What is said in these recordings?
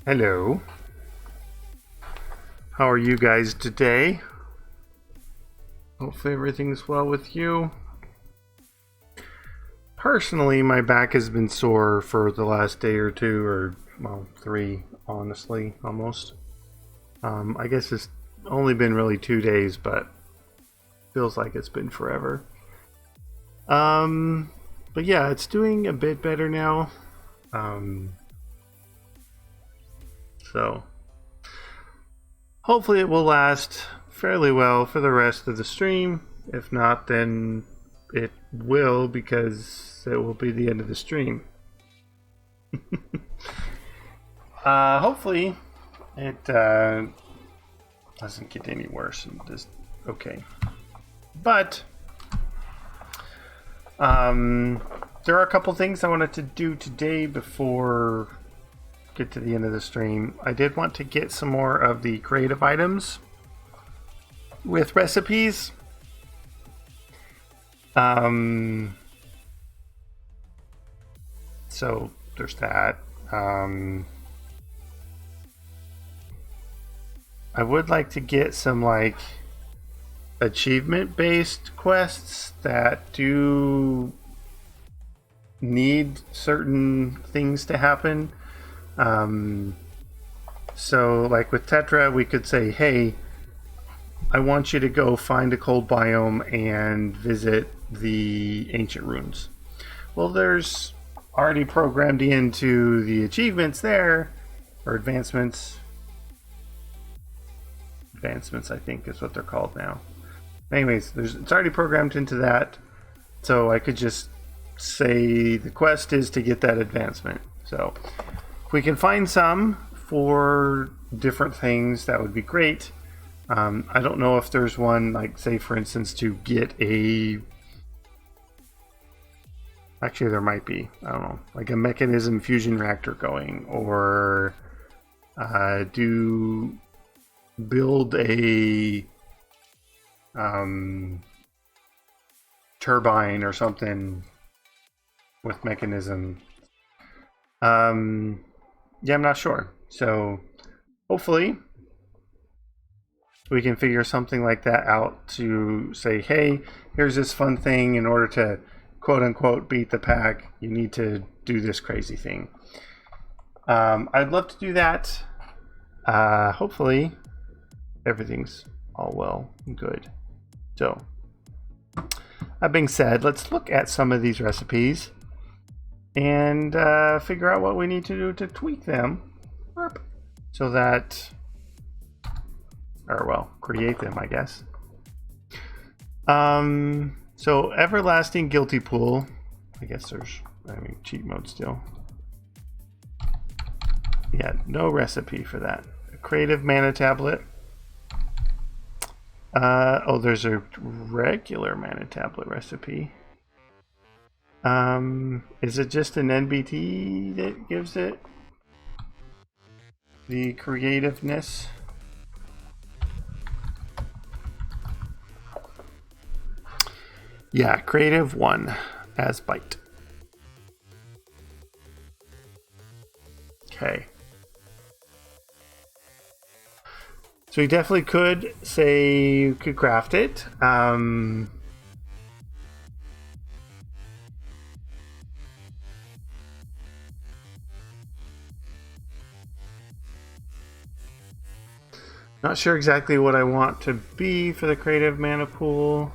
Hello. How are you guys today? Hopefully everything's well with you. Personally, my back has been sore for the last day or two, or well, 3, honestly, almost. I guess it's only been really 2 days, but feels like it's been forever. But yeah, it's doing a bit better now. So hopefully it will last fairly well for the rest of the stream. If not, then it will, because it will be the end of the stream. Hopefully it doesn't get any worse and just okay. But there are a couple things I wanted to do today before get to the end of the stream. I did want to get some more of the creative items with recipes. So there's that. I would like to get some like achievement based quests that do need certain things to happen. So like with Tetra, we could say, hey, I want you to go find a cold biome and visit the ancient ruins. Well, there's already programmed into the achievements there, or advancements. Advancements, I think, is what they're called now. Anyways, it's already programmed into that, so I could just say the quest is to get that advancement. So if we can find some for different things, that would be great. I don't know if there's one, like, say, for instance, to get a... Actually, there might be. I don't know. Like a mechanism fusion reactor going, or build a turbine or something with mechanism. Yeah, I'm not sure. So hopefully we can figure something like that out to say, hey, here's this fun thing. In order to quote unquote beat the pack, you need to do this crazy thing. I'd love to do that. Hopefully everything's all well and good. So that being said, let's look at some of these recipes and figure out what we need to do to tweak them so that, or well, create them, I guess. So everlasting guilty pool, I guess there's, cheat mode still. Yeah, no recipe for that. A creative mana tablet. Oh, there's a regular mana tablet recipe. Is it just an NBT that gives it the creativeness? Yeah, creative 1 as byte. Okay. So we definitely could say you could craft it. Not sure exactly what I want to be for the creative mana pool.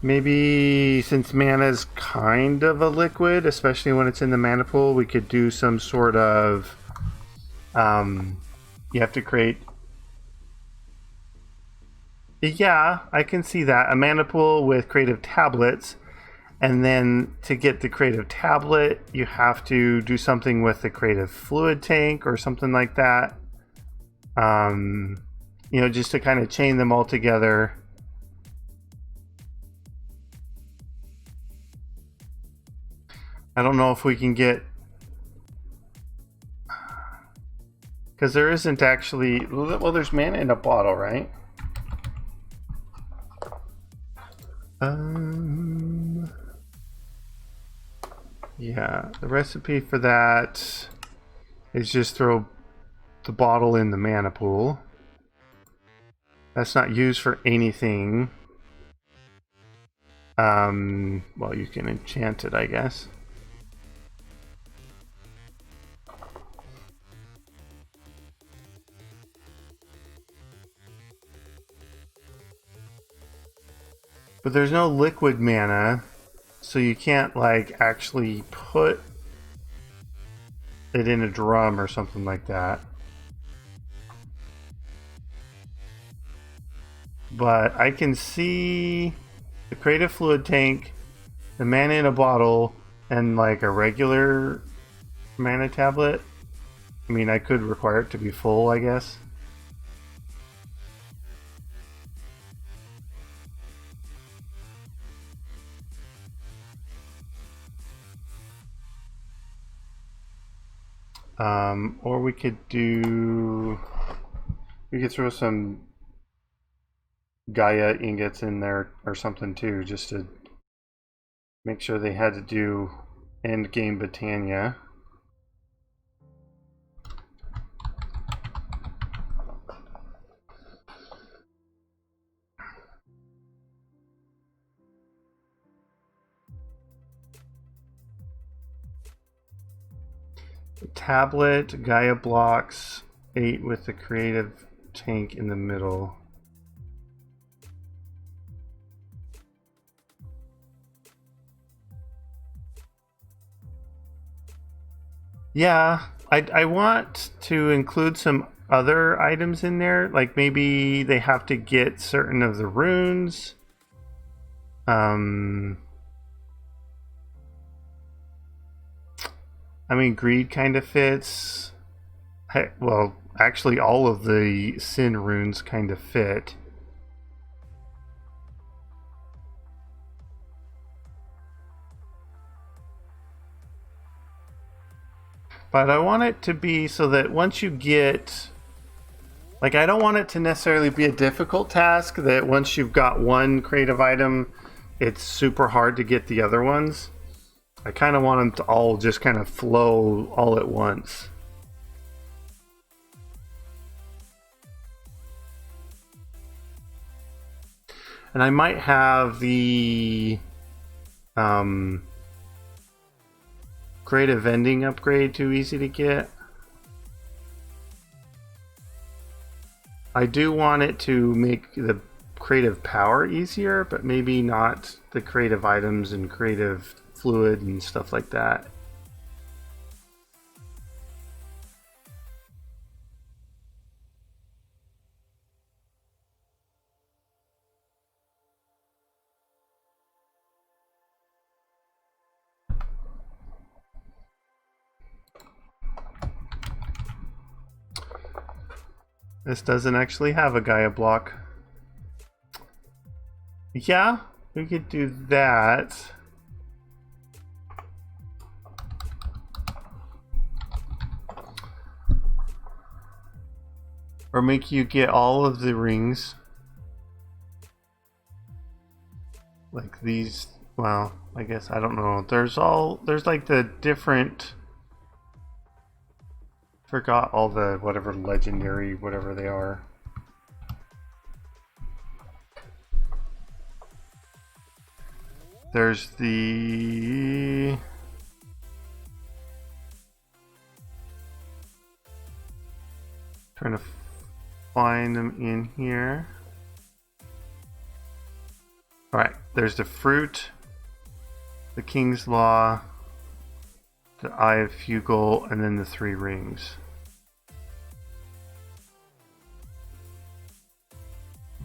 Maybe since mana is kind of a liquid, especially when it's in the mana pool, we could do some sort of... you have to create... Yeah, I can see that. A mana pool with creative tablets. And then to get the creative tablet, you have to do something with the creative fluid tank or something like that. You know, just to kind of chain them all together. I don't know if we can get... Because there isn't actually... Well, there's mana in a bottle, right? Yeah, the recipe for that is just throw the bottle in the mana pool. That's not used for anything. Well, you can enchant it, I guess. But there's no liquid mana, so you can't like actually put it in a drum or something like that. But I can see the creative fluid tank, the mana in a bottle, and like a regular mana tablet. I mean, I could require it to be full, I guess. Or we could throw some Gaia ingots in there or something too, just to make sure they had to do end game Britannia. Tablet, Gaia blocks, 8 with the creative tank in the middle. Yeah, I want to include some other items in there, like maybe they have to get certain of the runes. I mean, greed kind of fits. Well, actually, all of the sin runes kind of fit. But I want it to be so that once you get... Like, I don't want it to necessarily be a difficult task, that once you've got one creative item, it's super hard to get the other ones. I kind of want them to all just kind of flow all at once. And I might have the creative vending upgrade too easy to get. I do want it to make the creative power easier, but maybe not the creative items and creative fluid and stuff like that. This doesn't actually have a Gaia block. Yeah, we could do that. Or make you get all of the rings. Like these, well, I guess, I don't know. There's like the different... Forgot all the whatever legendary, whatever they are. There's the... Trying to find them in here. Alright, there's the fruit, the King's Law, the Eye of Fugal, and then the 3 rings.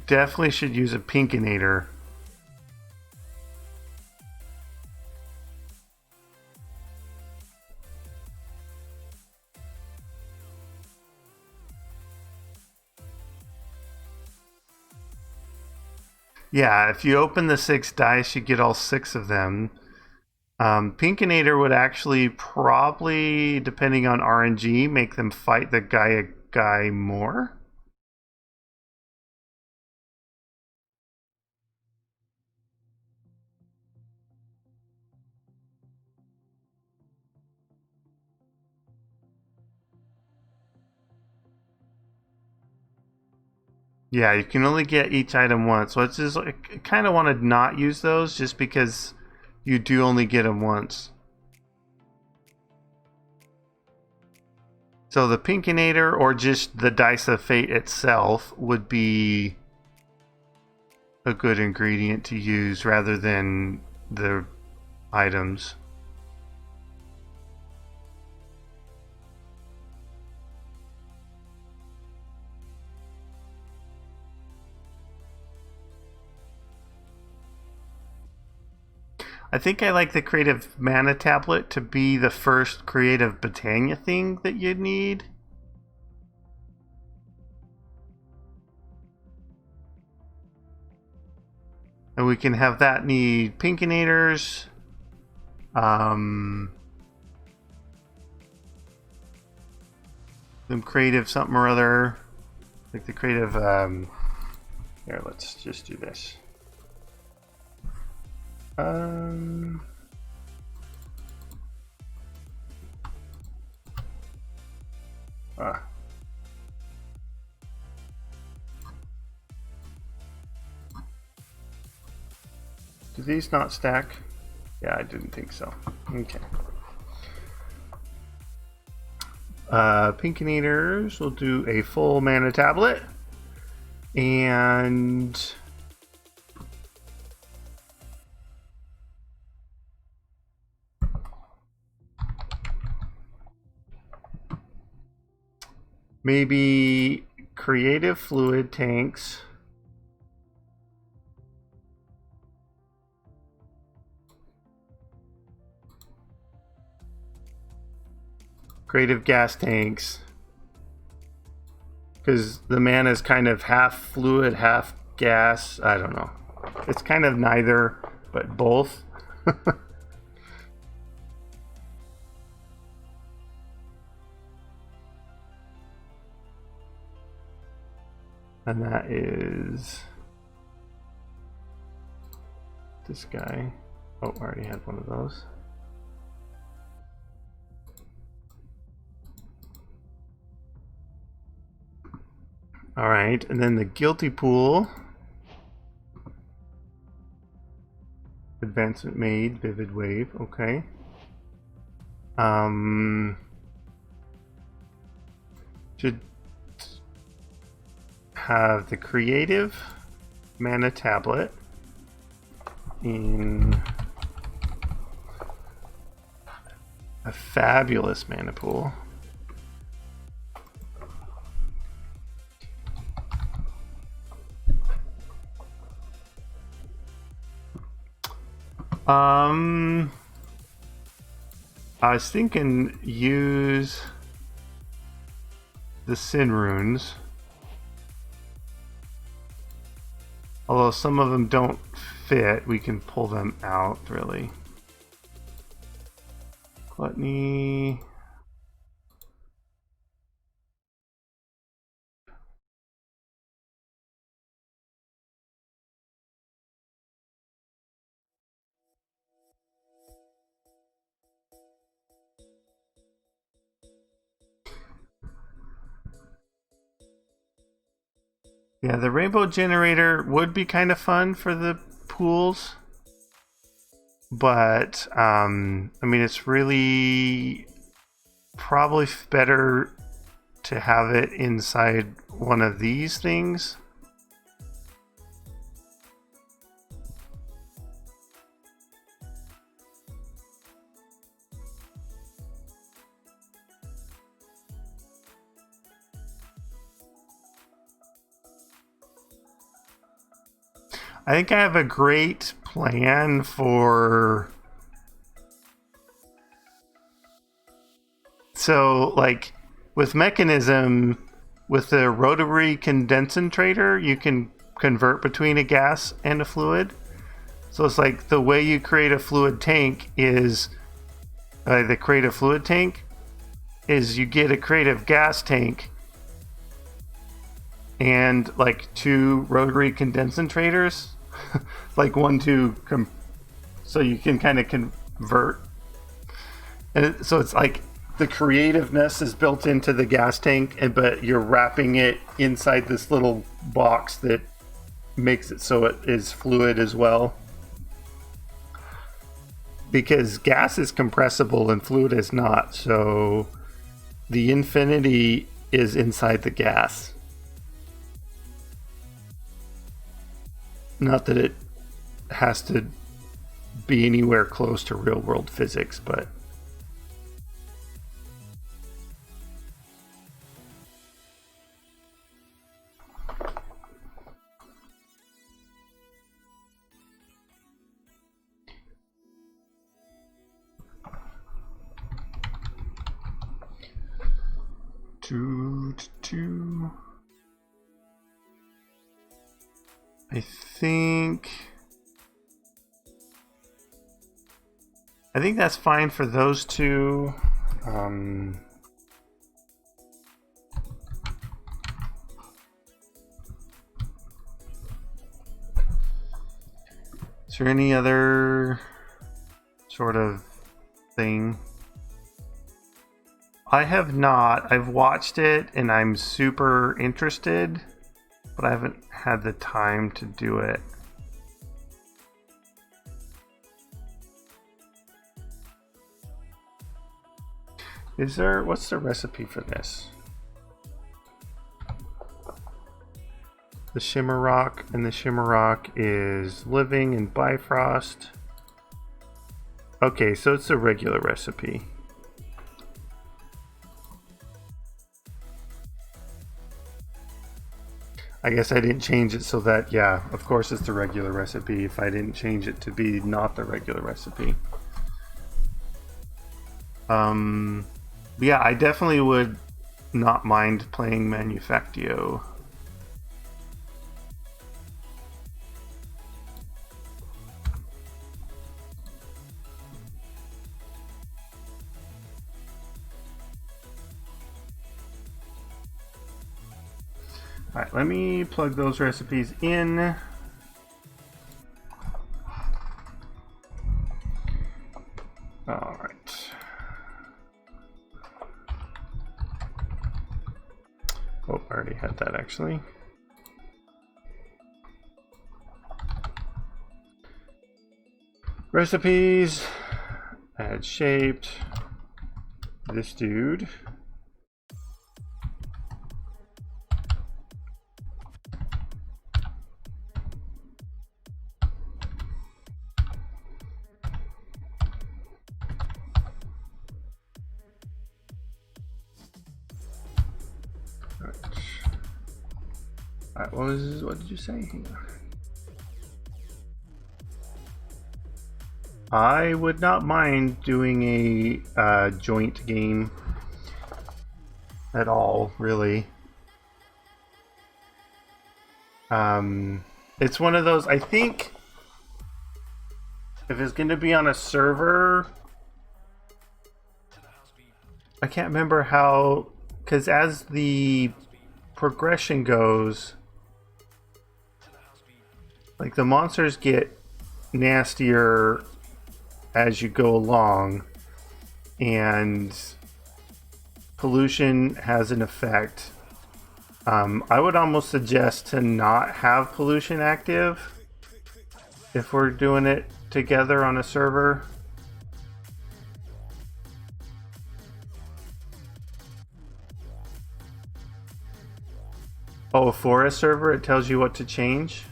Definitely should use a Pinkinator. Yeah, if you open the 6 dice, you get all 6 of them. Pinkinator would actually probably, depending on RNG, make them fight the Gaia guy more. Yeah, you can only get each item once. So it's just like, I kind of want to not use those just because you do only get them once. So the Pinkinator or just the Dice of Fate itself would be a good ingredient to use rather than the items. I think I like the Creative Mana Tablet to be the first Creative Botania thing that you'd need. And we can have that need Pinkinators. Them creative something or other. Like the creative, here, let's just do this. Do these not stack? Yeah, I didn't think so. Okay. Pinkinators will do a full mana tablet. And maybe creative fluid tanks. Creative gas tanks. Because the mana is kind of half fluid, half gas. I don't know. It's kind of neither, but both. And that is this guy. Oh, I already had one of those. All right, and then the guilty pool. Advancement made, vivid wave. Okay. Should have the creative mana tablet in a fabulous mana pool. I was thinking use the Sin Runes. Although some of them don't fit, we can pull them out, really. Gluttony. Yeah, the rainbow generator would be kind of fun for the pools. But, I mean, it's really probably better to have it inside one of these things. I think I have a great plan for... So, like, with Mechanism, with the rotary condensator, you can convert between a gas and a fluid. So it's like the way you create a fluid tank is... the creative fluid tank is you get a creative gas tank and, like, 2 rotary condensators. Like 1, 2, so you can kind of convert, and so it's like the creativeness is built into the gas tank, but you're wrapping it inside this little box that makes it so it is fluid as well. Because gas is compressible and fluid is not, so the infinity is inside the gas. Not that it has to be anywhere close to real world physics, but I think that's fine for those two. Is there any other sort of thing? I have not. I've watched it and I'm super interested, but I haven't had the time to do it. What's the recipe for this? The Shimmer Rock, and the Shimmer Rock is living in Bifrost. Okay, so it's a regular recipe. I guess I didn't change it so that, yeah, of course it's the regular recipe if I didn't change it to be not the regular recipe. Yeah, I definitely would not mind playing Manufactio. Alright, let me plug those recipes in. Alright. Oh, I already had that actually. Recipes. Add shaped. This dude. What did you say? I would not mind doing a joint game at all, really. It's one of those, I think, if it's going to be on a server, I can't remember how, because as the progression goes, like the monsters get nastier as you go along, and pollution has an effect. I would almost suggest to not have pollution active if we're doing it together on a server. Oh, for a server, it tells you what to change?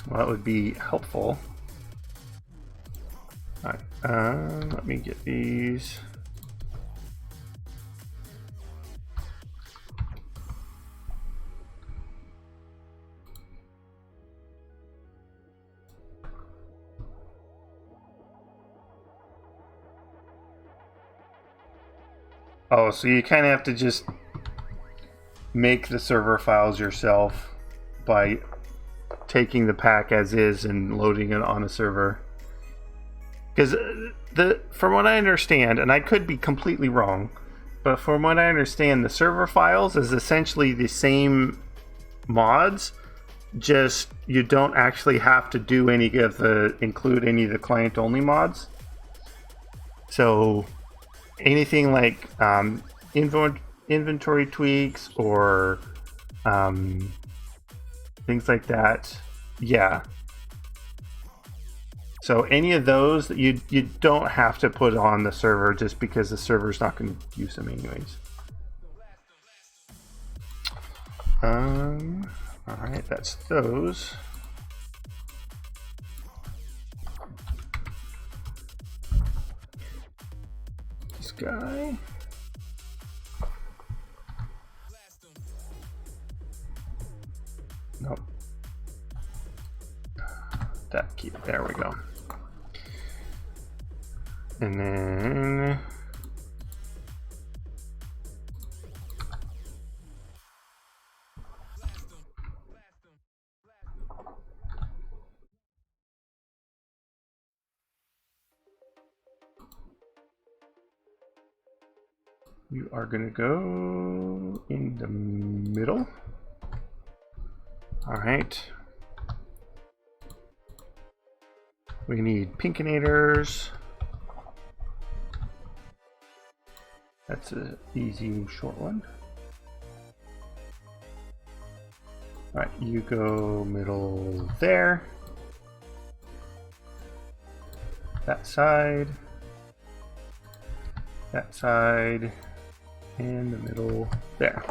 Well, that would be helpful. Alright, let me get these. Oh, so you kind of have to just make the server files yourself by taking the pack as is and loading it on a server. Because from what I understand, and I could be completely wrong, but from what I understand, the server files is essentially the same mods, just you don't actually have to do include any of the client only mods. So anything like inventory tweaks or things like that, yeah. So any of those you don't have to put on the server just because the server's not going to use them anyways. All right, that's those. This guy. Nope. That key. There we go. And then you are going to go in the middle. All right. We need pinkinators. That's an easy short one. All right, you go middle there. That side. That side. And the middle there.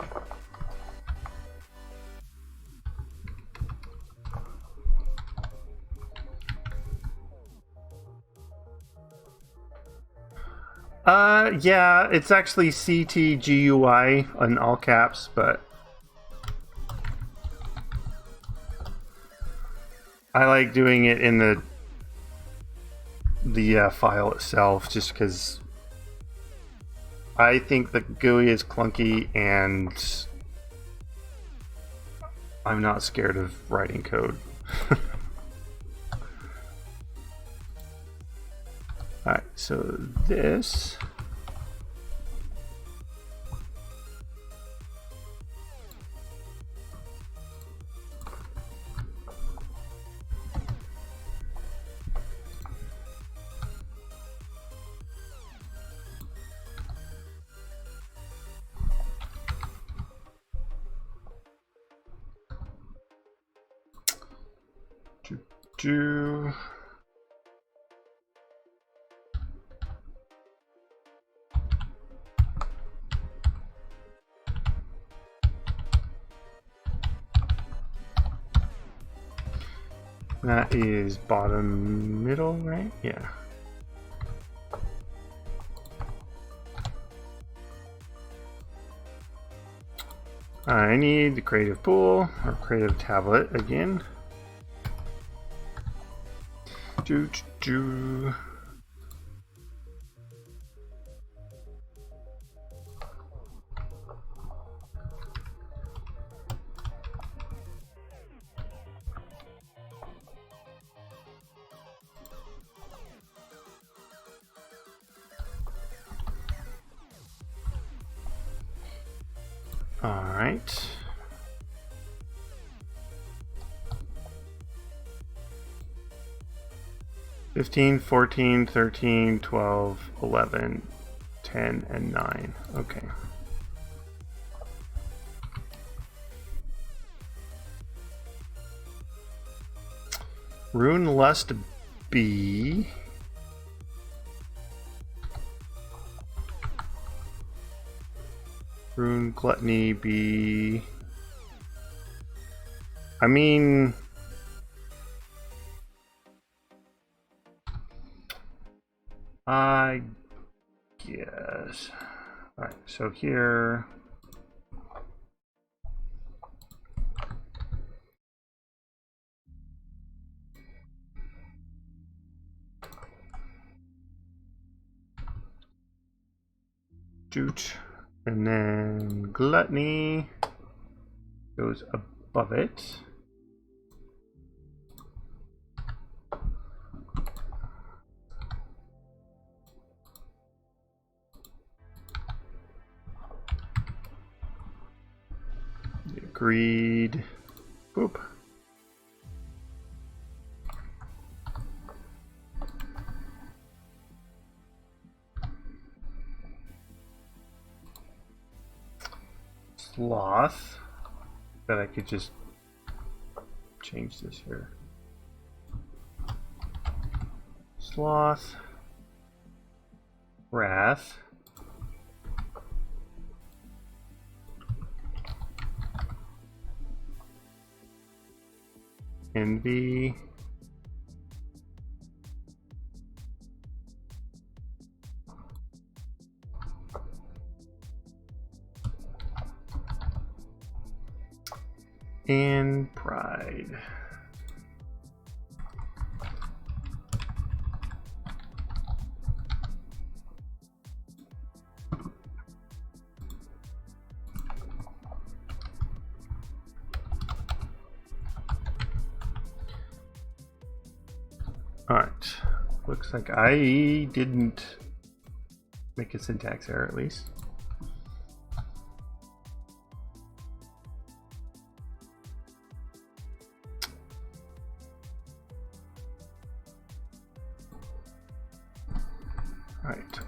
Yeah, it's actually CTGUI in all caps, but I like doing it in the file itself just because I think the GUI is clunky and I'm not scared of writing code. Alright, so this do that is bottom middle, right? Yeah. I need the creative pool or creative tablet again. All right. $15, $14, $13, $12, $11, $10, and $9. Okay. Rune Lust B. Rune Gluttony B. I mean, I guess. All right, so here. Doot. And then Gluttony goes above it. Greed. Boop. sloth, but I could just change this here. Sloth, wrath, envy, and pride. Alright, looks like I didn't make a syntax error at least. Alright,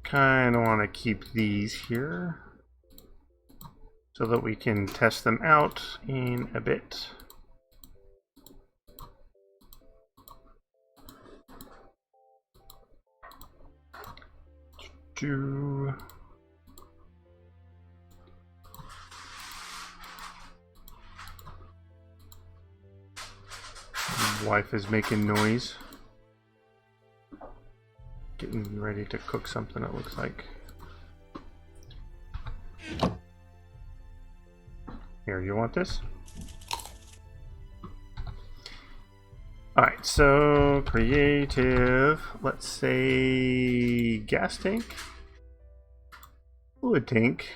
kind of want to keep these here so that we can test them out in a bit. Wife is making noise. Getting ready to cook something, it looks like. Here, you want this? Alright, so creative, let's say gas tank, fluid tank.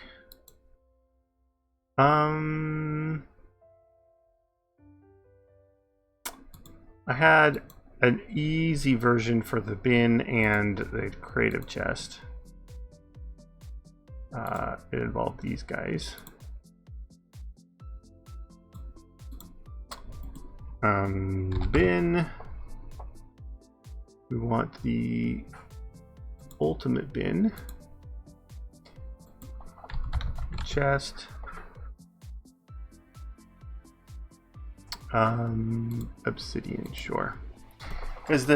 I had an easy version for the bin and the creative chest. It involved these guys. Bin. We want the ultimate bin. Chest. Obsidian, sure. Because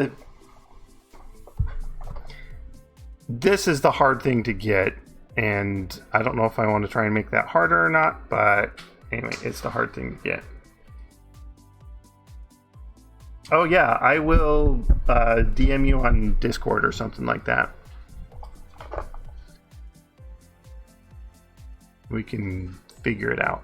this is the hard thing to get, and I don't know if I want to try and make that harder or not, but anyway, it's the hard thing to get. Oh yeah, I will DM you on Discord or something like that. We can figure it out.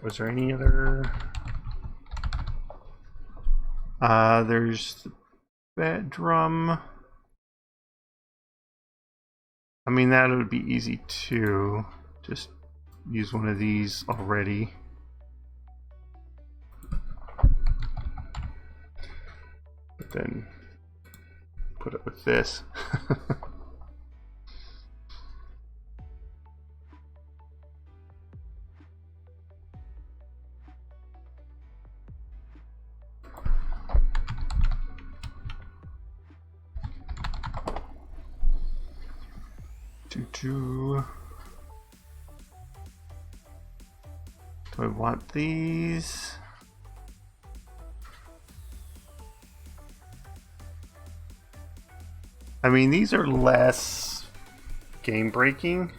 Was there any other? There's the bedroom. I mean, that would be easy too. Just use one of these already. But then put it with this. Do I want these? I mean, these are less game breaking.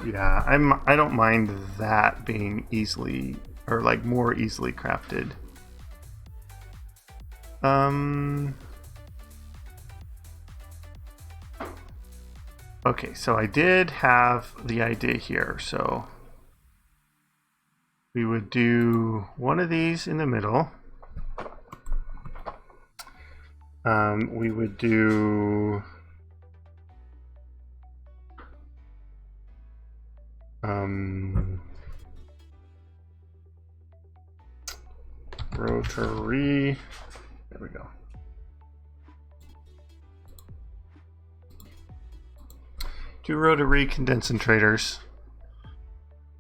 Yeah, I don't mind that being easily, or like more easily crafted. Okay, so I did have the idea here, so we would do one of these in the middle. we would do rotary. There we go. Do rotary condensators,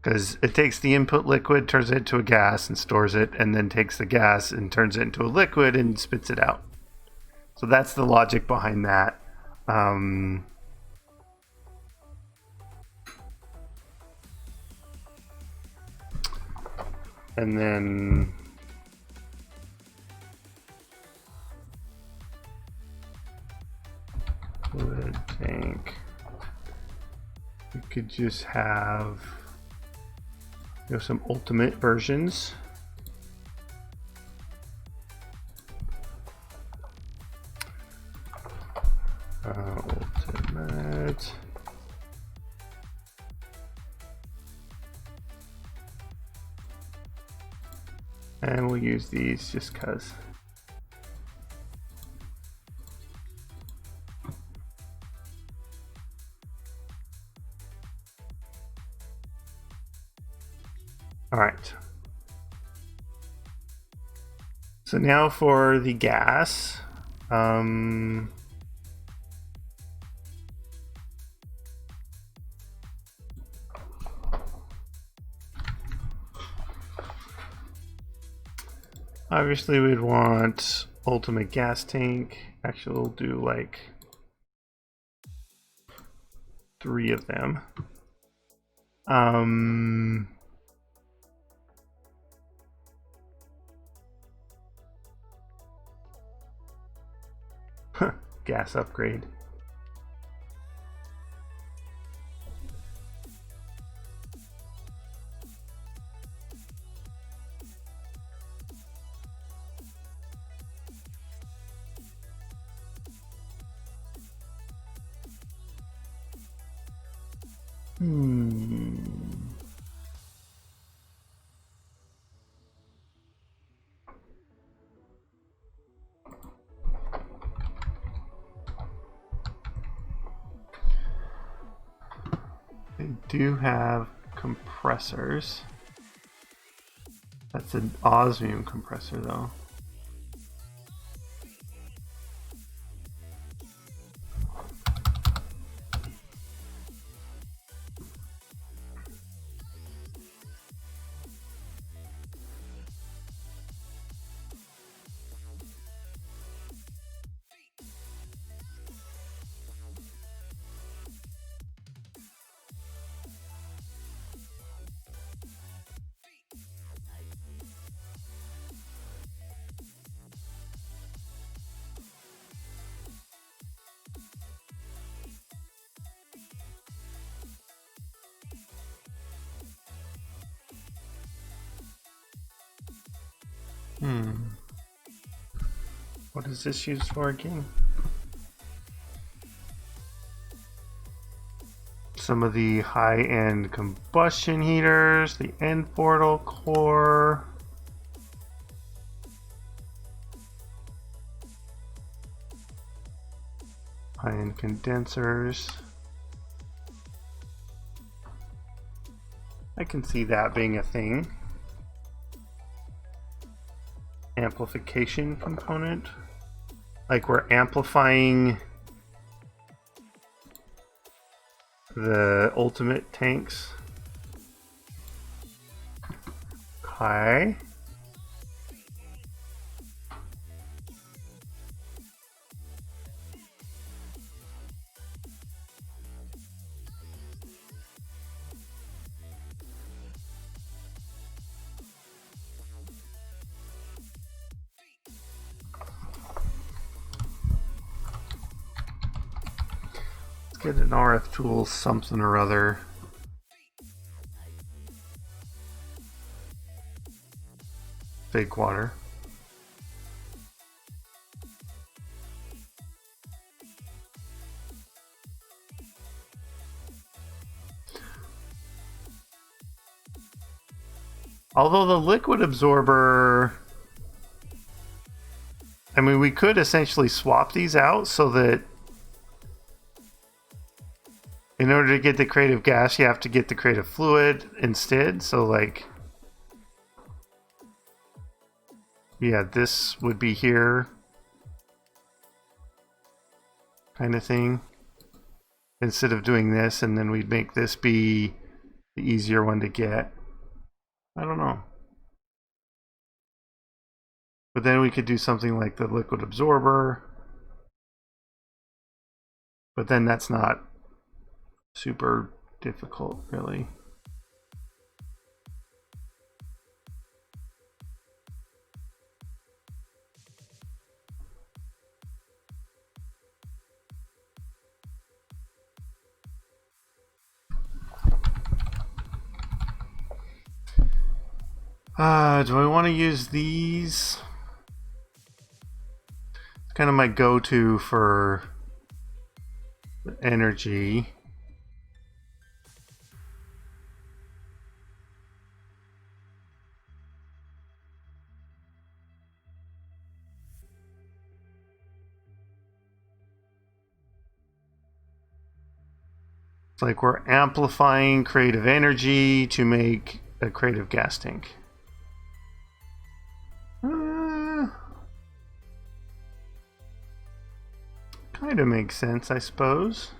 because it takes the input liquid, turns it into a gas and stores it, and then takes the gas and turns it into a liquid and spits it out. So that's the logic behind that. And then fluid tank. We could just have, you know, some ultimate versions. Ultimate. And we'll use these just because. All right. So now for the gas. Obviously we'd want ultimate gas tank. Actually, we'll do like 3 of them. Gas upgrade. They do have compressors. That's an osmium compressor though. What is this used for again? Some of the high-end combustion heaters, the end portal core. High-end condensers. I can see that being a thing. Amplification component. Like we're amplifying the ultimate tanks. Okay. Get an RF tool something or other. Fake water. Although the liquid absorber, I mean, we could essentially swap these out so that in order to get the creative gas, you have to get the creative fluid instead. So, like, yeah, this would be here, kind of thing. Instead of doing this, and then we'd make this be the easier one to get. I don't know. But then we could do something like the liquid absorber. But then that's not super difficult, really. Do I want to use these? It's kind of my go-to for energy. It's like we're amplifying creative energy to make a creative gas tank. Kind of makes sense, I suppose.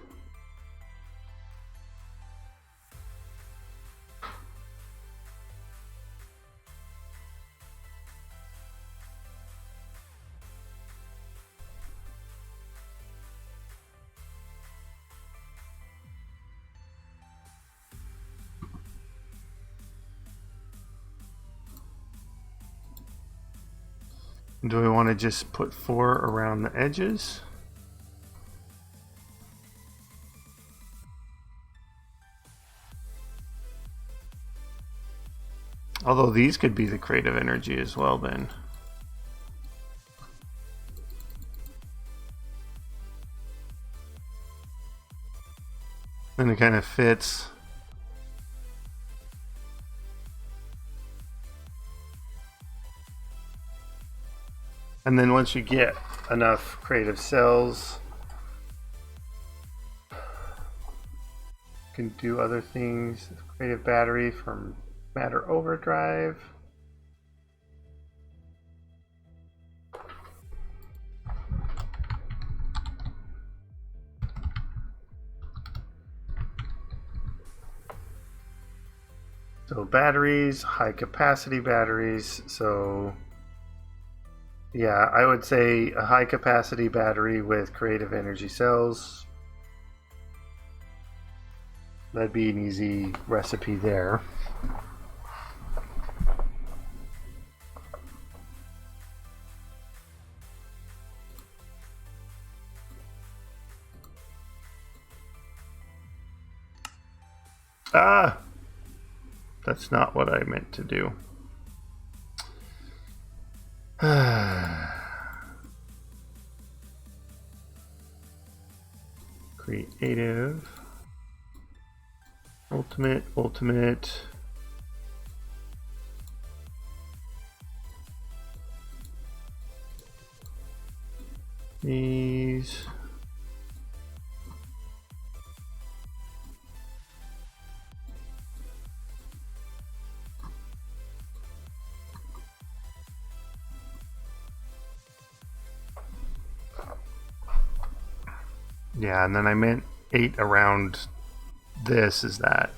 Do we want to just put 4 around the edges? Although these could be the creative energy as well then. Then it kind of fits. And then once you get enough creative cells, you can do other things. Creative battery from matter overdrive. So batteries, high capacity batteries. So yeah, I would say a high capacity battery with creative energy cells. That'd be an easy recipe there. Ah! That's not what I meant to do. Creative. Ultimate. These. Yeah, and then I meant 8 around this is that.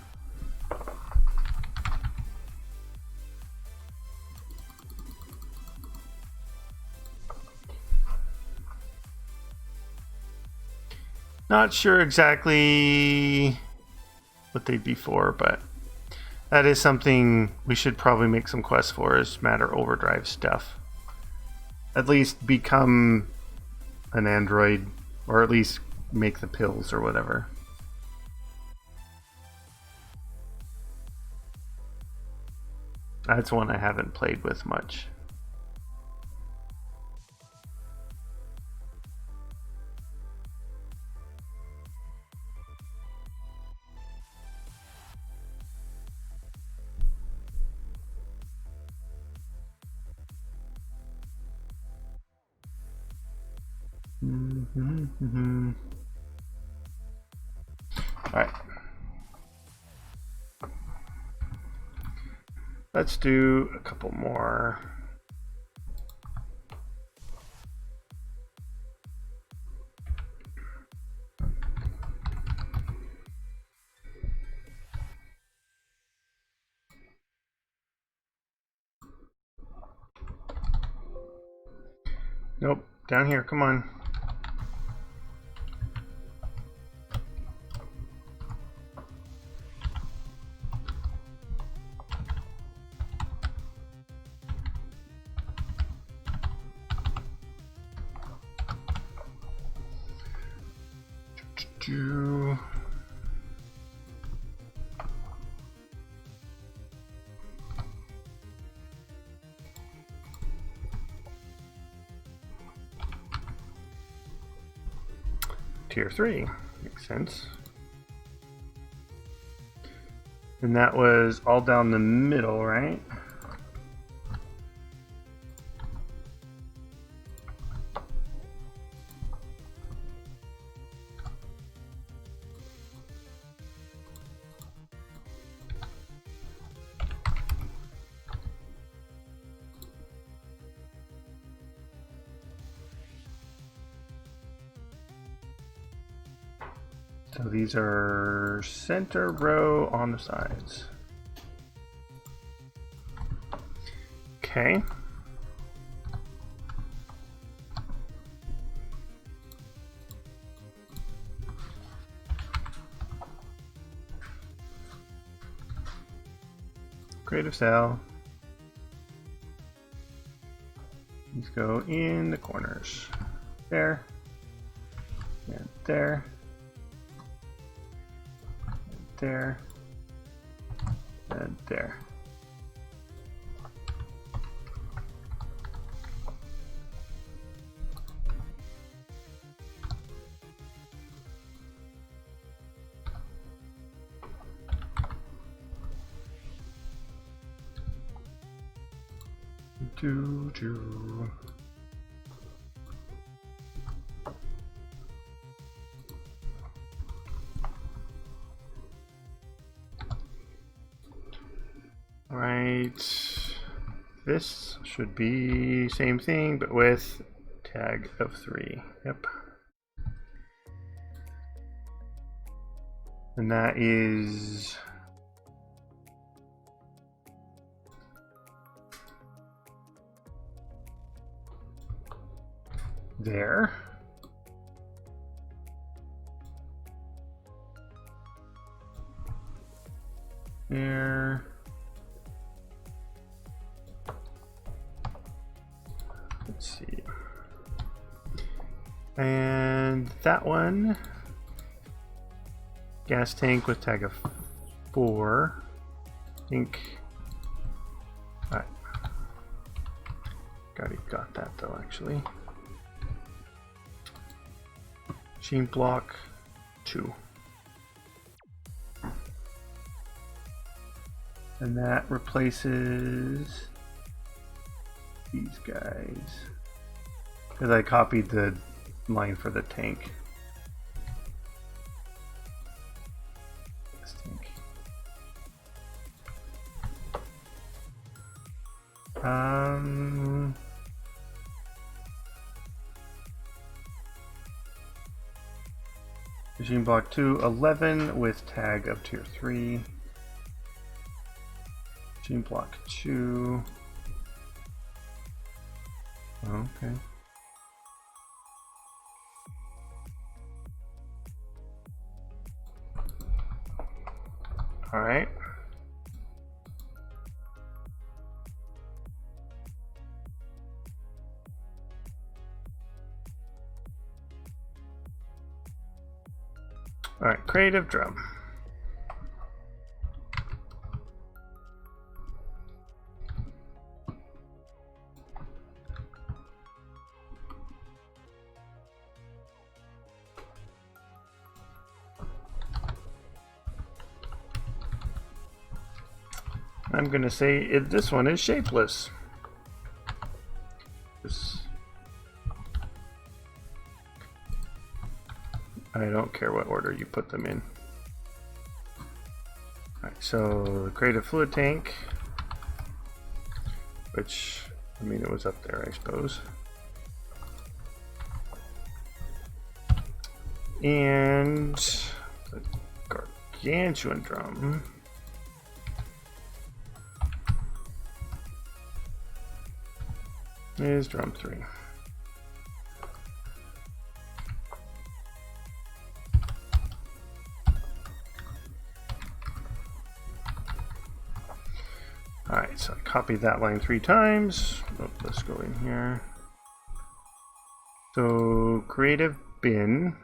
Not sure exactly what they'd be for, but that is something we should probably make some quests for, is matter overdrive stuff. At least become an android, or at least make the pills or whatever. That's one I haven't played with much. Alright. Let's do a couple more. Nope, down here, come on. Tier 3, makes sense. And that was all down the middle, right? So these are center row on the sides. Okay. Creative cell. Let's go in the corners. There. And there. There and there. Do. Right, this should be same thing, but with tag of 3. Yep. And that is there. There. Let's see. And that one, gas tank with tag of 4. I think. Alright. Got that though, actually. Machine block 2. And that replaces these guys, because I copied the line for the tank. This tank. Machine block 2, 11 with tag of tier 3. Machine block 2. Okay. All right. All right, creative drum. I'm going to say this one is shapeless. I don't care what order you put them in. Alright, so create a fluid tank, which, I mean, it was up there, I suppose. And the gargantuan drum. Is drum 3. Alright, so I copied that line 3 times. Oh, let's go in here. So creative bin.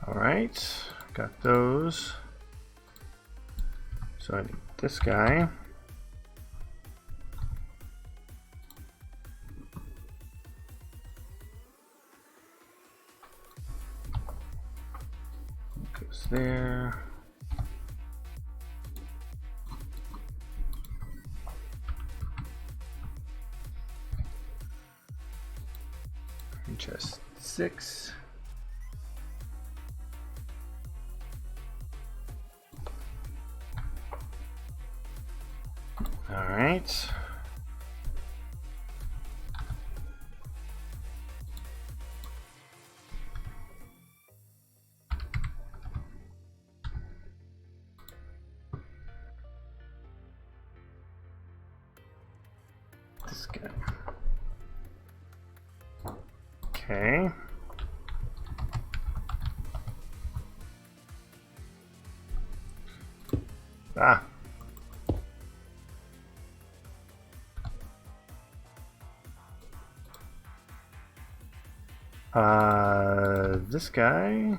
Alright, got those. So I need this guy. Goes there. And just 6. All right. This guy. Okay. Ah. This guy.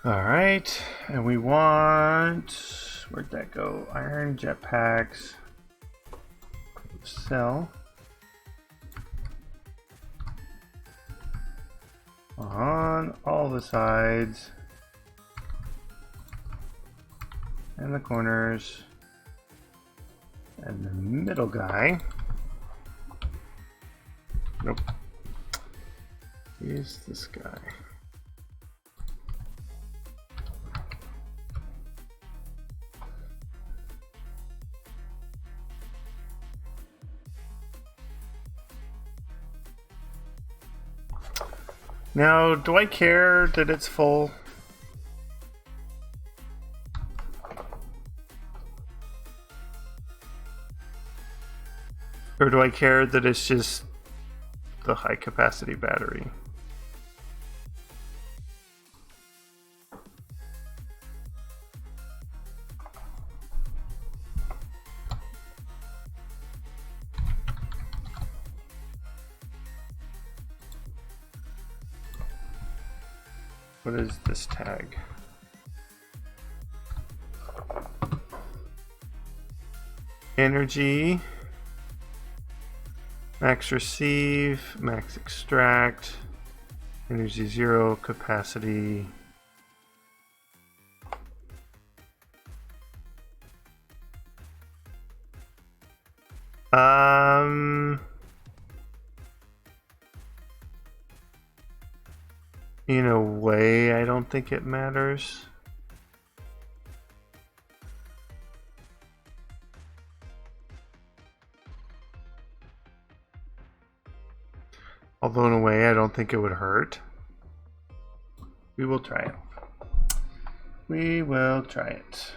All right, and we want, where'd that go? Iron jetpacks, cell. On all the sides and the corners, and the middle guy. Nope. He's this guy. Now, do I care that it's full? Or do I care that it's just the high capacity battery? What is this tag? Energy, max receive, max extract, energy 0, capacity In a way, I don't think it matters. Although in a way, I don't think it would hurt. We will try it. We will try it.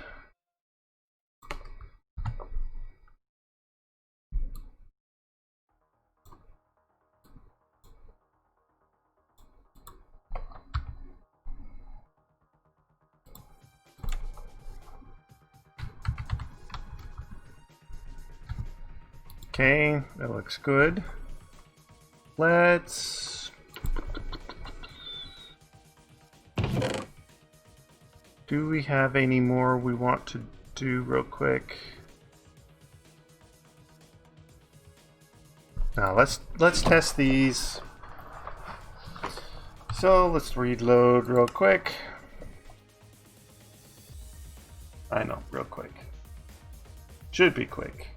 Okay, that looks good. Let's... Do we have any more we want to do real quick? Now let's test these. So let's reload real quick. I know, real quick. Should be quick.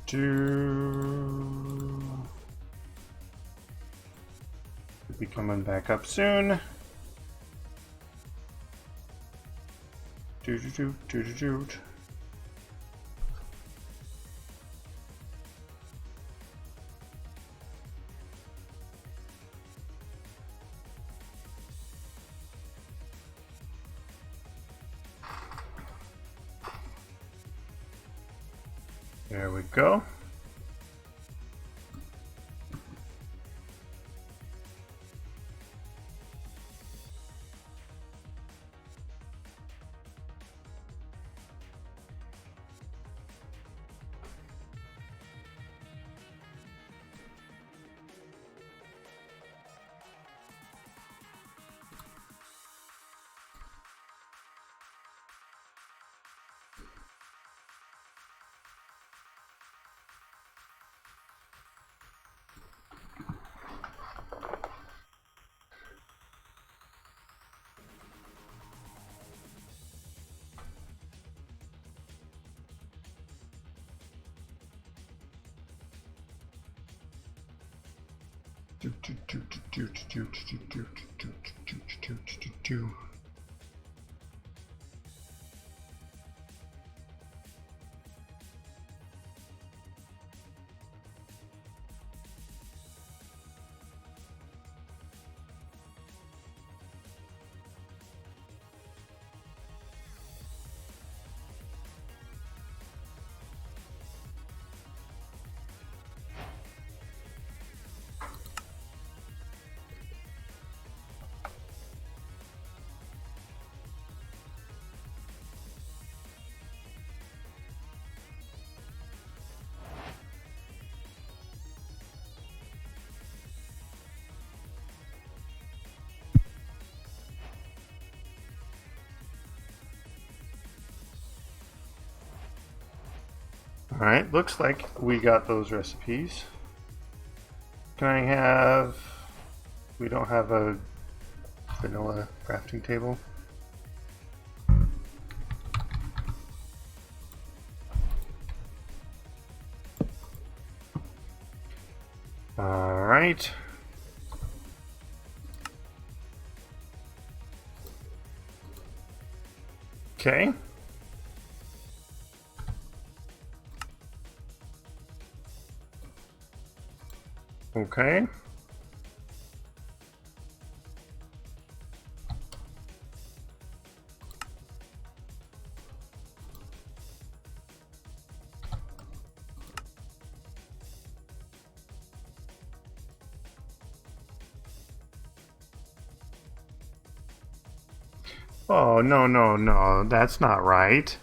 Should be coming back up soon. There we go. Alright, looks like we got those recipes. Can I have... We don't have a vanilla crafting table. Alright. Okay. Okay. Oh, no, no, no, that's not right.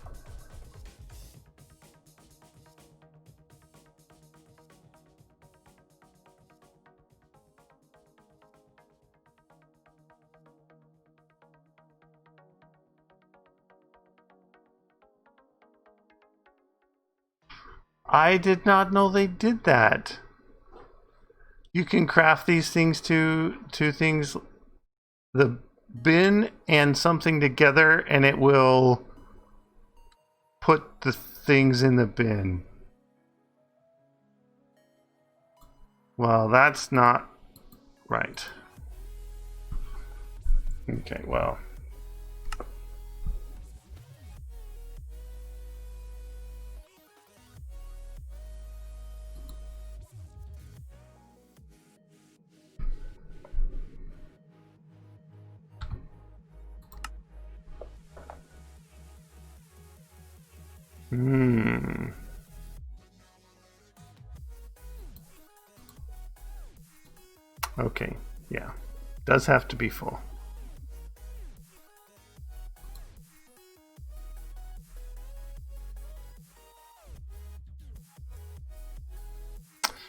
I did not know they did that. You can craft these things to things, the bin and something together, and it will put the things in the bin. Well, that's not right. Okay, well. Okay, yeah. Does have to be full.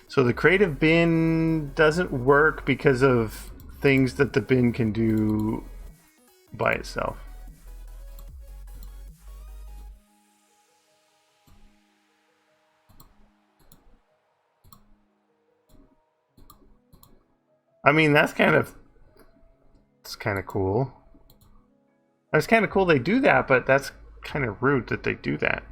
So the creative bin doesn't work because of things that the bin can do by itself. I mean, it's kind of cool. It's kind of cool they do that, but that's kind of rude that they do that.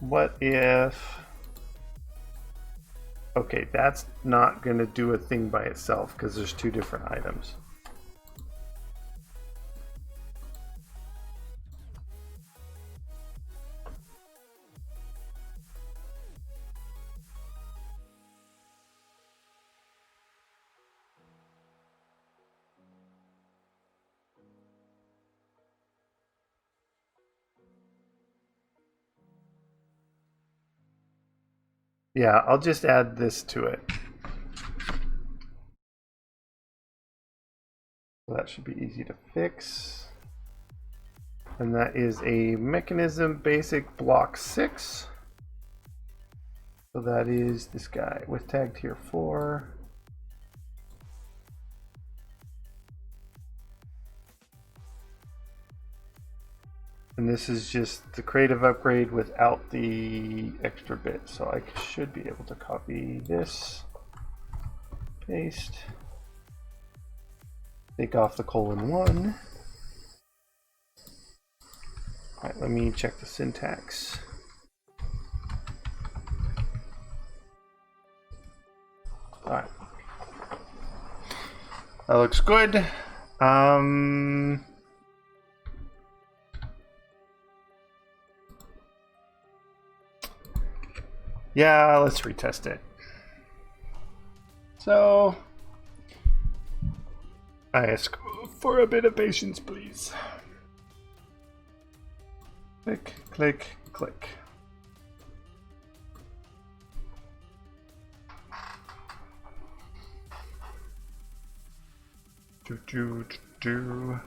What if... Okay, that's not going to do a thing by itself because there's two different items. Yeah, I'll just add this to it. So that should be easy to fix. And that is a mechanism basic block 6. So that is this guy with tag tier 4. And this is just the creative upgrade without the extra bit. So I should be able to copy this, paste, take off the :1. All right, let me check the syntax. All right, that looks good. Yeah, let's retest it. So, I ask for a bit of patience, please. Click, click, click. Do.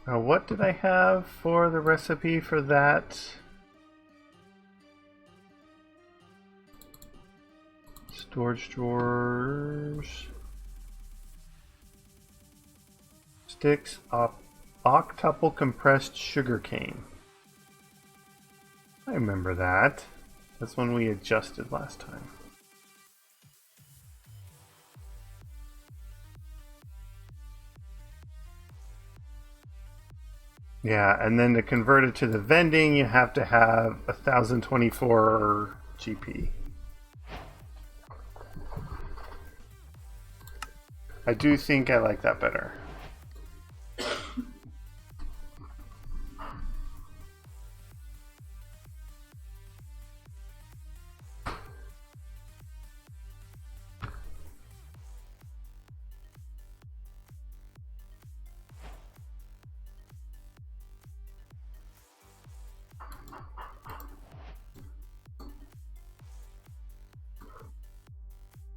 Now, what did I have for the recipe for that? Storage drawers. Sticks up octuple compressed sugar cane. I remember that. That's when we adjusted last time. Yeah, and then to convert it to the vending, you have to have 1024 GP. I do think I like that better.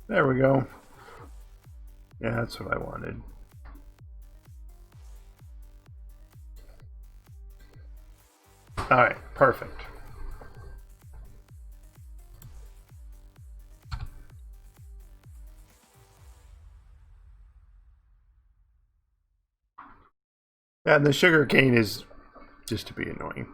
There we go. Yeah, that's what I wanted. All right, perfect. And the sugar cane is just to be annoying.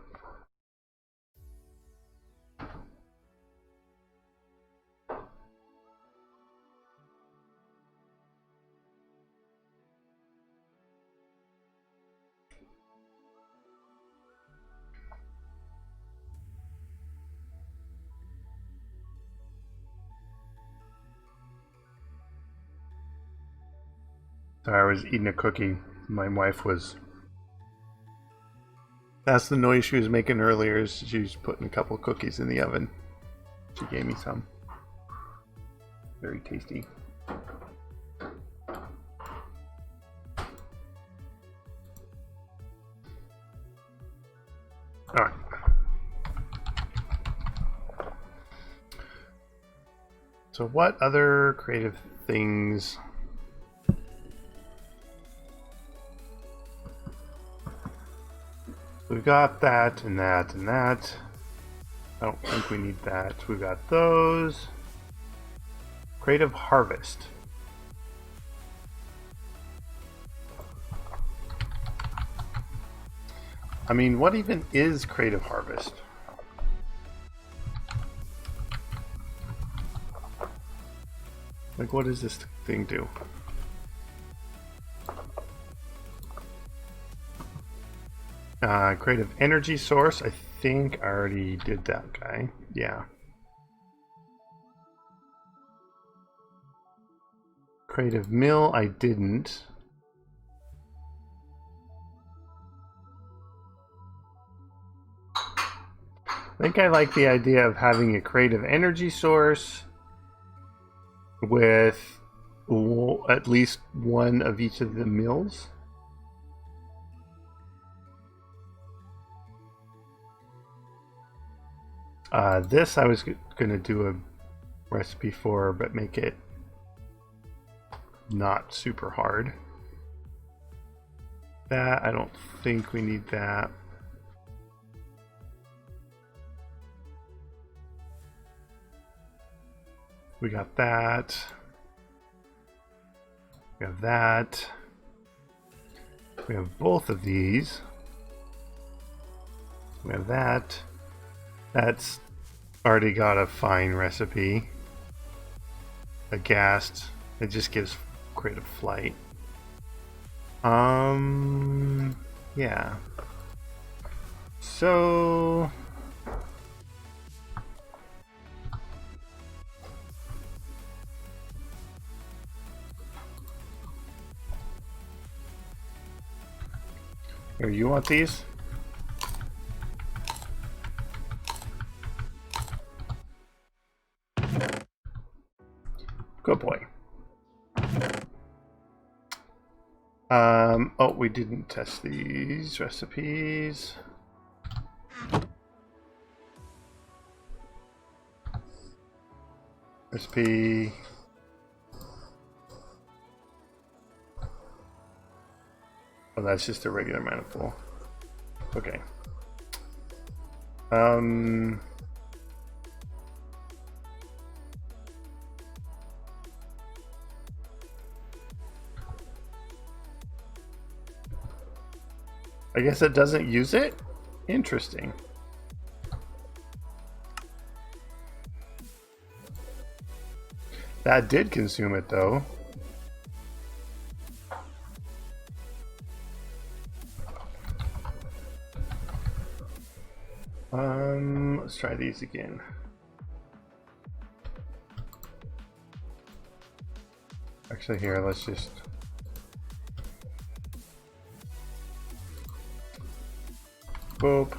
Sorry, I was eating a cookie. My wife was... That's the noise she was making earlier. She was putting a couple cookies in the oven. She gave me some. Very tasty. All right. So what other creative things... We've got that and that and that. I don't think we need that. We've got those. Creative Harvest. I mean, what even is Creative Harvest? Like, what does this thing do? Creative energy source. I think I already did that guy. Yeah. Creative mill. I didn't. I think I like the idea of having a creative energy source with at least one of each of the mills. This I was going to do a recipe for, but make it not super hard. That, I don't think we need that. We got that. We have that. We have both of these. We have that. That's already got a fine recipe. Aghast. It just gives creative flight. Yeah. So here, you want these? Good boy. Oh, we didn't test these recipes. Recipe. Oh, that's just a regular manifold. Okay. I guess it doesn't use it? Interesting. That did consume it though. Let's try these again. Actually here, let's just boop.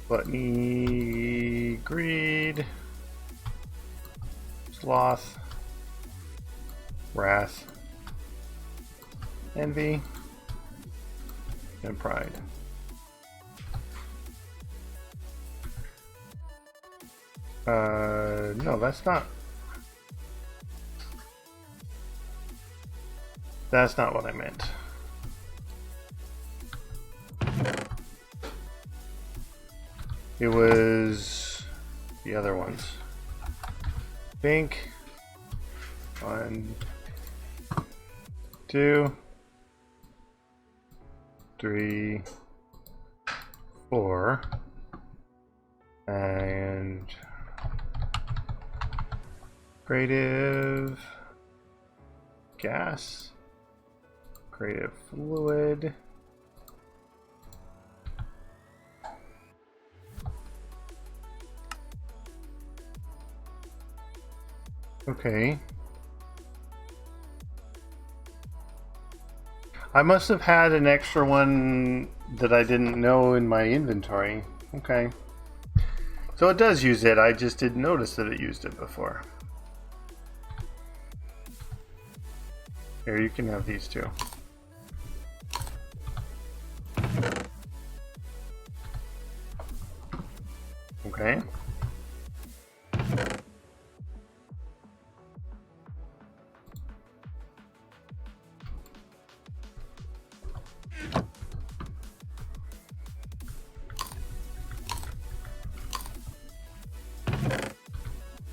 Gluttony, greed, sloth, wrath, envy, and pride. No, that's not what I meant. It was the other ones. Think 1, 2, 3, 4, and creative gas, creative fluid, okay. I must have had an extra one that I didn't know in my inventory. Okay. So it does use it, I just didn't notice that it used it before. Here, you can have these two. Okay.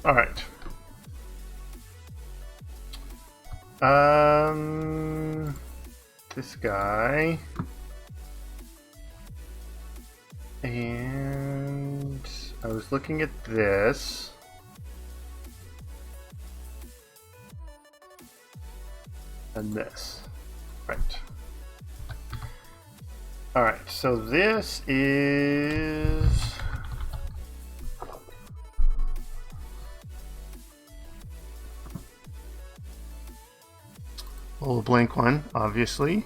All right. This guy, and I was looking at this. And this, right. All right, so this is a little blank one, obviously.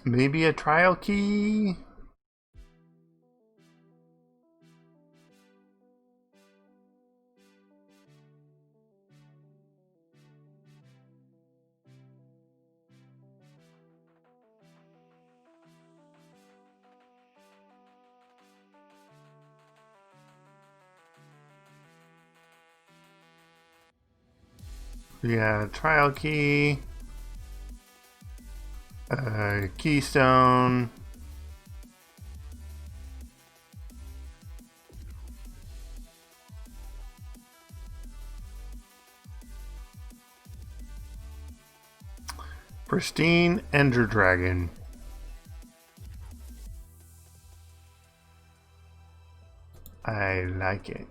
Maybe a trial key? Yeah, trial key. Keystone. Pristine Ender Dragon. I like it.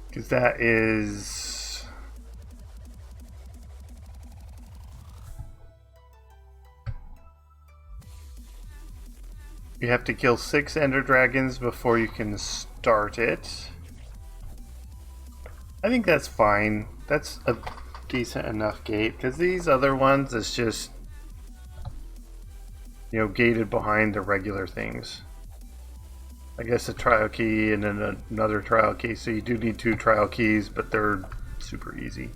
Because that is... You have to kill 6 Ender Dragons before you can start it. I think that's fine. That's a decent enough gate, because these other ones, it's just, you know, gated behind the regular things. I guess a trial key and then another trial key, so you do need 2 trial keys, but they're super easy.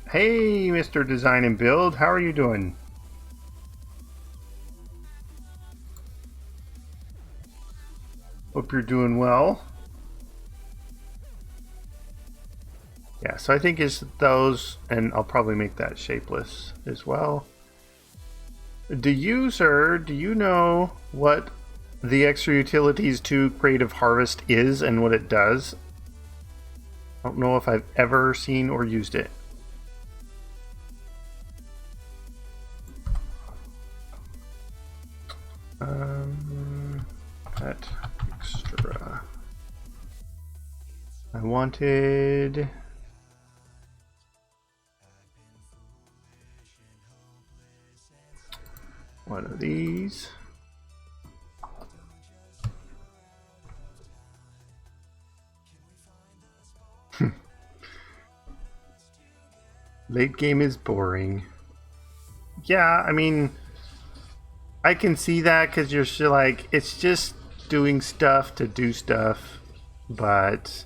Hey, Mr. Design and Build, how are you doing? Hope you're doing well. Yeah, so I think it's those, and I'll probably make that shapeless as well. The user, do you know what the extra utilities to Creative Harvest is and what it does? I don't know if I've ever seen or used it. That extra. I wanted one of these. Late game is boring. Yeah, I mean, I can see that because you're still like, it's just doing stuff to do stuff. But,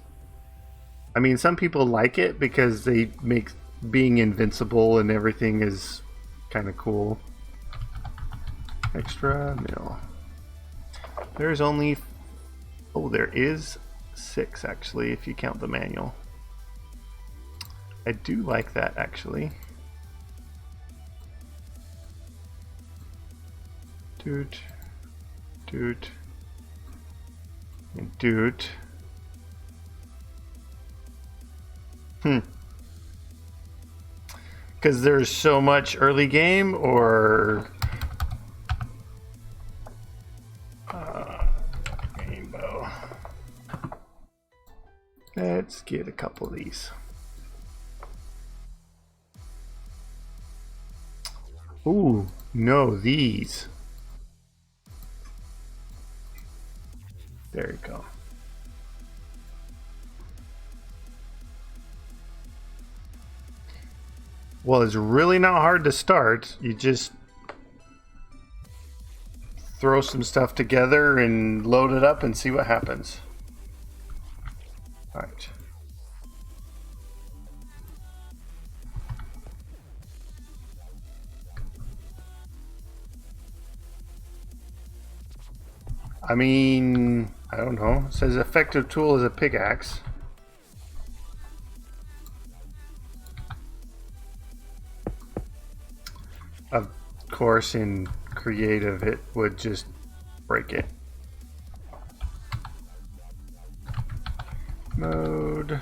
I mean, some people like it because they make being invincible and everything is kind of cool. Extra mill. There's only, oh, there is 6 actually, if you count the manual. I do like that actually. Doot, doot, and doot. Because there's so much early game, or rainbow. Let's get a couple of these. Ooh, no, these. There you go. Well, it's really not hard to start. You just throw some stuff together and load it up and see what happens. All right. I mean, I don't know. It says effective tool is a pickaxe. Of course, in creative, it would just break it. Mode,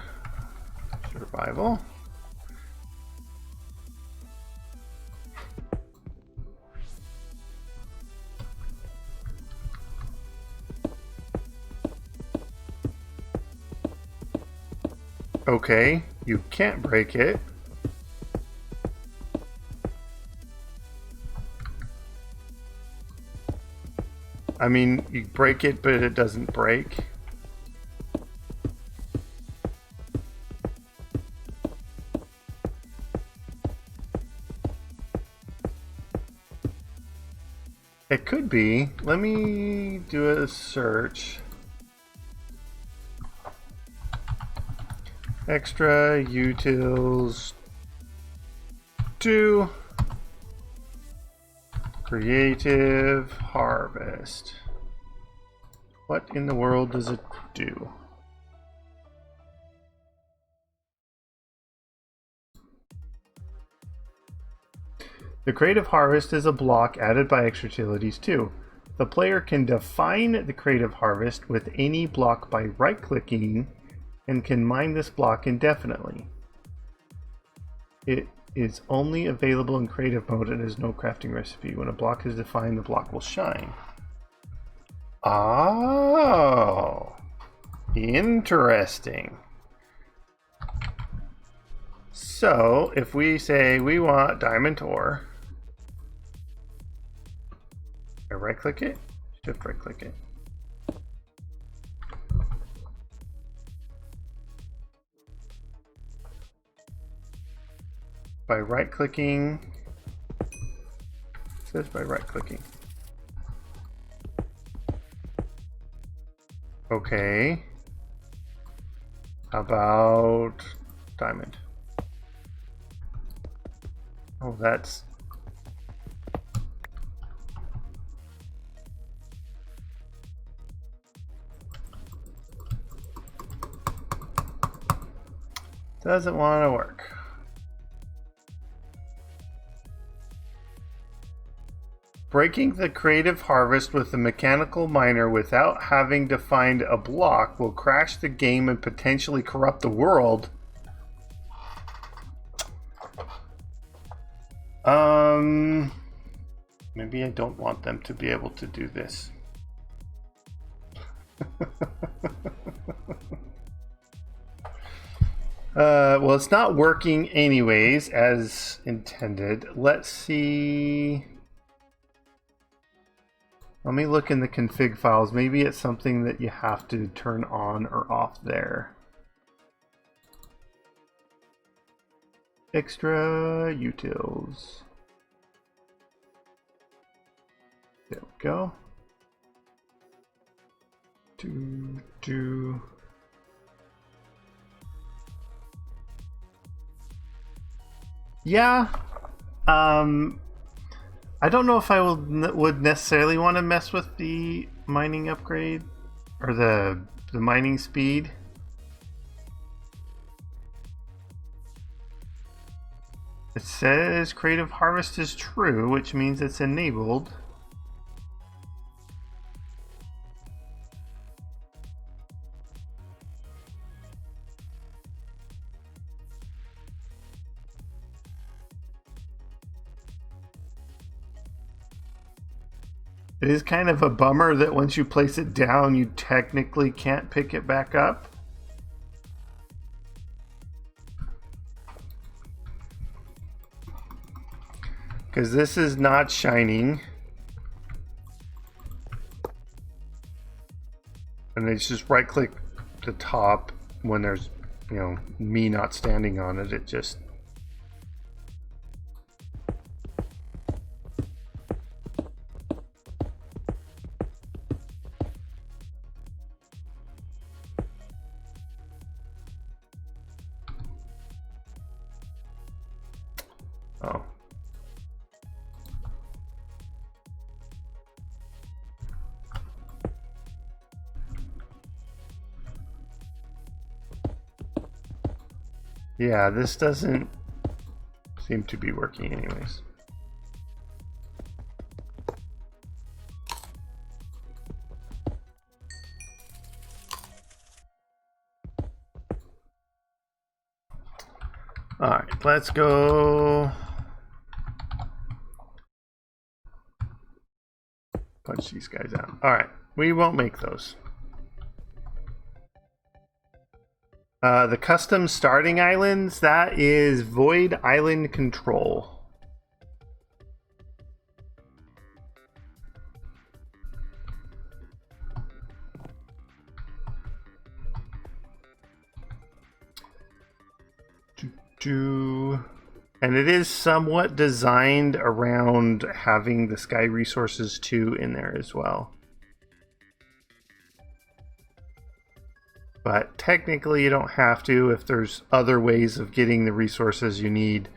survival. Okay, you can't break it. I mean, you break it, but it doesn't break. It could be. Let me do a search. Extra utils 2 creative harvest. What in the world does it do? The creative harvest is a block added by extra utilities 2. The player can define the creative harvest with any block by right-clicking and can mine this block indefinitely. It is only available in creative mode and has no crafting recipe. When a block is defined, the block will shine. Oh, interesting. So if we say we want diamond ore, I right click it, shift right click it. By right clicking, it says by right clicking. Okay. How about diamond? Oh, that's... doesn't want to work. Breaking the creative harvest with the mechanical miner without having to find a block will crash the game and potentially corrupt the world. Maybe I don't want them to be able to do this. Well, it's not working anyways as intended. Let's see. Let me look in the config files. Maybe it's something that you have to turn on or off there. Extra utils. There we go. Yeah. I don't know if I would necessarily want to mess with the mining upgrade or the mining speed. It says creative harvest is true, which means it's enabled. It is kind of a bummer that once you place it down, you technically can't pick it back up. Because this is not shining. And it's just right click the top when there's, you know, me not standing on it. It just... Oh. Yeah, this doesn't seem to be working anyways. All right, let's go punch these guys out. All right, we won't make those. The custom starting islands, that is Void Island Control. And it is somewhat designed around having the Sky Resources 2 in there as well. But technically you don't have to. If there's other ways of getting the resources you need,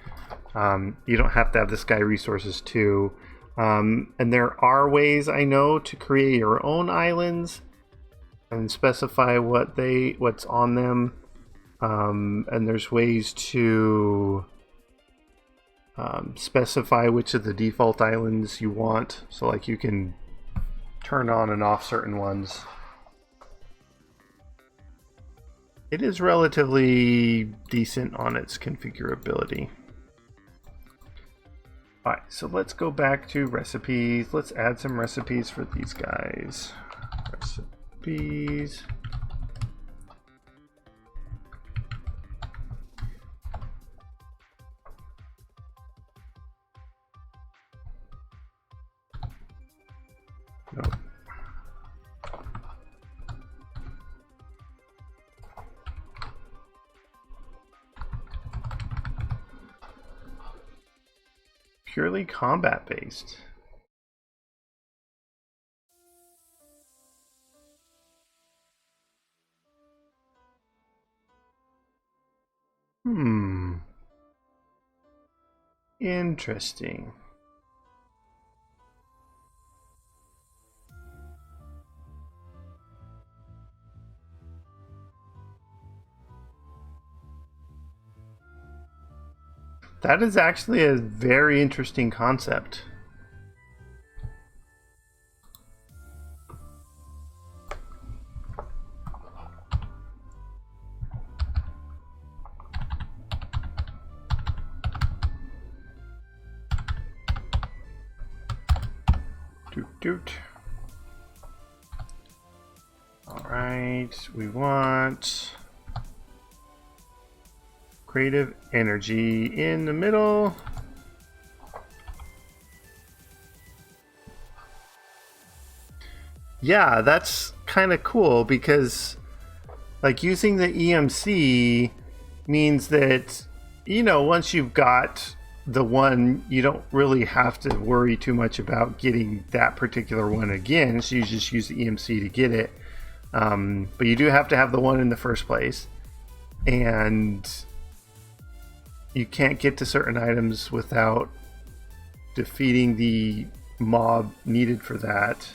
you don't have to have the Sky Resources 2. And there are ways, I know, to create your own islands and specify what's on them. And there's ways to specify which of the default islands you want. So like you can turn on and off certain ones. It is relatively decent on its configurability. Alright, so let's go back to recipes. Let's add some recipes for these guys. Recipes. No. Purely combat based. Interesting. That is actually a very interesting concept. Doot. All right, we want creative energy in the middle. Yeah, that's kind of cool because like using the EMC means that, you know, once you've got the one, you don't really have to worry too much about getting that particular one again. So you just use the EMC to get it. But you do have to have the one in the first place. And you can't get to certain items without defeating the mob needed for that.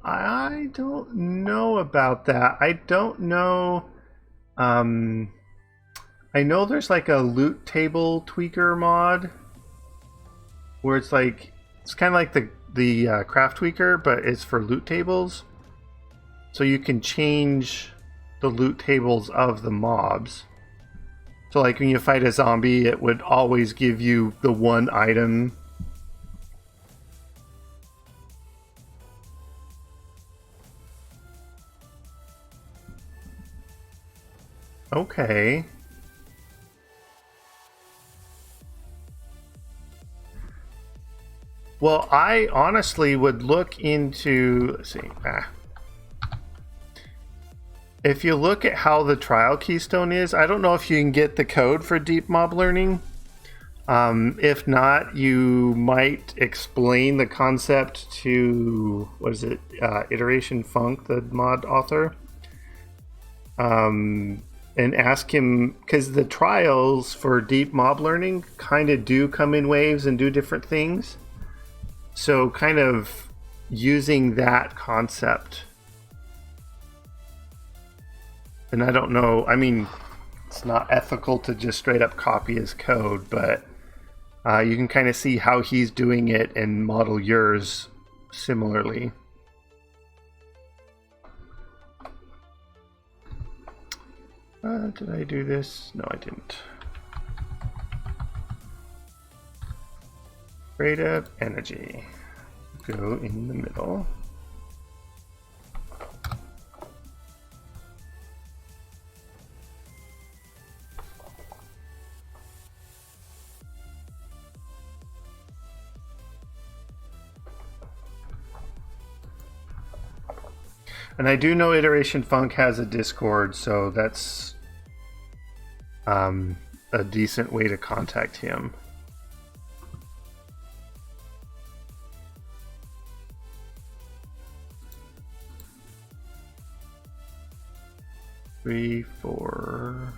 I don't know about that. I don't know. I know there's like a loot table tweaker mod where it's like, it's kind of like the craft tweaker, but it's for loot tables. So you can change the loot tables of the mobs. So like when you fight a zombie, it would always give you the one item. Okay. Well, I honestly would look into, let's see, if you look at how the trial keystone is, I don't know if you can get the code for deep mob learning. If not, you might explain the concept to, what is it, Iteration Funk, the mod author. And ask him, because the trials for deep mob learning kind of do come in waves and do different things. So kind of using that concept. And I don't know, I mean, it's not ethical to just straight up copy his code, but you can kind of see how he's doing it and model yours similarly. Did I do this? No, I didn't. Creative energy. Go in the middle. And I do know Iteration Funk has a Discord, so that's a decent way to contact him. Three, four.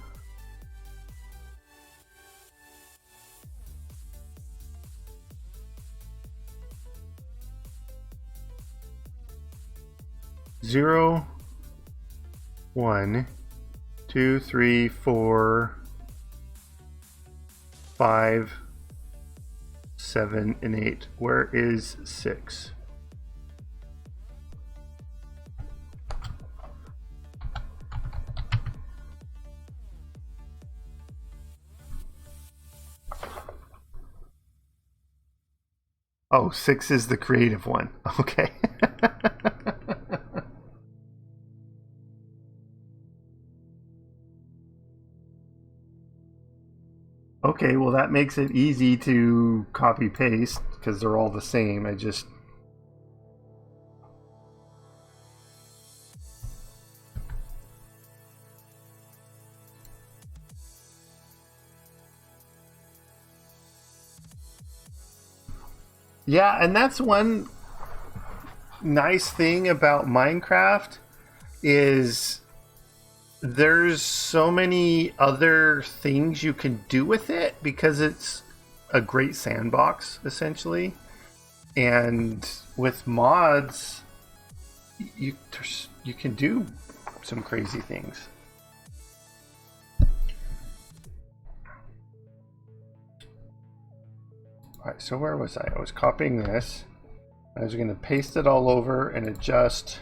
Zero, 1, 2, 3, 4, 5, 7, and 8. Where is 6? Oh, 6 is the creative one. Okay. Okay, well that makes it easy to copy paste because they're all the same. Yeah, and that's one nice thing about Minecraft is there's so many other things you can do with it because it's a great sandbox, essentially. And with mods, you can do some crazy things. Alright, so where was I? I was copying this. I was going to paste it all over and adjust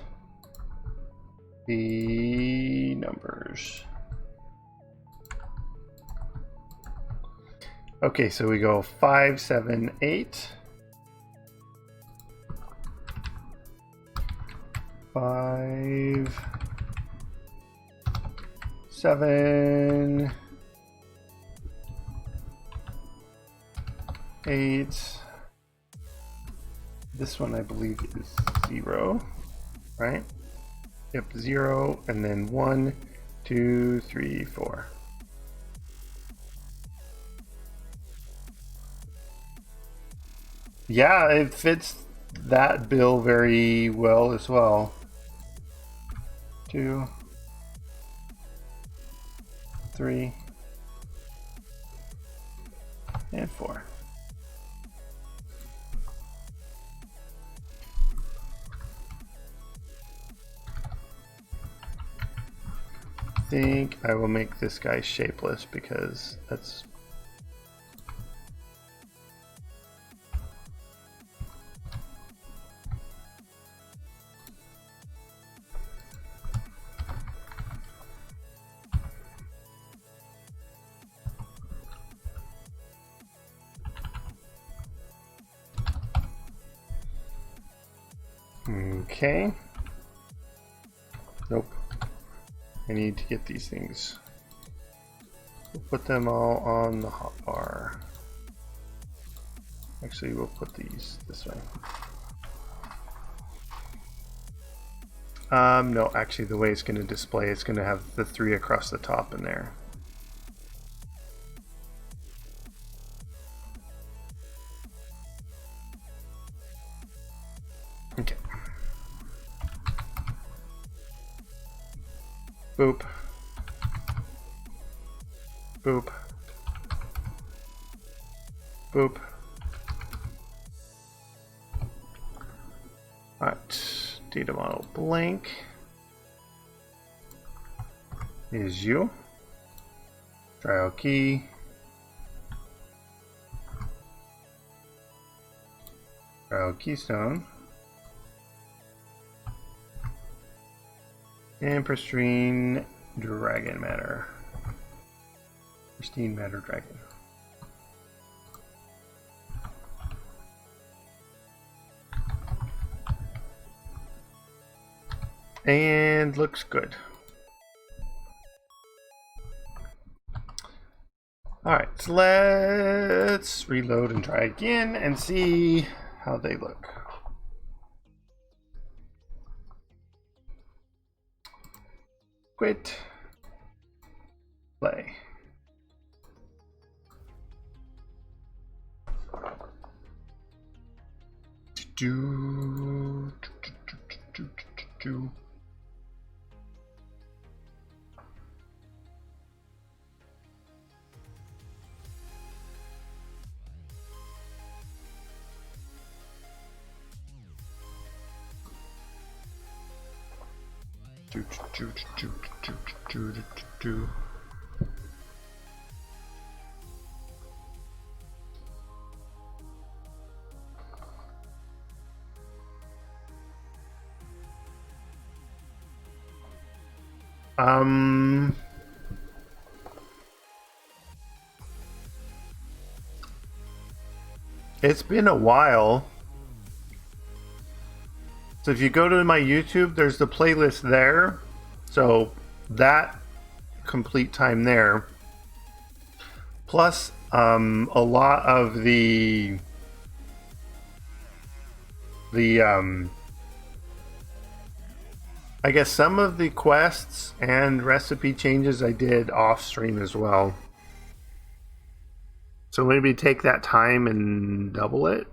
the numbers. Okay, so we go 5, 7, 8. 5, 7, 8. This one I believe is 0, right? Yep, 0, and then 1, 2, 3, 4. Yeah, it fits that bill very well as well. 2, 3, and 4. I think I will make this guy shapeless because that's okay. Nope. I need to get these things. We'll put them all on the hotbar. Actually, we'll put these this way. No, actually, the way it's going to display, it's going to have the 3 across the top in there. Okay. Boop. Boop. Boop. Alright, data model blank is you. Trial key. Trial keystone. And pristine dragon matter. Pristine matter dragon. And looks good. Alright, so let's reload and try again and see how they look. Quit. Play. It's been a while. So if you go to my YouTube, there's the playlist there. So that complete time there. Plus a lot of the I guess some of the quests and recipe changes I did off stream as well. So maybe take that time and double it.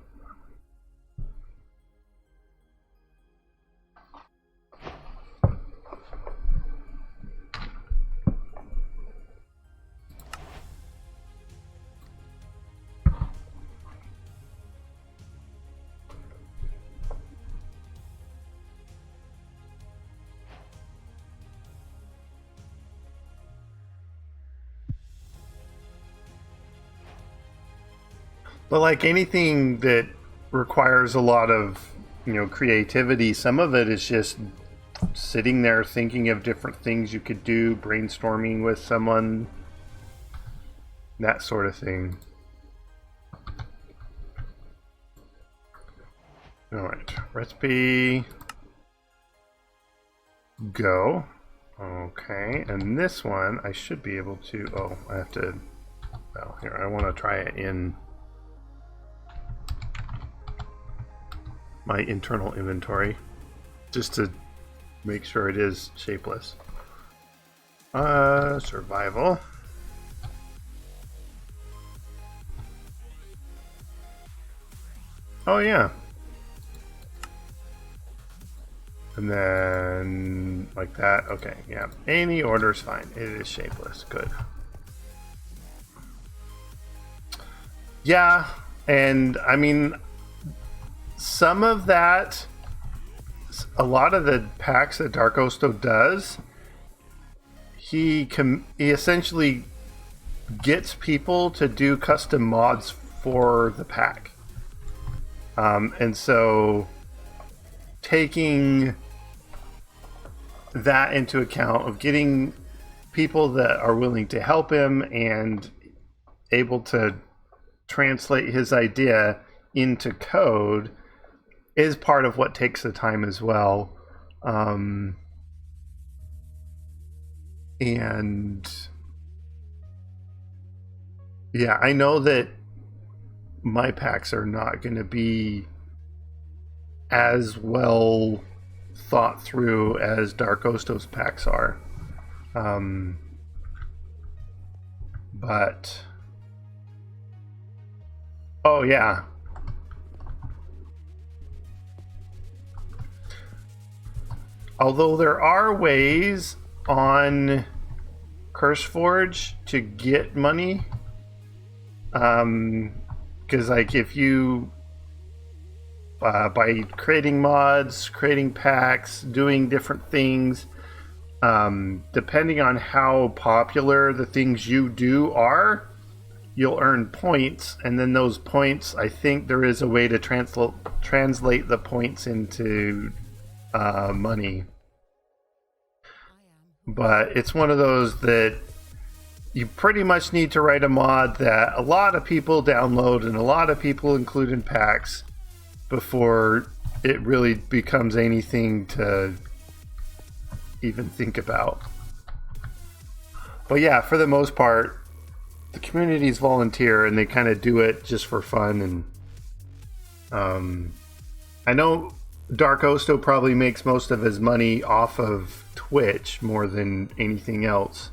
But like anything that requires a lot of, creativity, some of it is just sitting there thinking of different things you could do, brainstorming with someone, that sort of thing. All right, recipe, go. Okay, and this one I should be able to, I have to, well, here, I want to try it in my internal inventory just to make sure it is shapeless. Survival. Oh yeah. And then like that. Okay, yeah. Any order's fine. It is shapeless. Good. Yeah, and I mean, some of that, a lot of the packs that Dark Osto does, he essentially gets people to do custom mods for the pack. And so taking that into account of getting people that are willing to help him and able to translate his idea into code is part of what takes the time as well. And yeah, I know that my packs are not going to be as well thought through as Dark Osto's packs are. But oh yeah. Although there are ways on CurseForge to get money, because like if you by creating mods, creating packs, doing different things, depending on how popular the things you do are, you'll earn points, and then those points, I think there is a way to translate the points into money. But it's one of those that you pretty much need to write a mod that a lot of people download and a lot of people include in packs before it really becomes anything to even think about. But yeah, for the most part, the communities volunteer and they kind of do it just for fun. And I know Dark Osto probably makes most of his money off of Twitch more than anything else.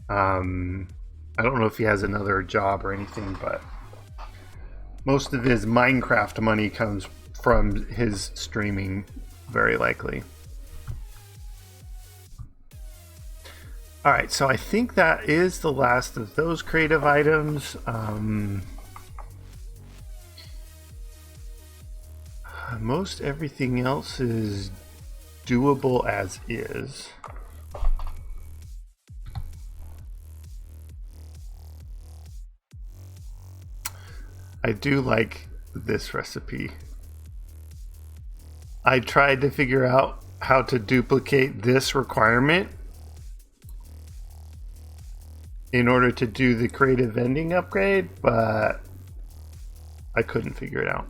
I don't know if he has another job or anything, but most of his Minecraft money comes from his streaming, very likely. Alright, so I think that is the last of those creative items. Most everything else is doable as is. I do like this recipe. I tried to figure out how to duplicate this requirement in order to do the creative vending upgrade, but I couldn't figure it out.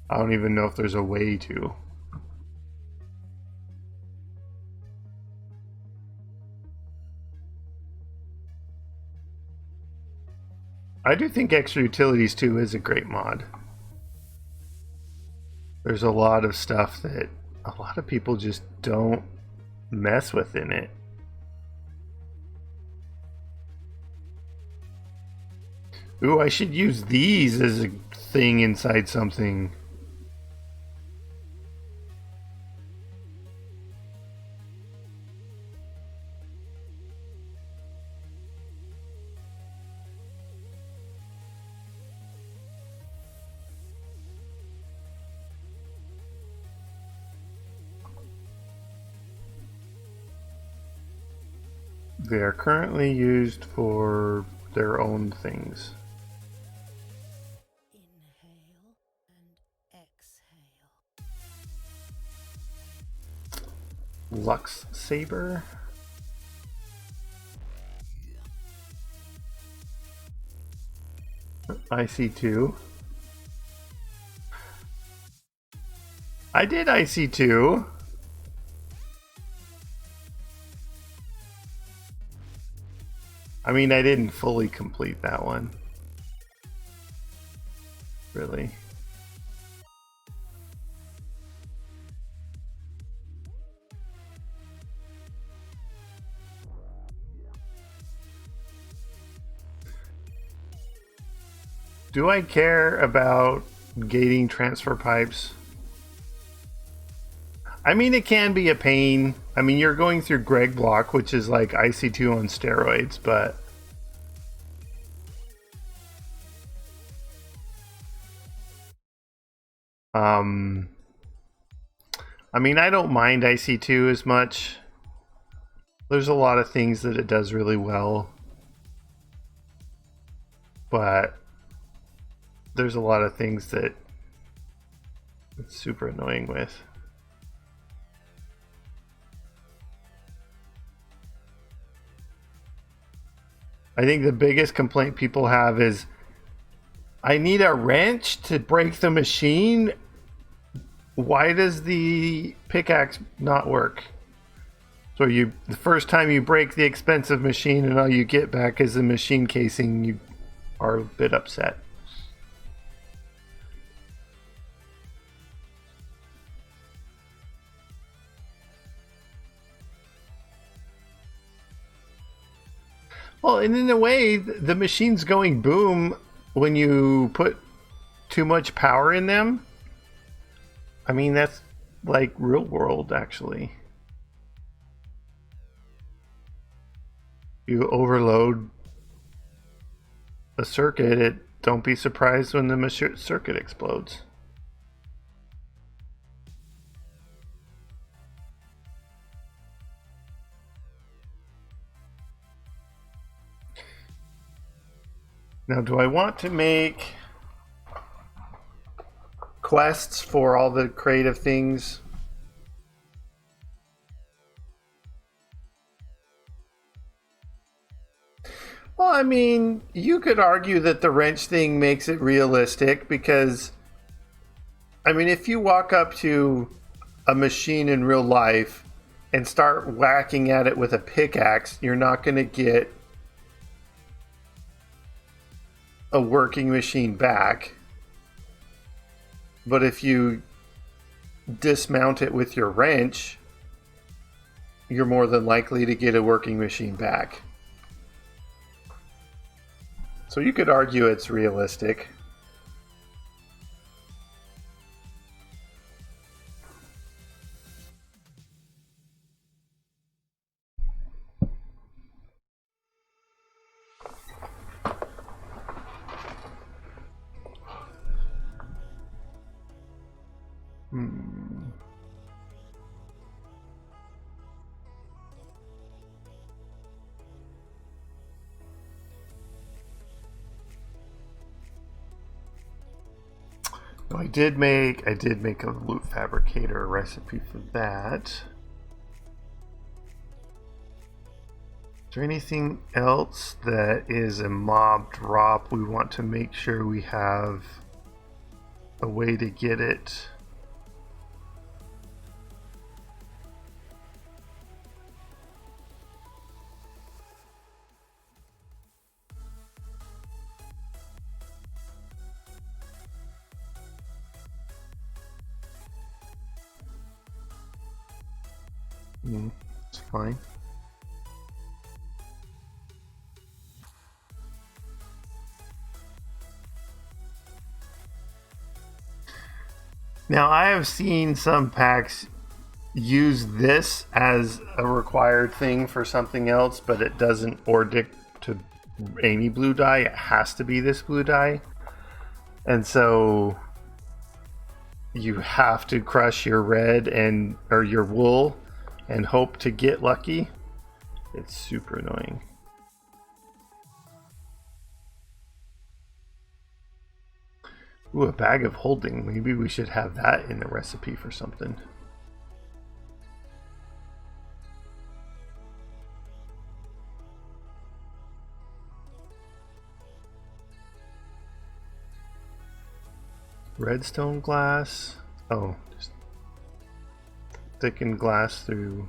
I don't even know if there's a way to. I do think Extra Utilities 2 is a great mod. There's a lot of stuff that a lot of people just don't mess with in it. Ooh, I should use these as a thing inside something. They are currently used for their own things. Inhale and exhale. Lux Saber. IC2. I did IC2. I mean, I didn't fully complete that one. Really. Do I care about gating transfer pipes? I mean, it can be a pain. I mean, you're going through Greg block, which is like IC2 on steroids, but I mean, I don't mind IC2 as much. There's a lot of things that it does really well, but there's a lot of things that it's super annoying with. I think the biggest complaint people have is, I need a wrench to break the machine. Why does the pickaxe not work? So the first time you break the expensive machine and all you get back is the machine casing, you are a bit upset. Well, and in a way, the machine's going boom when you put too much power in them. I mean, that's like real world, actually. You overload a circuit, don't be surprised when the circuit explodes. Now, do I want to make quests for all the creative things? Well, I mean, you could argue that the wrench thing makes it realistic because, I mean, if you walk up to a machine in real life and start whacking at it with a pickaxe, you're not going to get a working machine back. But if you dismount it with your wrench, you're more than likely to get a working machine back. So you could argue it's realistic. I did make a loot fabricator recipe for that. Is there anything else that is a mob drop we want to make sure we have a way to get it? It's fine. Now, I have seen some packs use this as a required thing for something else, but it doesn't ordict to any blue dye. It has to be this blue dye. And so you have to crush your red or your wool and hope to get lucky. It's super annoying. Ooh, a bag of holding. Maybe we should have that in the recipe for something. Redstone glass. Oh, just thicken glass through.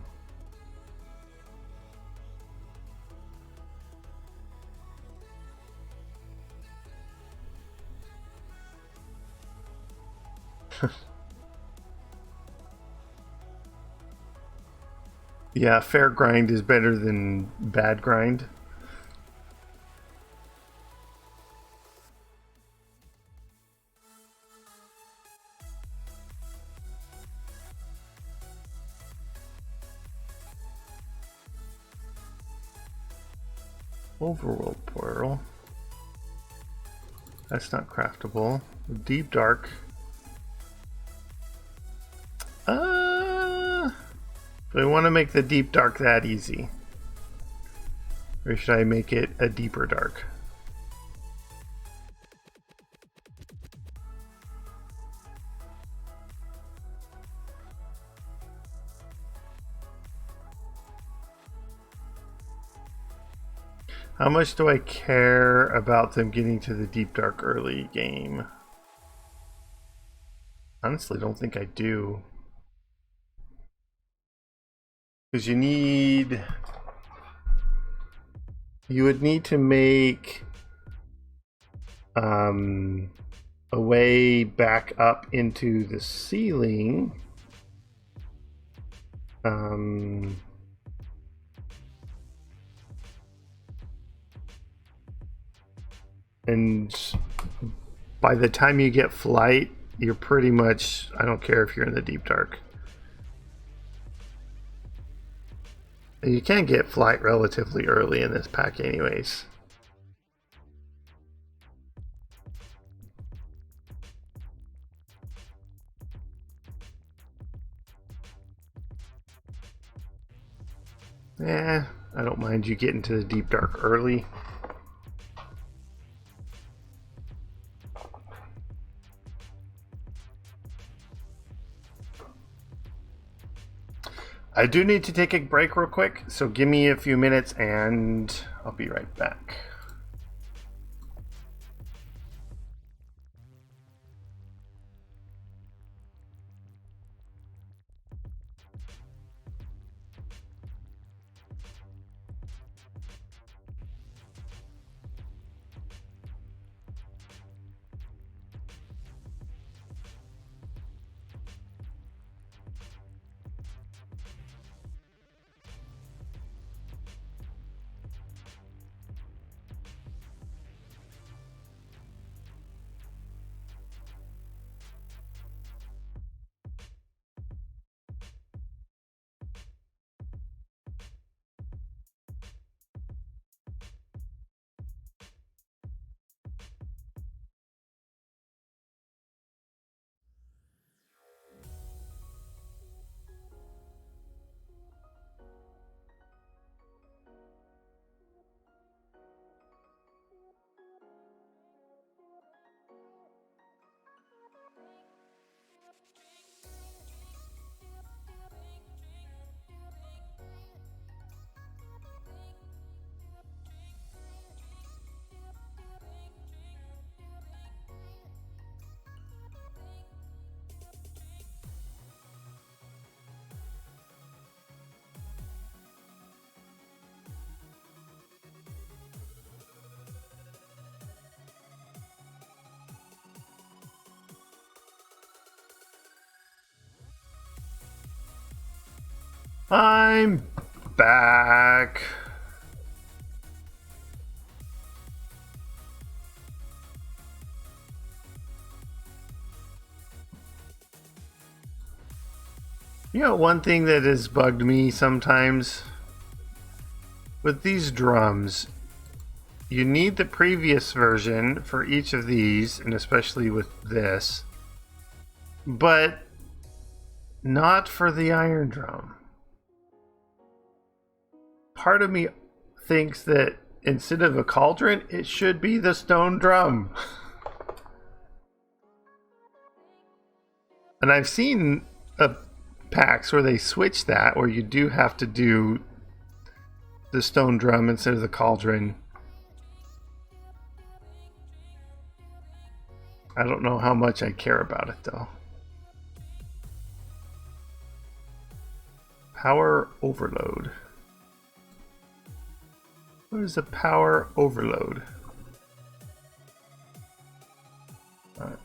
Yeah, fair grind is better than bad grind. Overworld portal. That's not craftable. Deep dark. Do I want to make the deep dark that easy? Or should I make it a deeper dark? How much do I care about them getting to the deep dark early game? Honestly, don't think I do. Because you would need to make a way back up into the ceiling. And by the time you get flight, you're pretty much, I don't care if you're in the deep dark. You can get flight relatively early in this pack anyways. I don't mind you getting to the deep dark early. I do need to take a break real quick, so give me a few minutes and I'll be right back. I'm back. You know, one thing that has bugged me sometimes with these drums, you need the previous version for each of these, and especially with this, but not for the iron drum. part of me thinks that instead of a cauldron, it should be the stone drum. And I've seen packs where they switch that, where you do have to do the stone drum instead of the cauldron. I don't know how much I care about it though. Power overload. What is a power overload? Alright.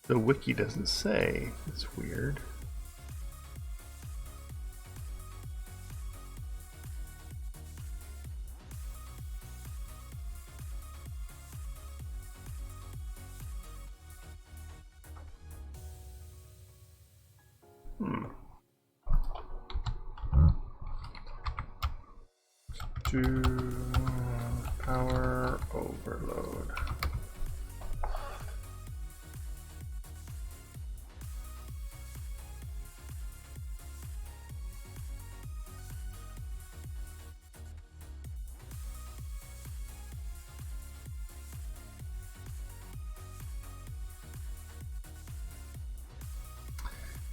The wiki doesn't say. It's weird. Do power overload.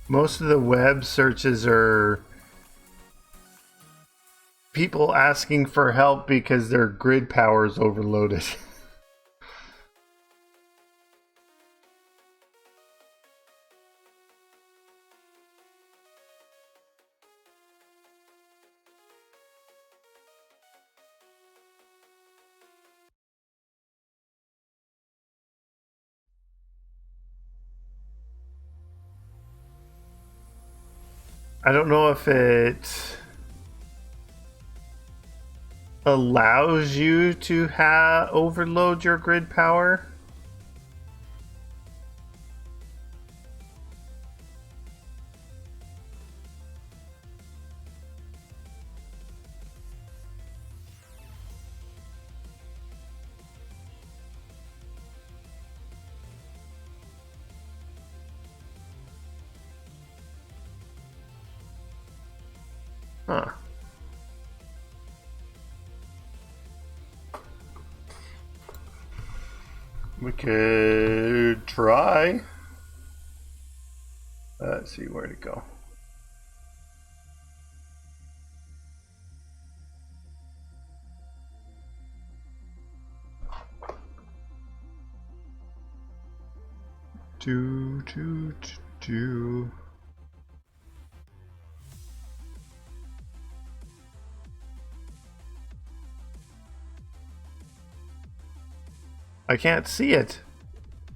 Most of the web searches are people asking for help because their grid power is overloaded. I don't know if it allows you to overload your grid power. Huh. We could try. Let's see where to go. Do. I can't see it.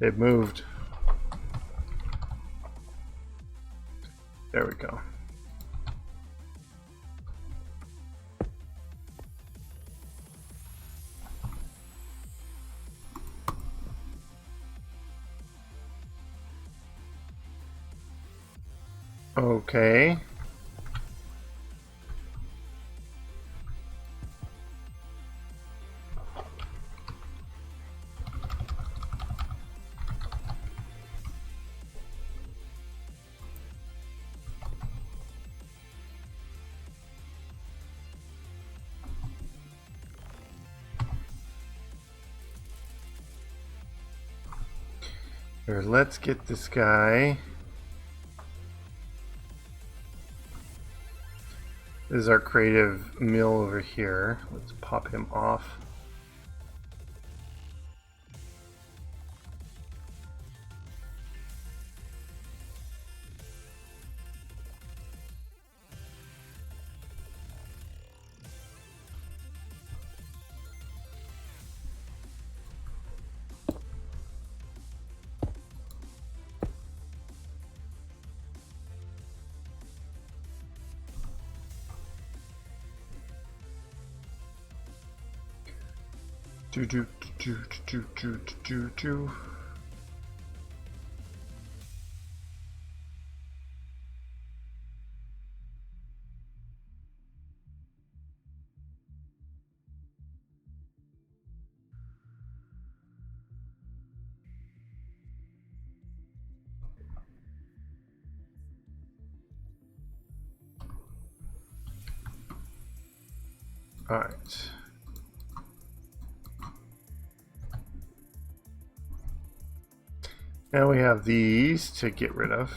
It moved. There we go. Okay. Here, let's get this guy. This is our creative mill over here. Let's pop him off. Do. All right. Now we have these to get rid of.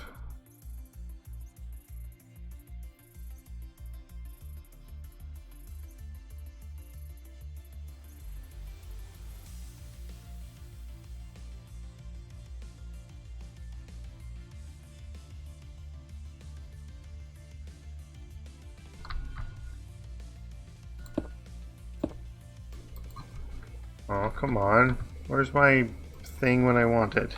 Oh, come on. Where's my thing when I want it?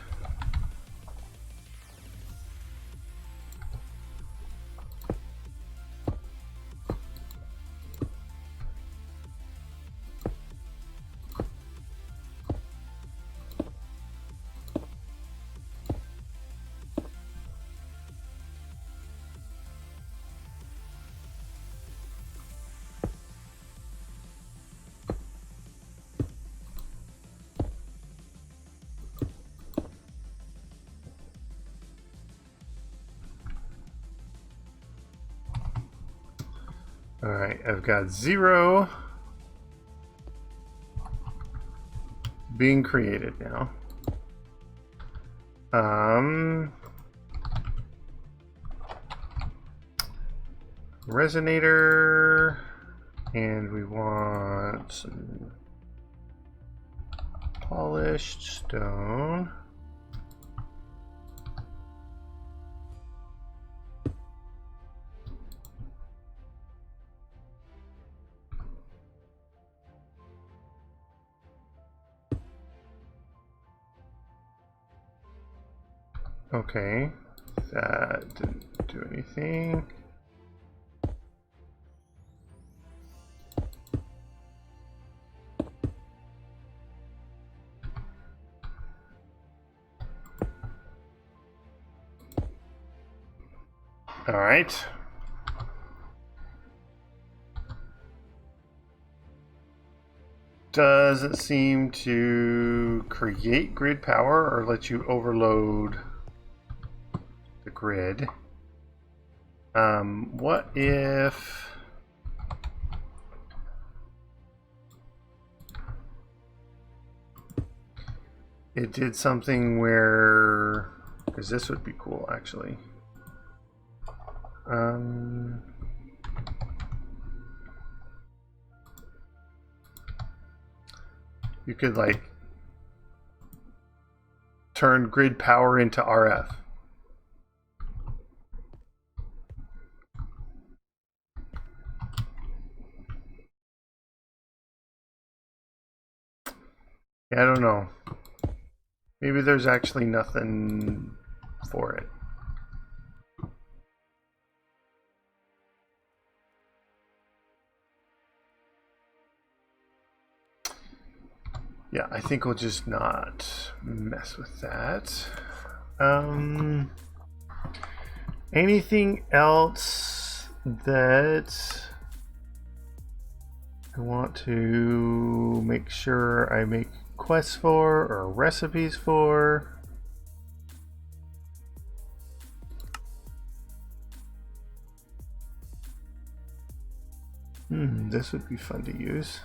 Alright, I've got 0 being created now. Resonator, and we want some polished stone. Okay, that didn't do anything. All right. Doesn't seem to create grid power or let you overload the grid. What if it did something where, because this would be cool actually. You could like turn grid power into RF. Yeah, I don't know. Maybe there's actually nothing for it. Yeah, I think we'll just not mess with that. Anything else that I want to make sure I make quests for or recipes for? This would be fun to use.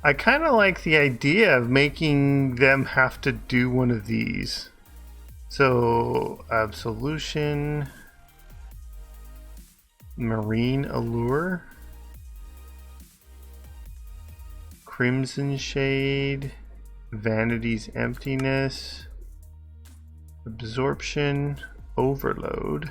I kind of like the idea of making them have to do one of these. So, Absolution, Marine Allure, Crimson Shade, Vanity's Emptiness, Absorption, Overload.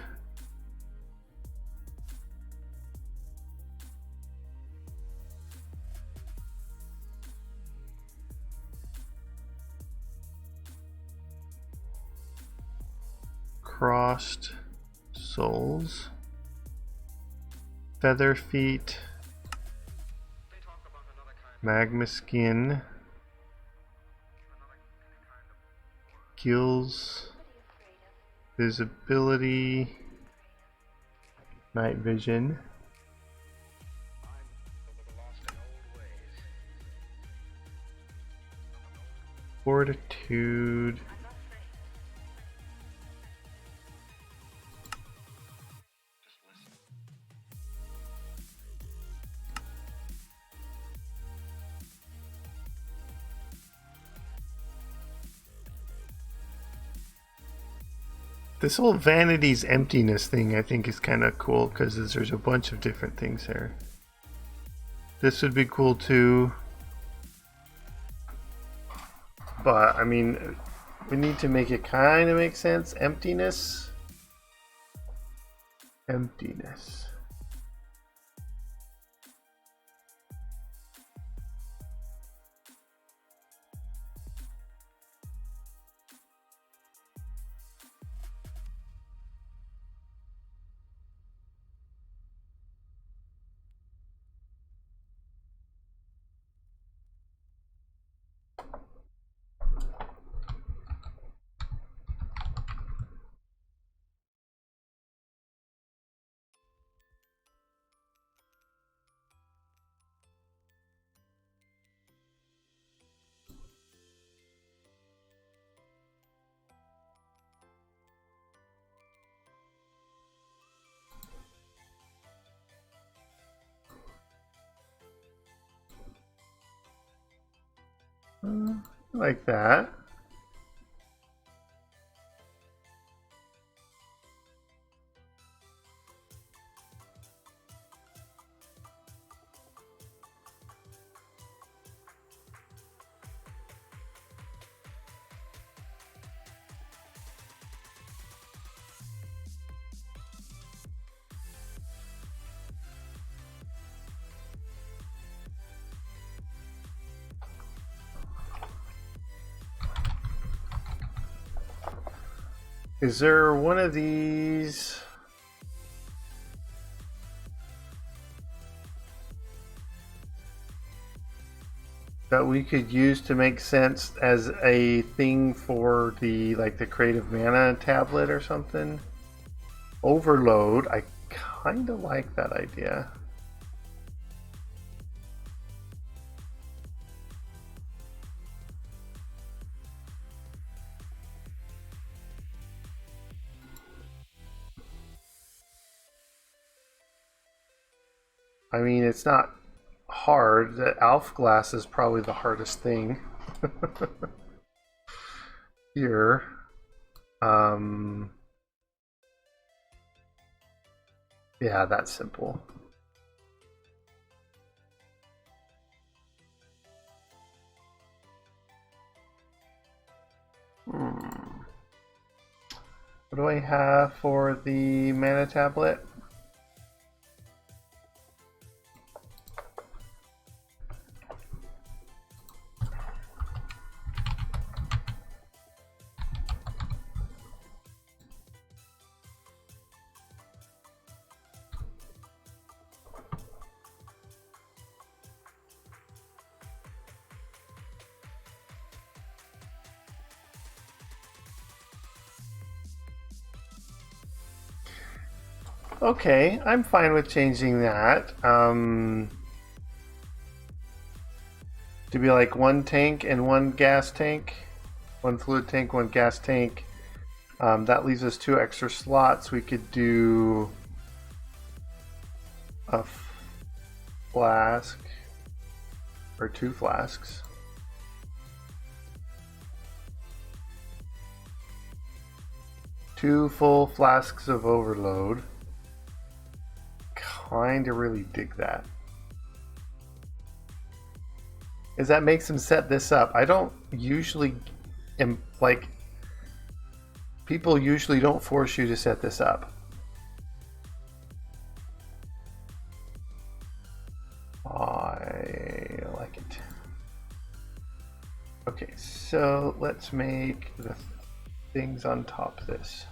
crossed soles, feather feet, magma skin, gills, visibility, night vision, fortitude, this whole vanity's emptiness thing I think is kind of cool because there's a bunch of different things there. This would be cool too. But I mean, we need to make it kind of make sense. Emptiness. Emptiness. Like that. Is there one of these? That we could use to make sense as a thing for the creative mana tablet or something? Overload. I kind of like that idea. I mean, it's not hard. The Alf glass is probably the hardest thing. Here. Yeah, that's simple. What do I have for the mana tablet? Okay, I'm fine with changing that. To be like one tank and one gas tank. One fluid tank, one gas tank. That leaves us 2 extra slots. We could do a flask or 2 flasks. Two full flasks of overload. Kinda really dig that. Is that makes him set this up. I don't usually people usually don't force you to set this up. I like it. Okay, so let's make the things on top of this.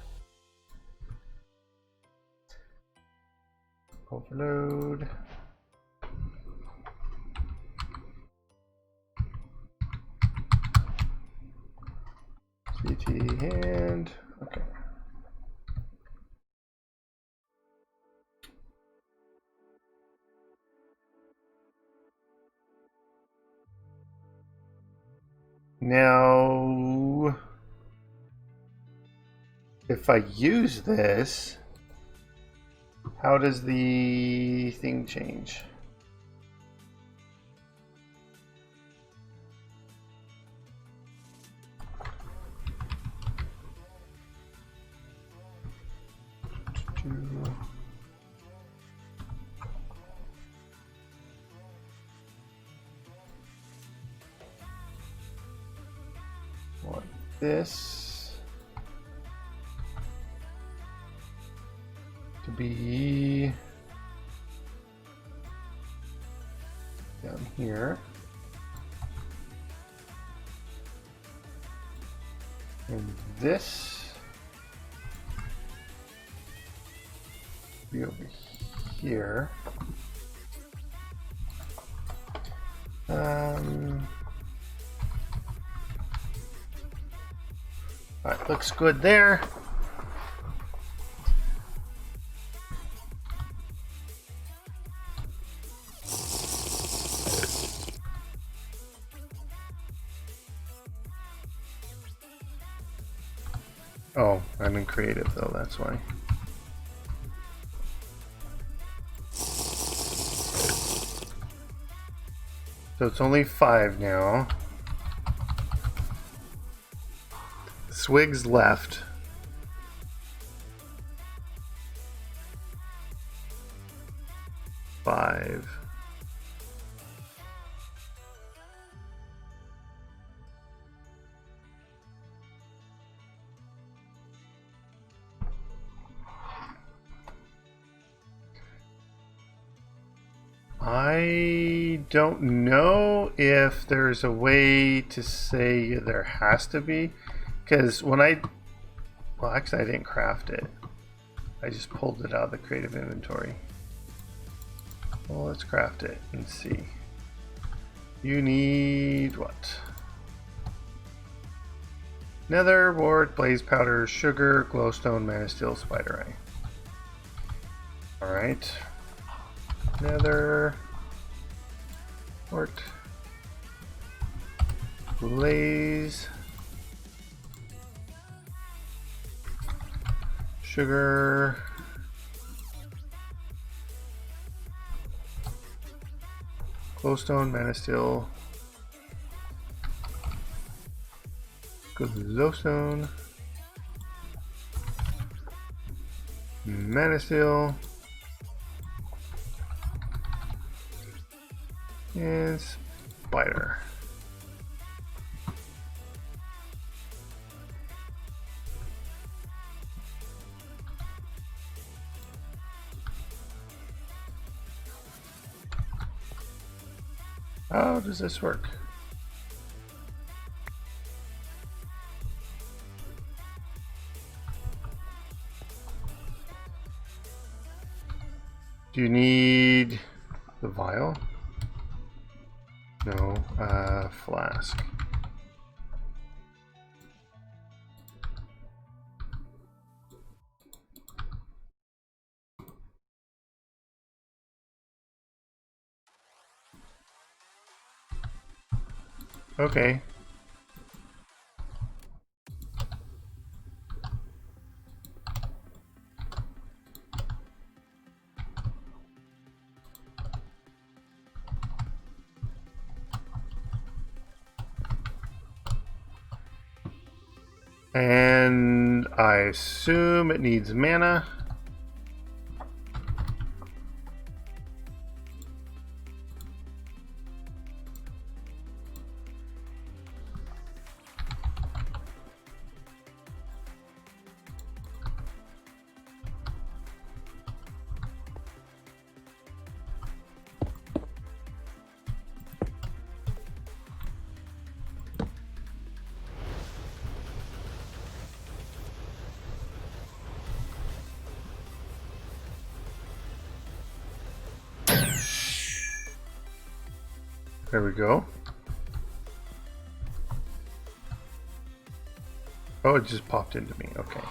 Overload. CT hand. Okay. Now, if I use this, how does the thing change? Want this to be down here, and this be over here. Alright, looks good there. Oh, I'm in creative though, that's why. So it's only 5 now. Swigs left. Five. I don't know if there's a way to say there has to be, because when well, actually I didn't craft it. I just pulled it out of the creative inventory. Well, let's craft it and see. You need what? Nether, wart, blaze powder, sugar, glowstone, mana steel, spider eye. Alright. Nether, wart, blaze, sugar, glowstone, mana steel, glowstone, mana steel, and spider. How does this work? Do you need the vial? No, flask. Okay. And I assume it needs mana. There we go. Oh, it just popped into me. Okay.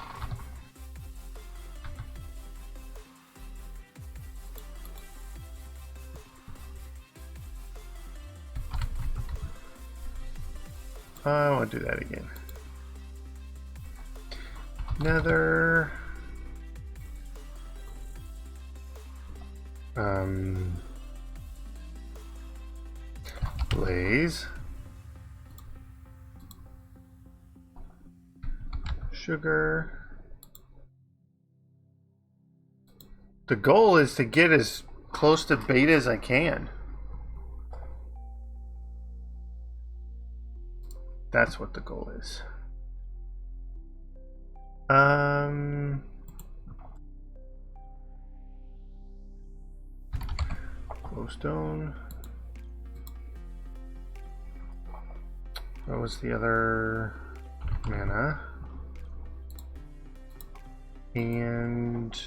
I want to do that again. Nether. Blaze. Sugar. The goal is to get as close to beta as I can. That's what the goal is. Glowstone. What was the other mana? And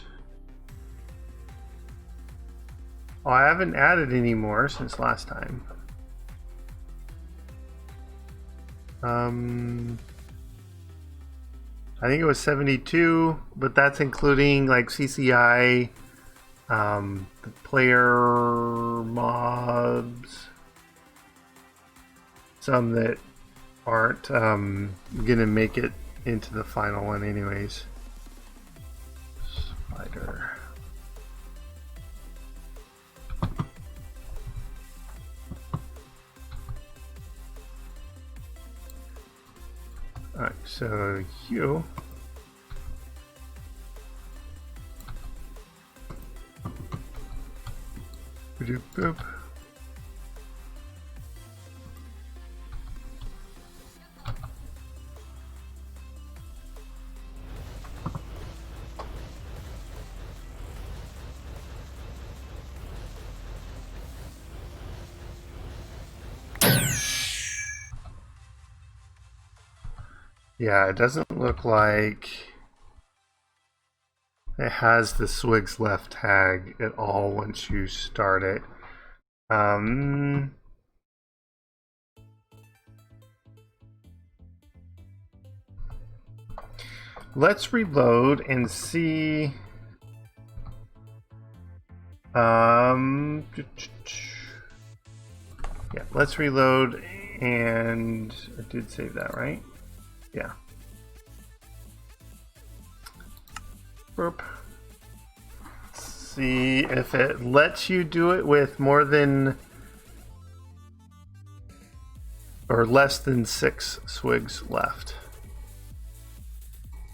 oh, I haven't added any more since last time. I think it was 72, but that's including like CCI, the player mobs, some that aren't gonna make it into the final one anyways. Spider. Alright, so you boop boop. Yeah, it doesn't look like it has the Swigs left tag at all once you start it. Let's reload and see. Yeah, let's reload, and I did save that, right? Yeah. Burp. See if it lets you do it with more than or less than 6 swigs left.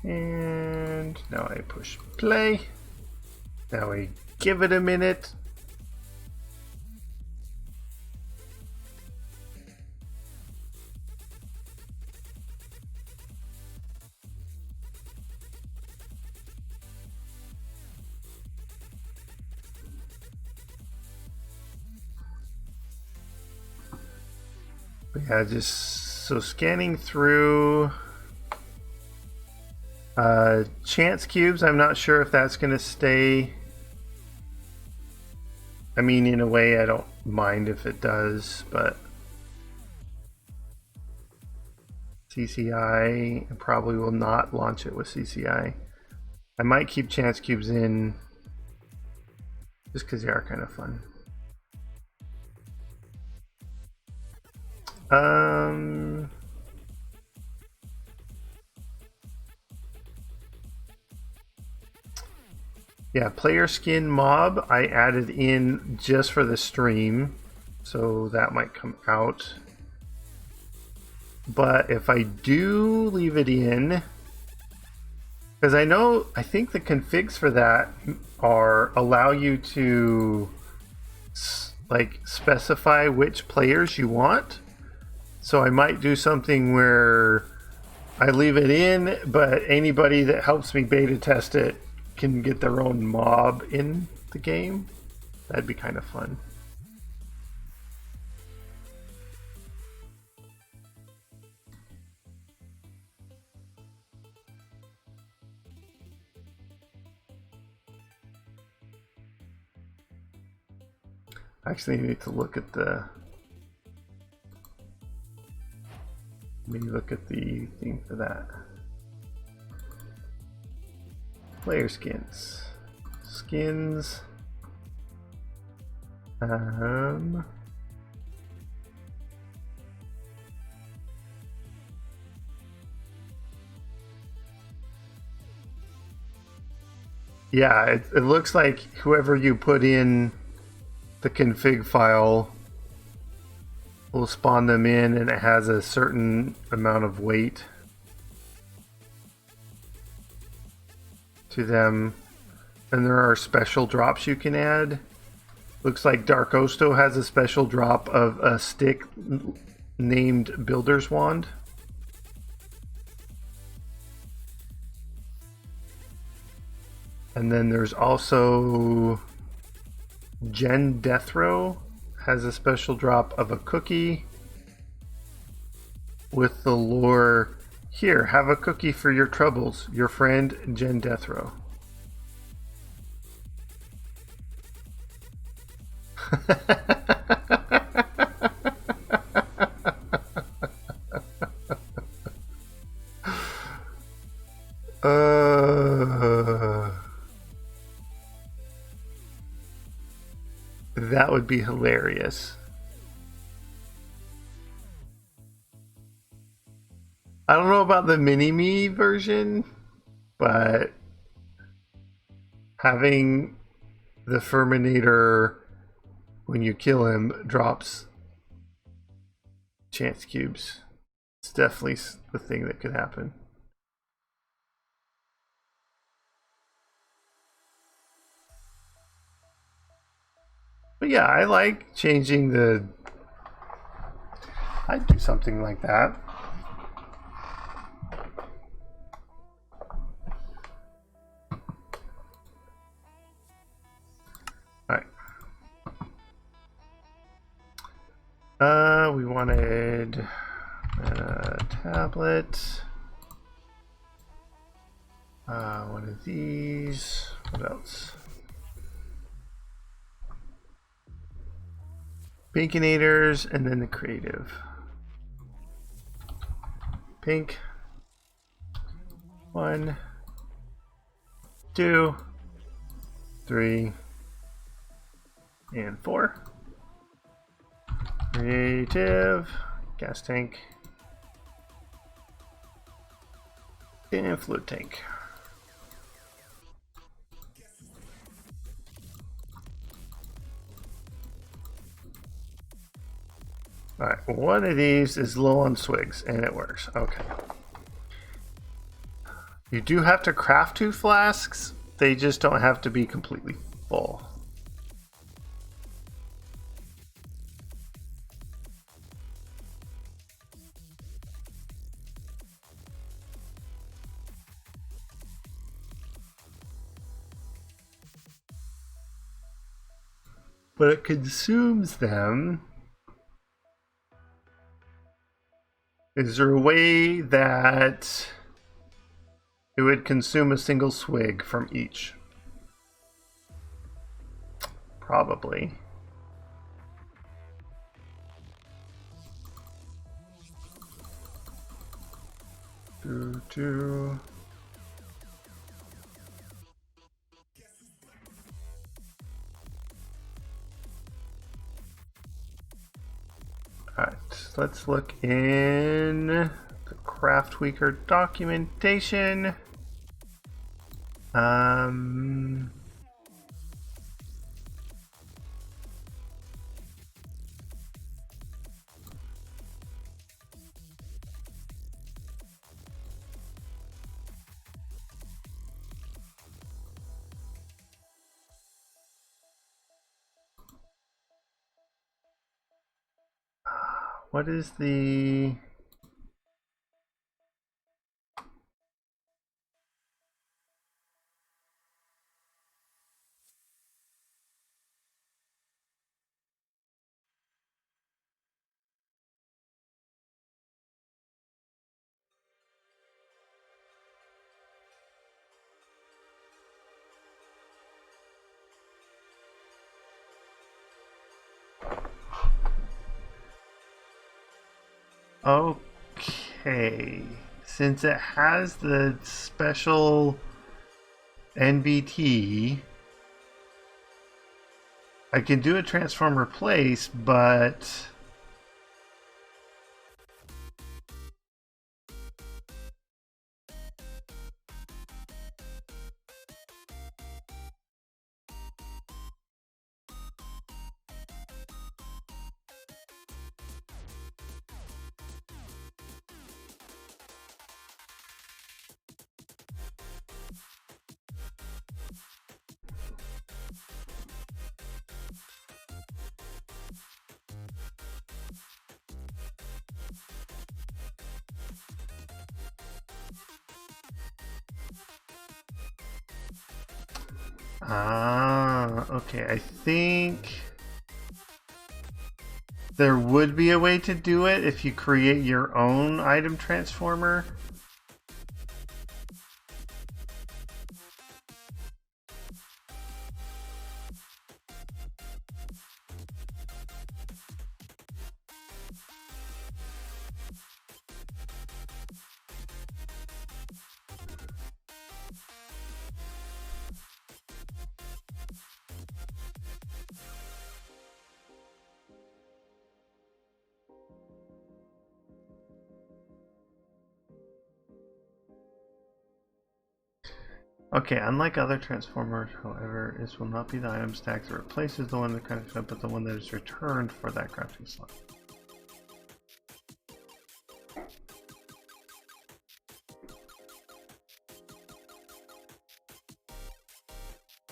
And now I push play. Now we give it a minute. Yeah, just so scanning through chance cubes. I'm not sure if that's going to stay. I mean, in a way, I don't mind if it does, but CCI, I probably will not launch it with CCI. I might keep chance cubes in just because they are kind of fun. Yeah, player skin mob I added in just for the stream, so that might come out. But if I do leave it in, because I think the configs for that are allow you to like specify which players you want. So I might do something where I leave it in, but anybody that helps me beta test it can get their own mob in the game. That'd be kind of fun. Actually, I need to look at the Let me look at the thing for that. Player skins. Skins. Yeah, it looks like whoever you put in the config file will spawn them in, and it has a certain amount of weight to them. And there are special drops you can add. Looks like Dark Osto has a special drop of a stick named Builder's Wand. And then there's also Jen Deathrow has a special drop of a cookie with the lore, "Here, have a cookie for your troubles, your friend Jen Deathrow." That would be hilarious. I don't know about the mini-me version, but having the Furminator, when you kill him, drops chance cubes. It's definitely the thing that could happen. But yeah, I like changing the... I'd do something like that. Alright. We wanted a tablet. One of these. What else? Baconators, and then the creative. Pink. 1, 2, 3, and 4. Creative, gas tank, and fluid tank. Alright, one of these is low on swigs, and it works. Okay. You do have to craft 2 flasks, they just don't have to be completely full. But it consumes them. Is there a way that it would consume a single swig from each? Probably. Do. Alright, let's look in the Craft Weaker documentation. What is the... Okay. Okay, since it has the special NBT, I can do a transform replace, but okay, I think there would be a way to do it if you create your own item transformer. Okay, unlike other transformers, however, this will not be the item stack that replaces the one that crafts up, but the one that is returned for that crafting slot.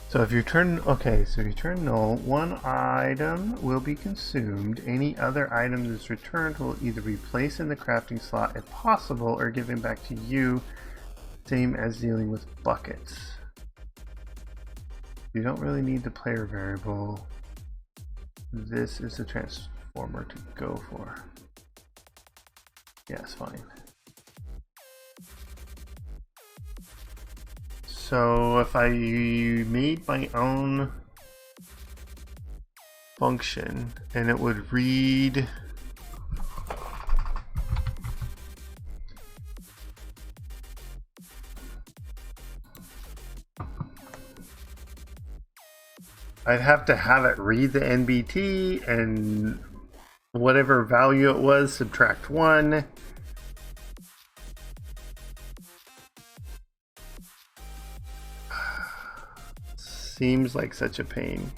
So if you turn, okay, so if you turn null, one item will be consumed. Any other item that's returned will either be placed in the crafting slot if possible, or given back to you, same as dealing with buckets. You don't really need the player variable. This is the transformer to go for. Yeah, it's fine. So if I made my own function and it would read I'd have to have it read the NBT and whatever value it was, subtract 1. Seems like such a pain.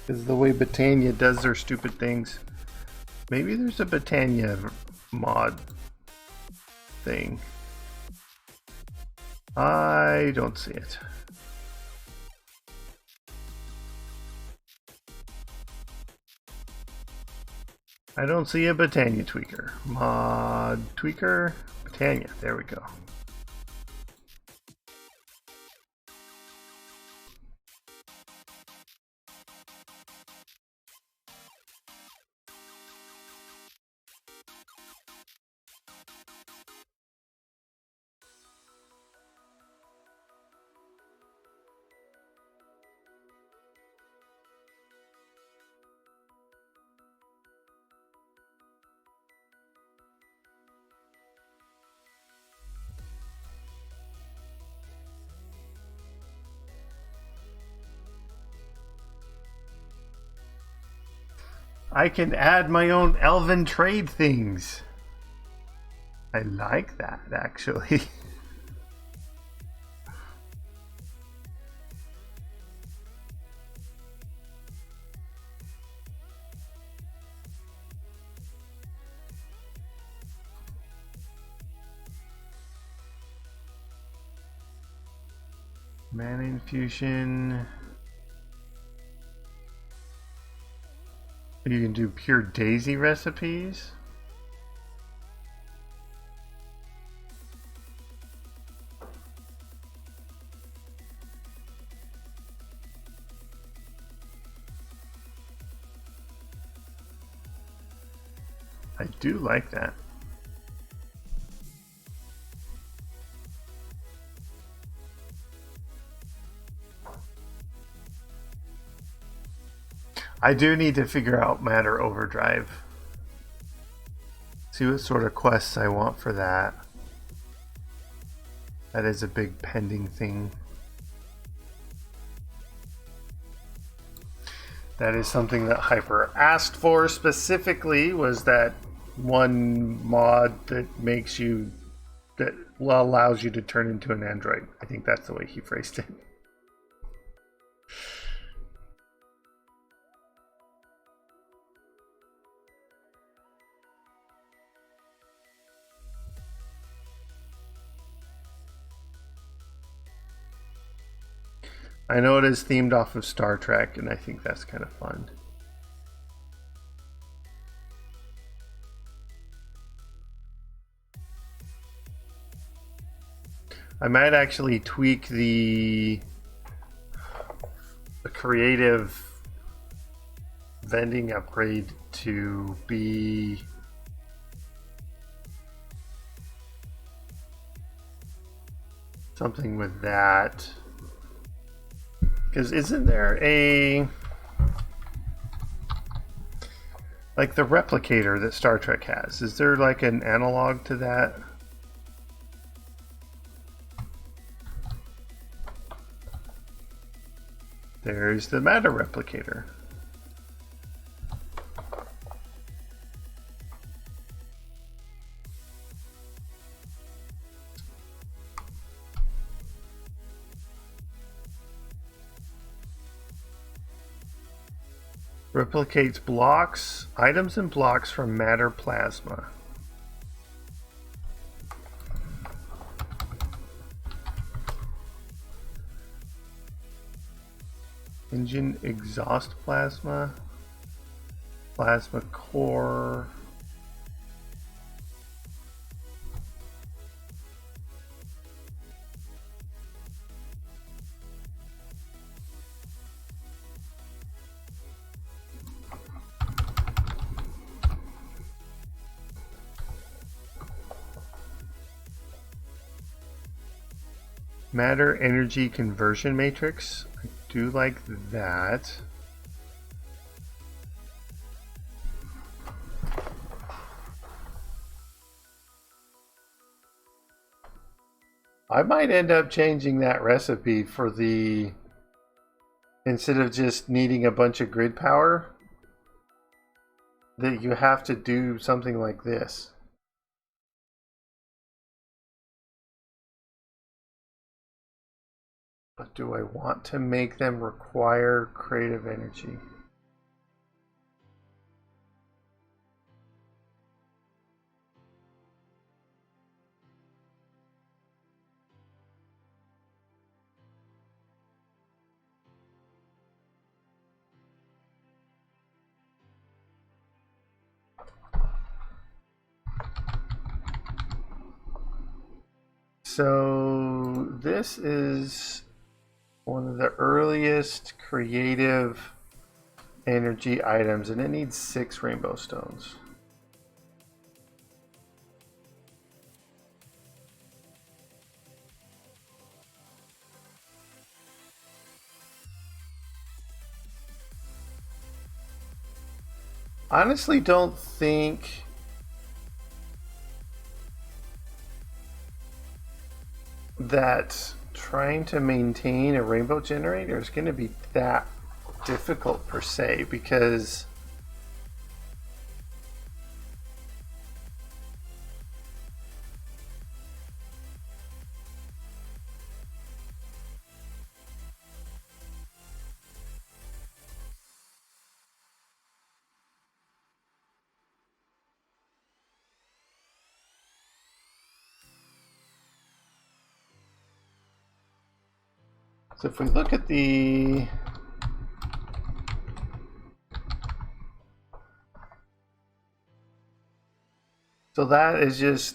Because the way Botania does their stupid things. Maybe there's a Botania mod thing. I don't see it. I don't see a Botania tweaker. Mod tweaker, Botania, there we go. I can add my own elven trade things. I like that, actually. Mana infusion. You can do pure daisy recipes. I do like that. I do need to figure out matter overdrive. see what sort of quests I want for that. That is a big pending thing. That is something that Hyper asked for specifically, was that one mod that makes you, that allows you to turn into an android. I think that's the way he phrased it. I know it is themed off of Star Trek, and I think that's kind of fun. I might actually tweak the creative vending upgrade to be something with that. Because isn't there a, like the replicator that Star Trek has, is there like an analog to that? There's the matter replicator. Replicates blocks, items and blocks from matter plasma. Engine exhaust plasma. Plasma core. Matter energy conversion matrix. I do like that. I might end up changing that recipe for the, instead of just needing a bunch of grid power, that you have to do something like this. But do I want to make them require creative energy? So this is one of the earliest creative energy items, and it needs 6 rainbow stones. Honestly, don't think that trying to maintain a rainbow generator is going to be that difficult per se, because so if we look at the, so that is just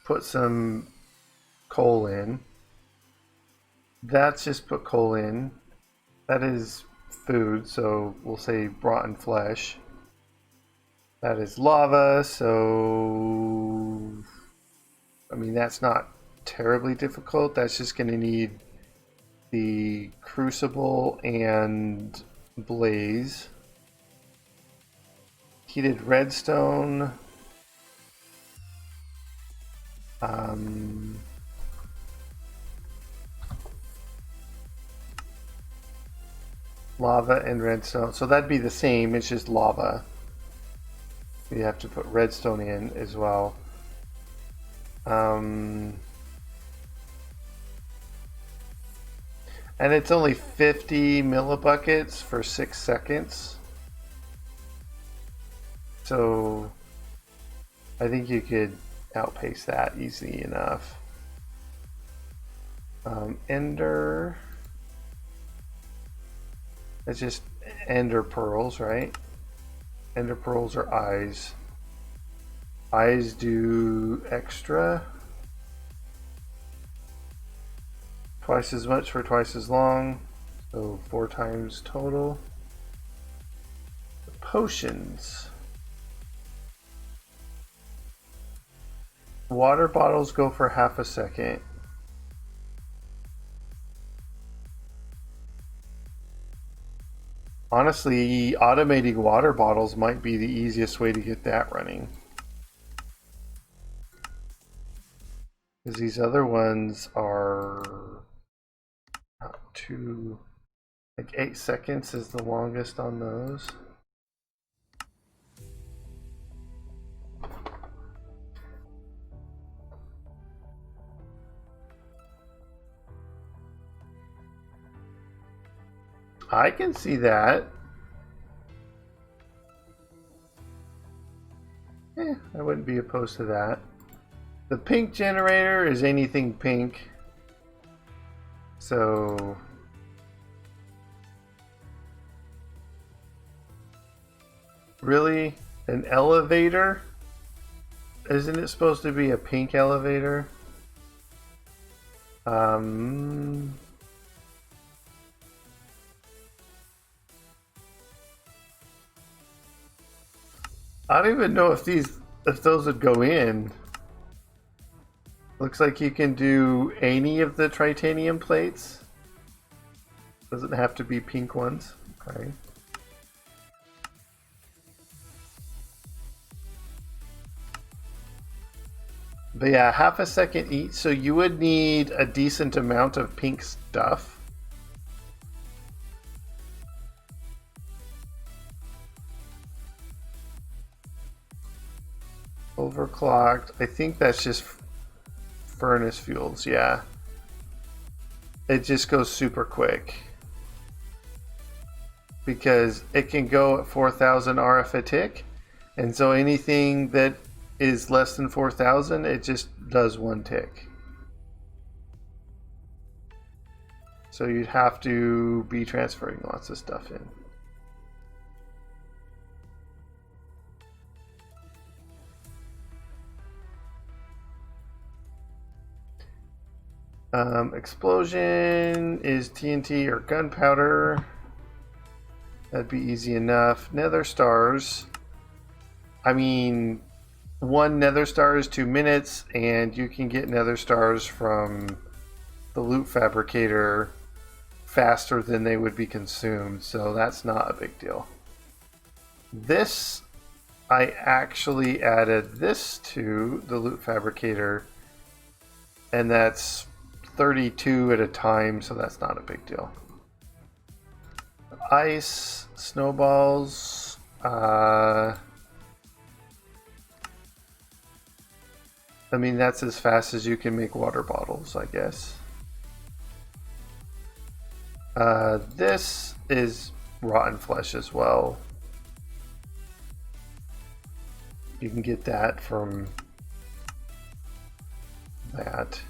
put some coal in. That's just put coal in. That is food, so we'll say rotten flesh. That is lava, so I mean that's not terribly difficult. That's just going to need the crucible and blaze. Heated redstone. Lava and redstone. So that'd be the same, it's just lava. You have to put redstone in as well. And it's only 50 millibuckets for 6 seconds. So I think you could outpace that easy enough. Ender. It's just ender pearls, right? Ender pearls are eyes. Eyes do extra. Twice as much for twice as long. So 4 times total. Potions. Water bottles go for half a second. Honestly, automating water bottles might be the easiest way to get that running. Because these other ones are not too... Like 8 seconds is the longest on those. I can see that. I wouldn't be opposed to that. The pink generator is anything pink. So... Really? An elevator? Isn't it supposed to be a pink elevator? I don't even know if those would go in. Looks like you can do any of the titanium plates. Doesn't have to be pink ones. Okay. But yeah, half a second each, so you would need a decent amount of pink stuff. Overclocked. I think that's just furnace fuels, yeah. It just goes super quick. Because it can go at 4,000 RF a tick. And so anything that is less than 4,000, it just does 1 tick. So you'd have to be transferring lots of stuff in. Explosion is TNT or gunpowder. That'd be easy enough. Nether stars. I mean, 1 nether star is 2 minutes, and you can get nether stars from the loot fabricator faster than they would be consumed, so that's not a big deal. This, I actually added this to the loot fabricator, and that's 32 at a time, so that's not a big deal. Ice, snowballs, I mean, that's as fast as you can make water bottles, I guess. This is rotten flesh as well. You can get that from that.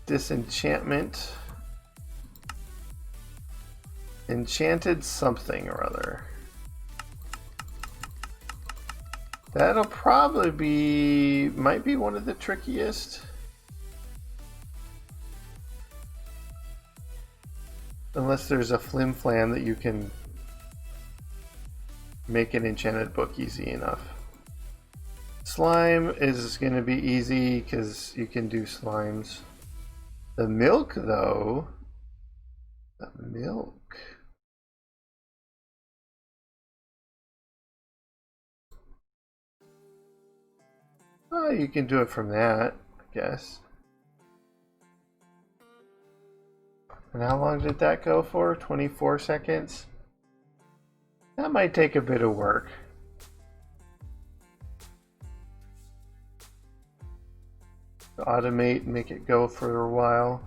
Disenchantment. Enchanted something or other. That'll probably be, might be one of the trickiest. Unless there's a flim flam that you can make an enchanted book easy enough. Slime is going to be easy because you can do slimes. The milk, though, the milk. Oh, you can do it from that, I guess. And how long did that go for? 24 seconds? That might take a bit of work. To automate and make it go for a while.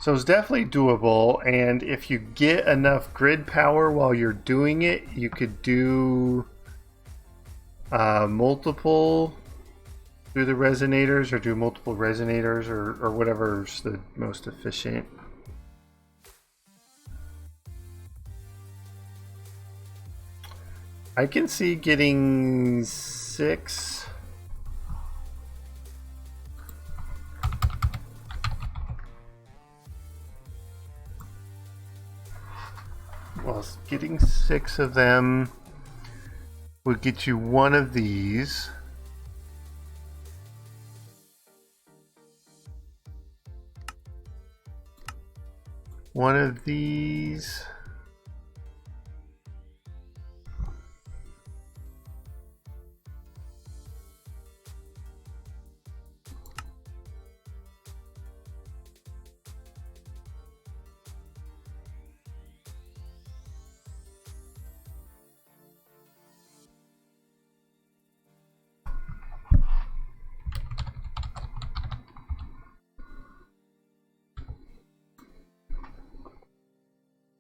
So it's definitely doable, and if you get enough grid power while you're doing it, you could do multiple through the resonators, or do multiple resonators, or whatever's the most efficient. I can see getting 6. Well, getting 6 of them would get you one of these. One of these.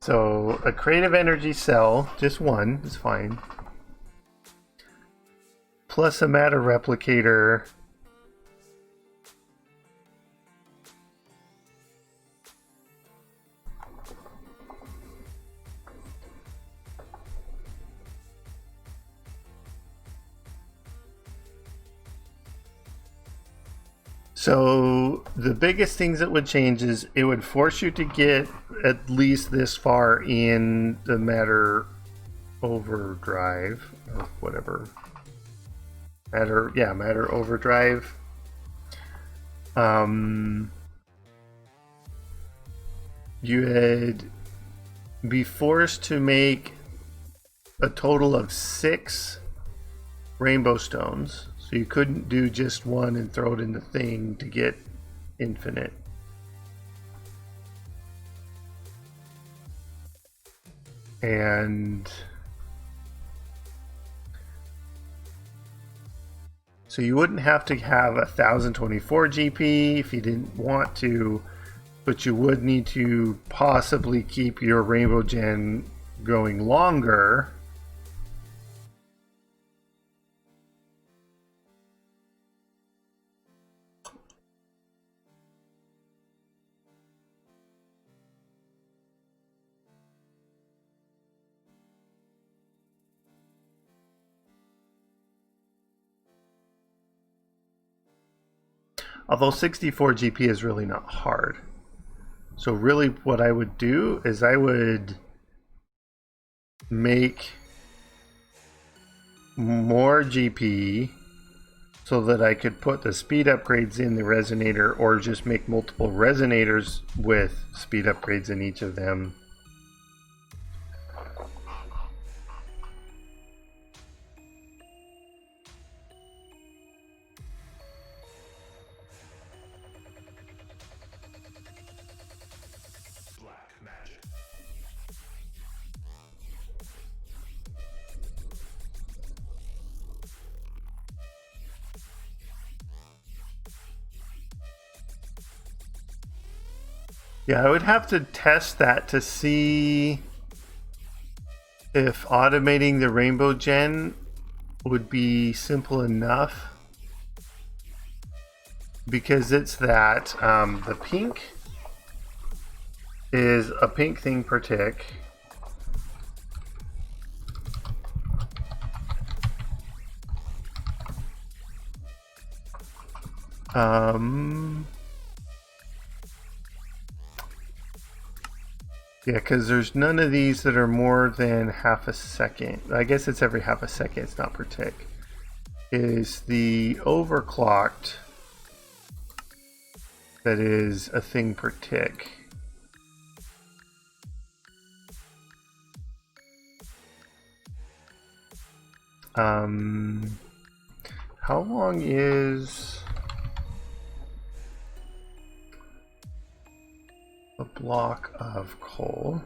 So a creative energy cell, just one, is fine. Plus a matter replicator. So the biggest things that would change is it would force you to get at least this far in the matter overdrive, or whatever. Matter overdrive. You'd be forced to make a total of 6 rainbow stones. So you couldn't do just one and throw it in the thing to get infinite. And so you wouldn't have to have 1024 GP if you didn't want to, but you would need to possibly keep your rainbow gen going longer. Although 64 GP is really not hard. So really what I would do is I would make more GP so that I could put the speed upgrades in the resonator, or just make multiple resonators with speed upgrades in each of them. Yeah, I would have to test that to see if automating the rainbow gen would be simple enough, because it's that the pink is a pink thing per tick. Yeah, because there's none of these that are more than half a second. I guess it's every half a second, it's not per tick. Is the overclocked that is a thing per tick. How long is a block of coal?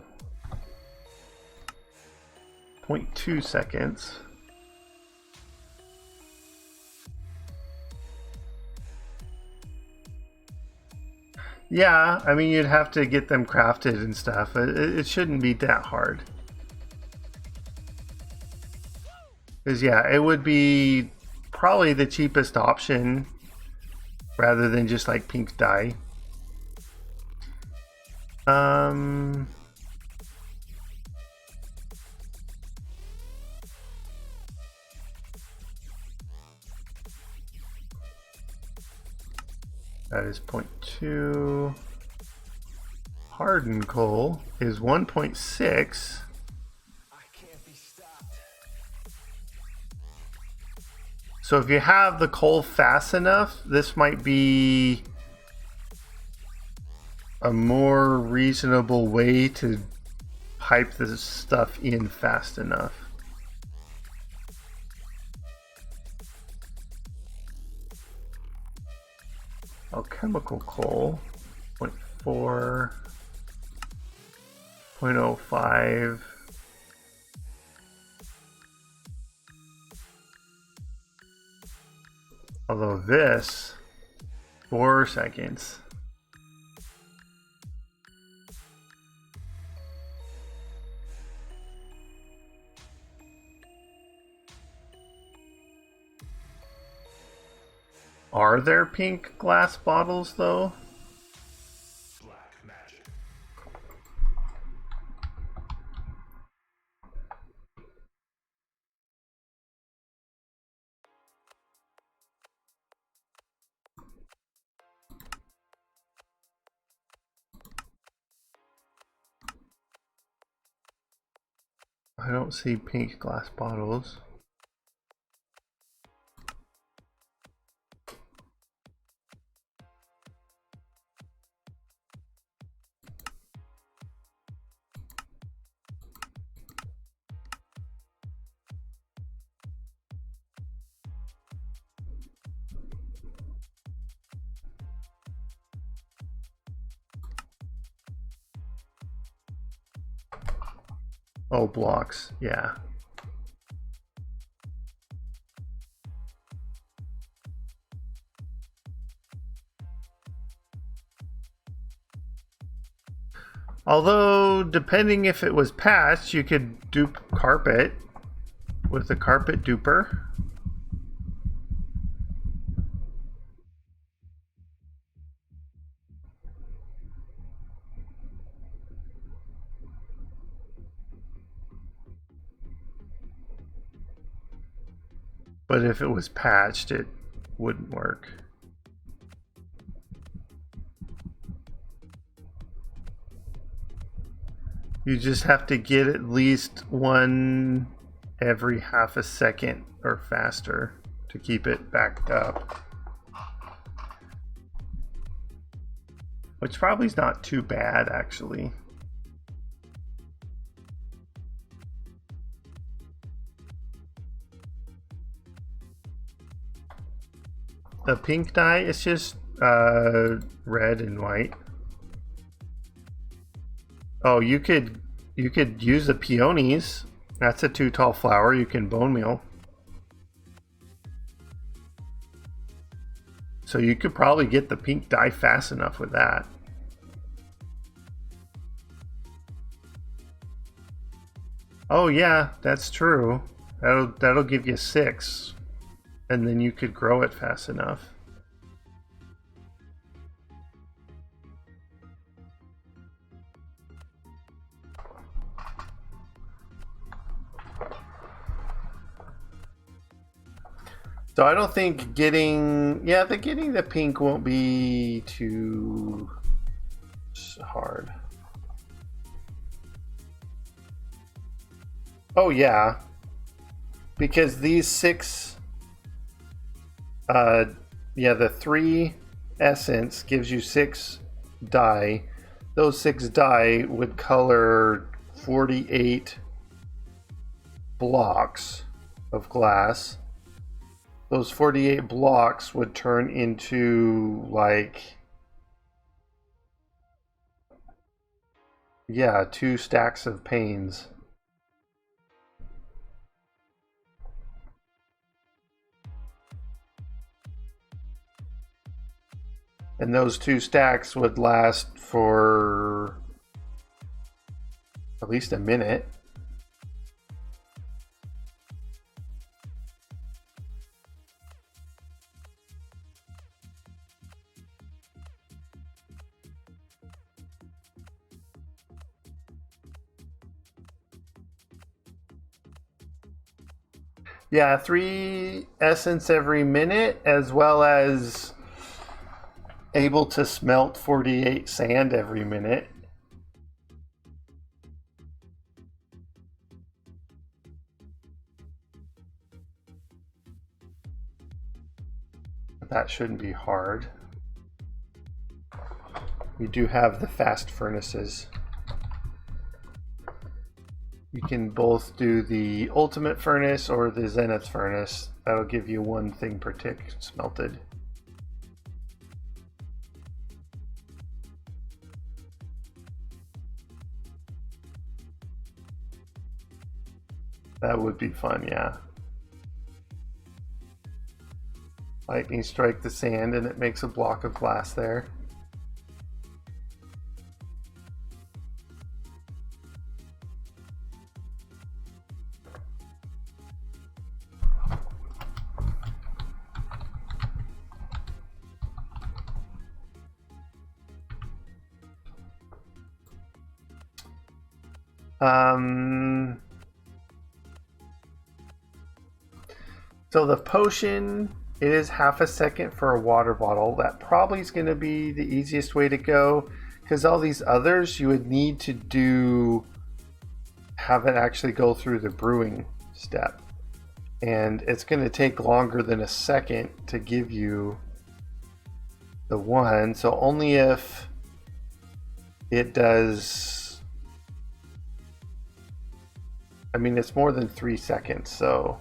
0.2 seconds. Yeah, I mean, you'd have to get them crafted and stuff. It shouldn't be that hard. Because, yeah, it would be probably the cheapest option rather than just like pink dye. That is 0.2. Hardened coal is 1.6. So if you have the coal fast enough, this might be a more reasonable way to pipe this stuff in fast enough. Alchemical coal, 0.4, 0.05. Although this, 4 seconds. Are there pink glass bottles though? Black magic. I don't see pink glass bottles. Oh, blocks, yeah. Although, depending if it was patched, you could dupe carpet with a carpet duper. But if it was patched, it wouldn't work. You just have to get at least one every half a second or faster to keep it backed up. Which probably is not too bad, actually. The pink dye is just red and white. Oh, you could use the peonies. That's a too tall flower. You can bone meal. So you could probably get the pink dye fast enough with that. Oh yeah, that's true. That'll give you 6. And then you could grow it fast enough. So I don't think getting the pink won't be too hard. Oh yeah, because these 6, the 3 essence gives you 6 die. Those 6 die would color 48 blocks of glass. Those 48 blocks would turn into like, yeah, 2 stacks of panes. And those 2 stacks would last for at least a minute. Yeah, 3 essence every minute, as well as able to smelt 48 sand every minute. That shouldn't be hard. We do have the fast furnaces. You can both do the ultimate furnace or the zenith furnace. That'll give you 1 thing per tick smelted. That would be fun, yeah. Lightning strike the sand and it makes a block of glass there. So the potion, it is half a second for a water bottle. That probably is going to be the easiest way to go, because all these others you would need to have it actually go through the brewing step. And it's going to take longer than a second to give you the one. So only if it does, I mean, it's more than 3 seconds, so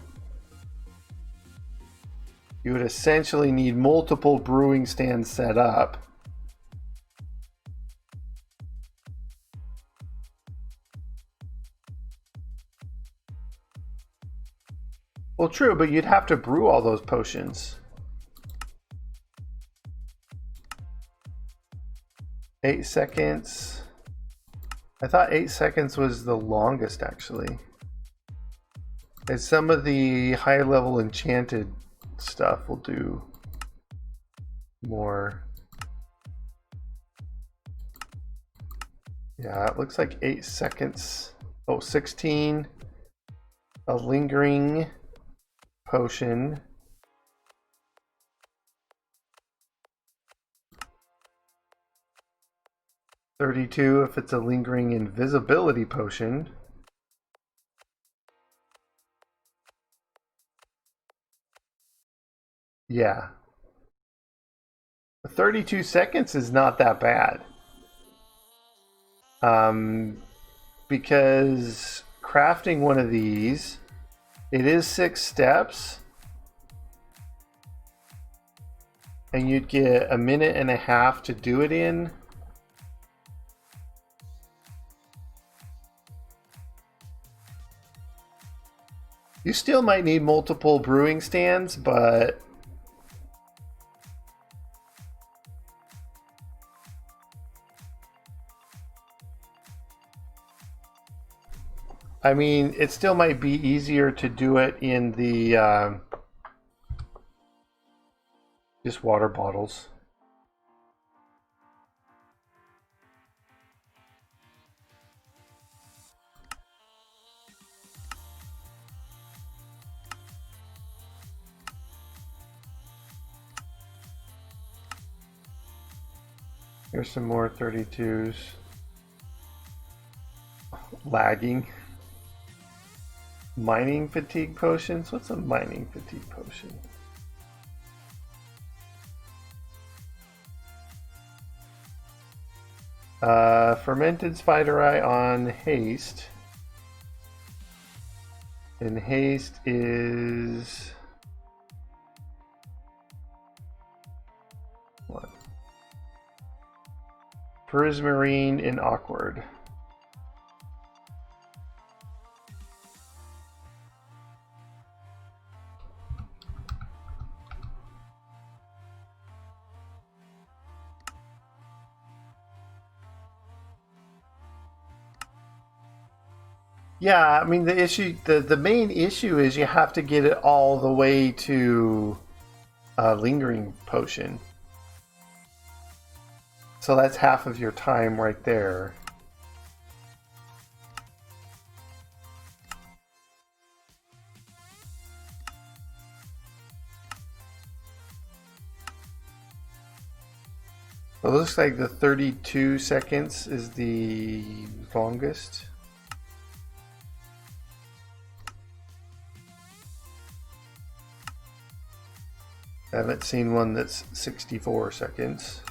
you would essentially need multiple brewing stands set up. Well, true, but you'd have to brew all those potions. 8 seconds. I thought 8 seconds was the longest, actually. And some of the higher level enchanted stuff will do more. Yeah, it looks like 8 seconds. Oh, 16. A lingering potion. $32 if it's a lingering invisibility potion. Yeah. 32 seconds is not that bad. Because crafting one of these, it is 6 steps. And you'd get a minute and a half to do it in. You still might need multiple brewing stands, but I mean, it still might be easier to do it in the just water bottles. Here's some more 32s. Lagging. Mining fatigue potions? What's a mining fatigue potion? Fermented spider eye on haste. And haste is what? Prismarine and awkward. Yeah, I mean the main issue is you have to get it all the way to lingering potion. So that's half of your time right there. It looks like the 32 seconds is the longest. I haven't seen one that's 64 seconds.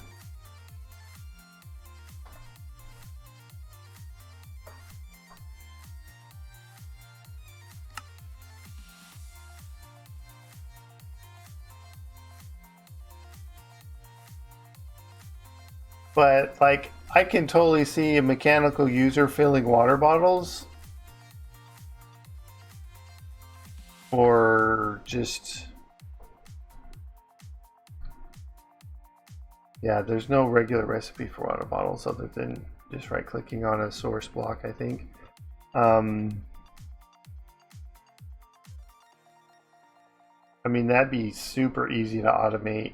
But like, I can totally see a mechanical user filling water bottles. Or just... Yeah, there's no regular recipe for water bottles other than just right-clicking on a source block, I think. I mean, that'd be super easy to automate.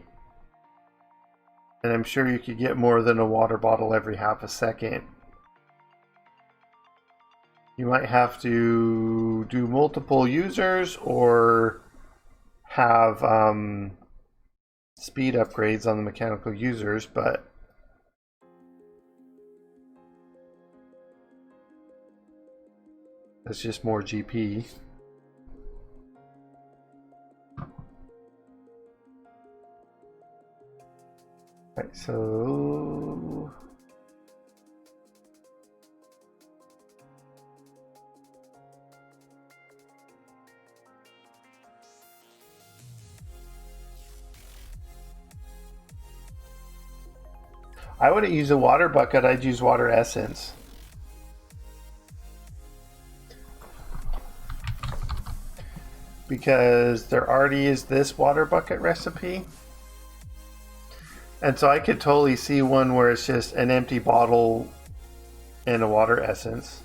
And I'm sure you could get more than a water bottle every half a second. You might have to do multiple users or have speed upgrades on the mechanical users, but that's just more GP. Right, so I wouldn't use a water bucket, I'd use water essence. Because there already is this water bucket recipe. And so I could totally see one where it's just an empty bottle and a water essence.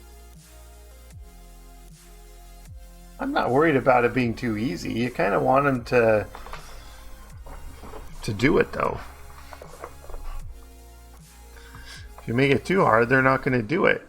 I'm not worried about it being too easy. You kind of want them to do it though. If you make it too hard, they're not going to do it.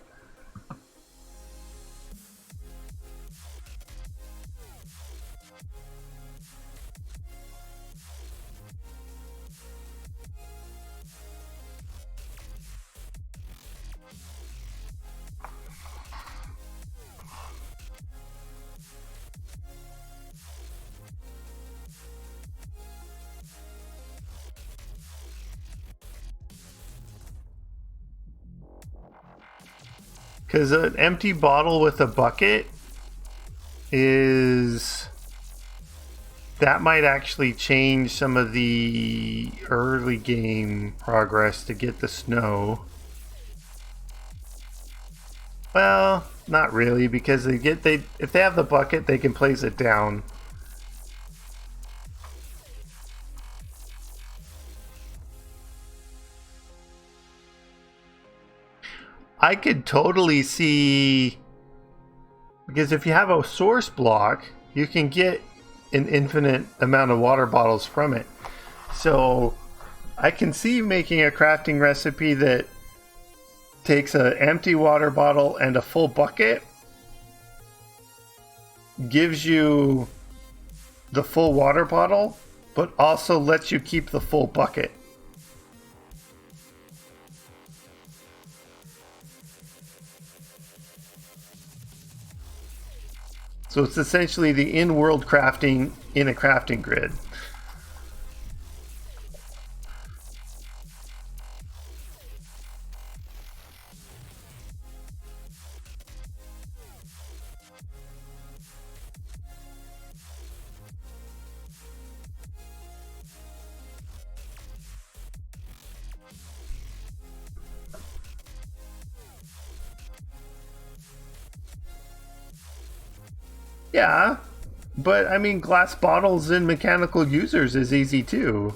Because an empty bottle with a bucket is... that might actually change some of the early game progress to get the snow. Well, not really, because if they have the bucket, they can place it down. I could totally see, because if you have a source block, you can get an infinite amount of water bottles from it. So I can see making a crafting recipe that takes an empty water bottle and a full bucket, gives you the full water bottle, but also lets you keep the full bucket. So it's essentially the in-world crafting in a crafting grid. Yeah, but I mean, glass bottles in mechanical users is easy too.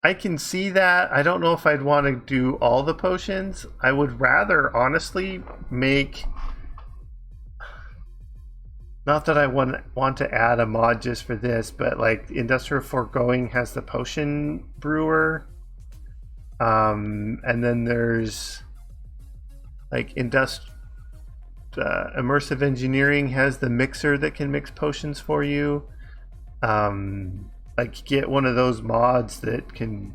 I can see that. I don't know if I'd want to do all the potions. I would rather, honestly, make. Not that I want to add a mod just for this, but like Industrial Foregoing has the potion brewer, and then there's like Immersive Engineering has the mixer that can mix potions for you. Like get one of those mods that can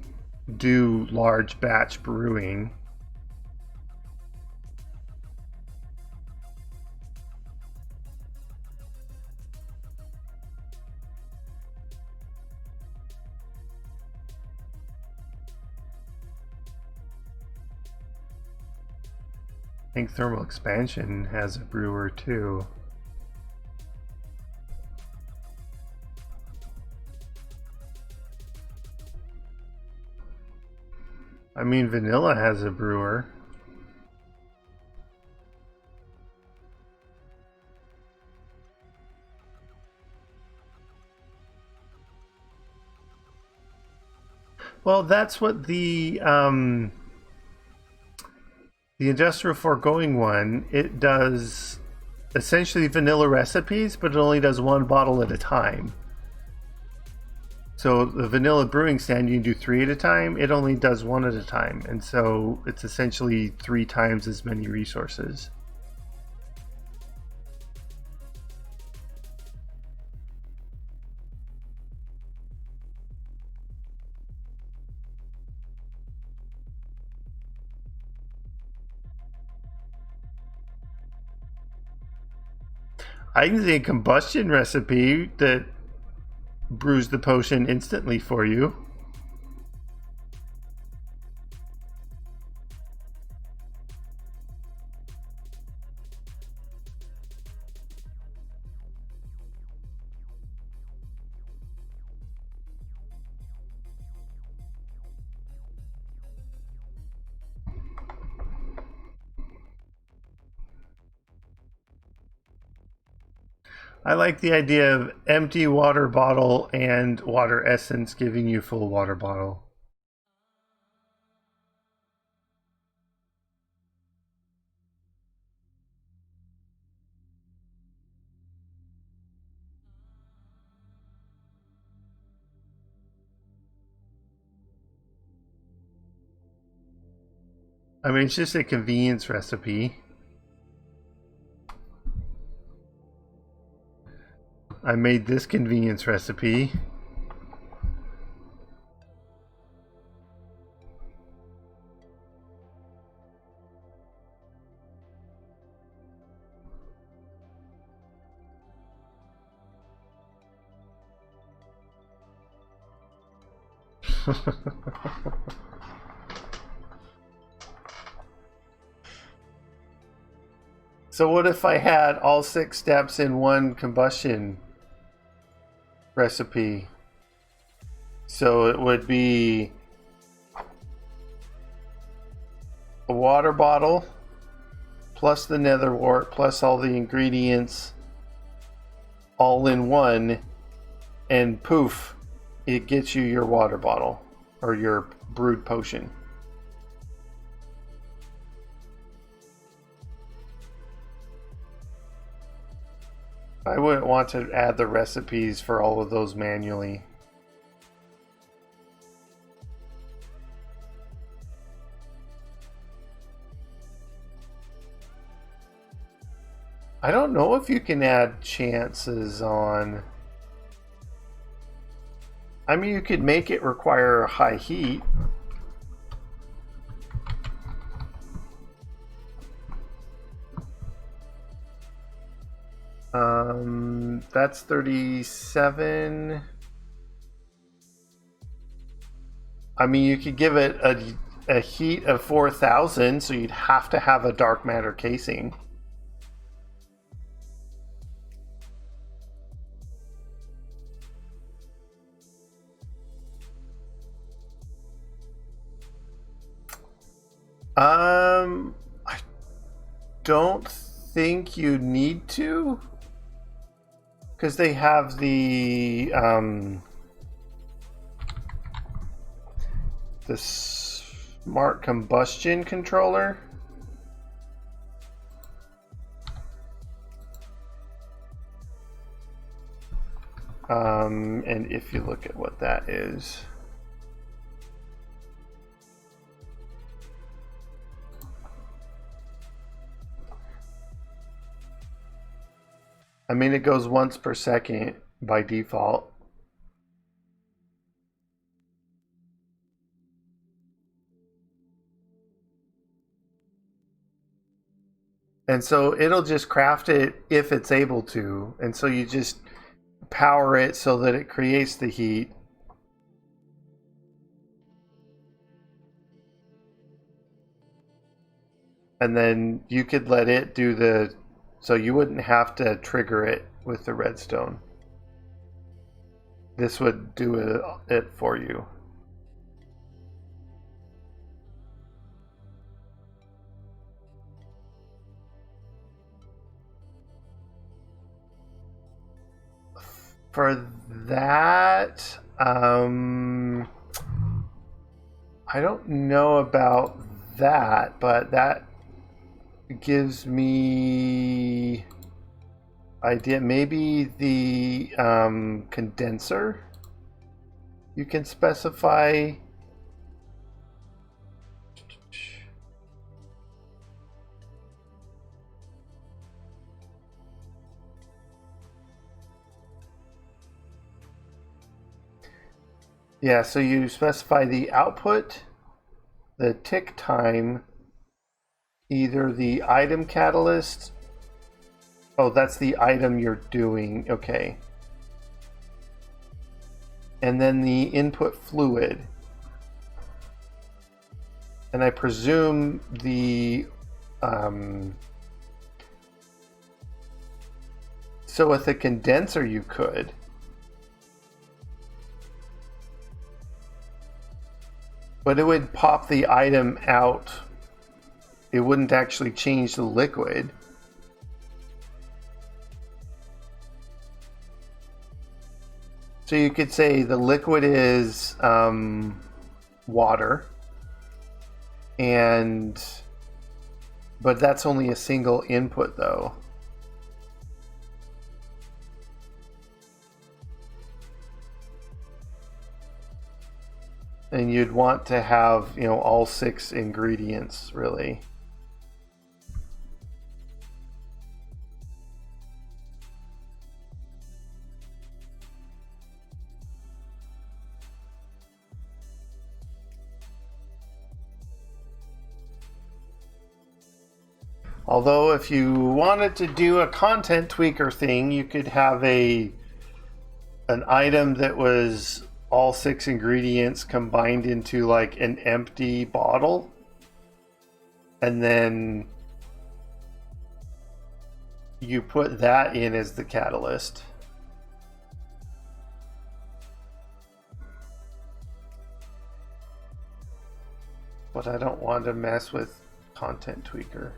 do large batch brewing. I think Thermal Expansion has a brewer too. I mean, Vanilla has a brewer. Well, that's what the Industrial Foregoing one, it does essentially vanilla recipes, but it only does one bottle at a time. So the vanilla brewing stand, you can do 3 at a time. It only does 1 at a time. And so it's essentially 3 times as many resources. I can see a combustion recipe that brews the potion instantly for you. I like the idea of empty water bottle and water essence giving you full water bottle. I mean, it's just a convenience recipe. I made this convenience recipe. So what if I had all 6 steps in one combustion recipe? So it would be a water bottle plus the nether wart plus all the ingredients all in one, and poof, it gets you your water bottle or your brewed potion. I wouldn't want to add the recipes for all of those manually. I don't know if you can add chances on. I mean, you could make it require high heat. That's 37. I mean, you could give it a heat of 4,000, so you'd have to have a dark matter casing. I don't think you need to, because they have the smart combustion controller. And if you look at what that is, I mean, it goes once per second by default. And so it'll just craft it if it's able to. And so you just power it so that it creates the heat. And then you could let it do the, so you wouldn't have to trigger it with the redstone. This would do it for you. For that, I don't know about that, but that gives me idea. Maybe the condenser you can specify. Yeah, so you specify the output, the tick time, either the item catalyst. Oh, that's the item you're doing. Okay. And then the input fluid. And I presume the so with a condenser you could. But it would pop the item out. It wouldn't actually change the liquid. So you could say the liquid is water, but that's only a single input though. And you'd want to have, all 6 ingredients really. Although if you wanted to do a content tweaker thing, you could have an item that was all 6 ingredients combined into like an empty bottle, and then you put that in as the catalyst. But I don't want to mess with content tweaker.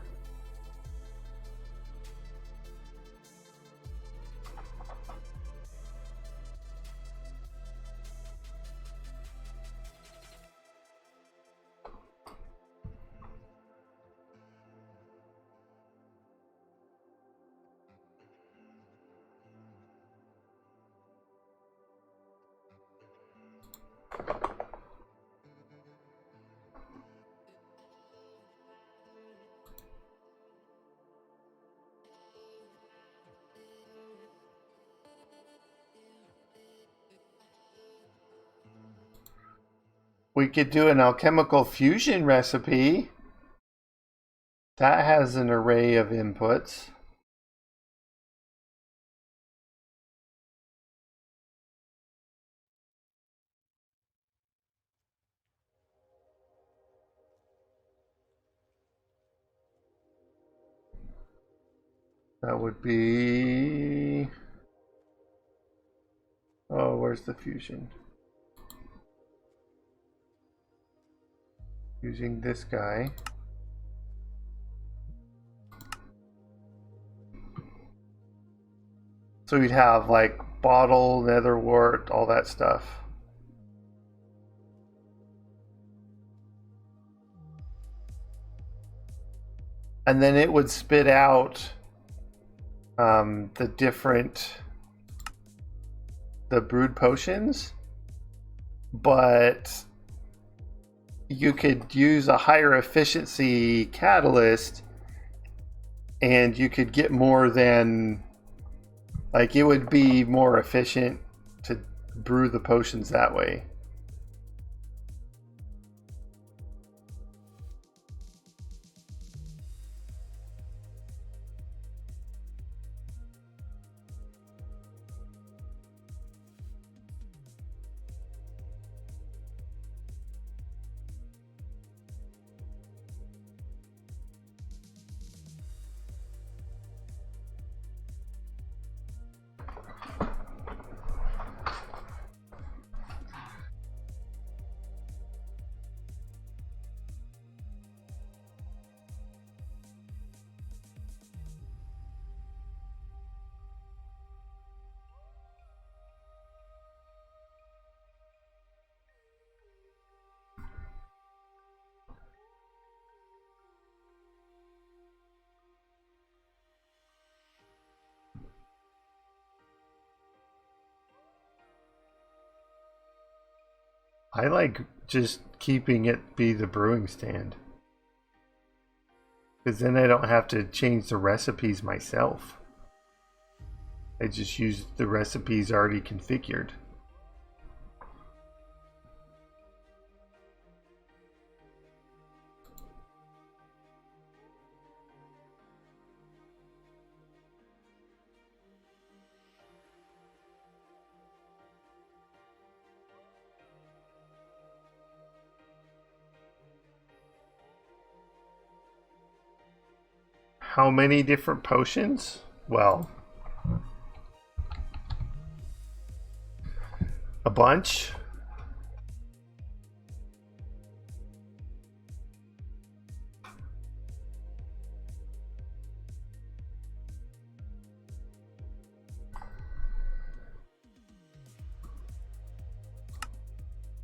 We could do an alchemical fusion recipe. That has an array of inputs. That would be... Oh, where's the fusion? Using this guy. So we'd have like bottle, netherwort, all that stuff. And then it would spit out the brewed potions, but you could use a higher efficiency catalyst and you could get more than, like, it would be more efficient to brew the potions that way. I like just keeping it be the brewing stand, because then I don't have to change the recipes myself. I just use the recipes already configured. How many different potions? Well, a bunch.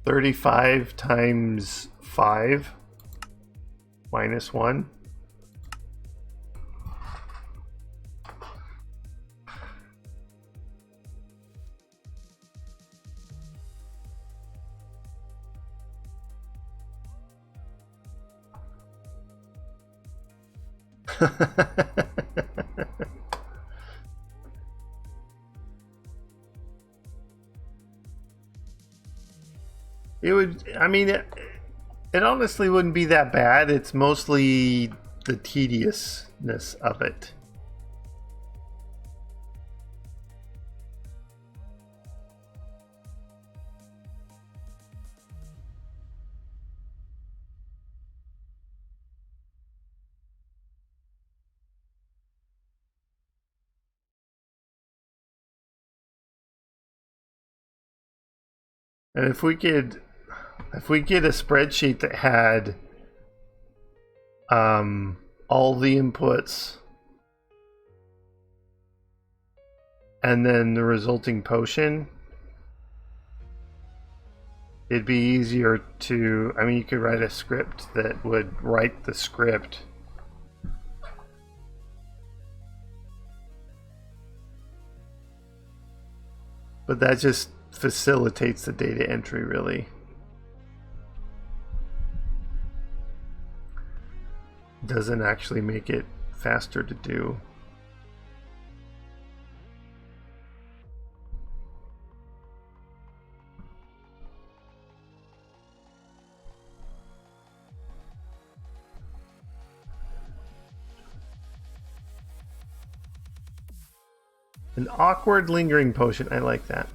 $35 times 5 minus 1. It would, I mean, it honestly wouldn't be that bad. It's mostly the tediousness of it. And if we get a spreadsheet that had all the inputs and then the resulting potion, it'd be easier to, I mean, you could write a script that would write the script. But that just facilitates the data entry, really. Doesn't actually make it faster to do. An awkward lingering potion, I like that.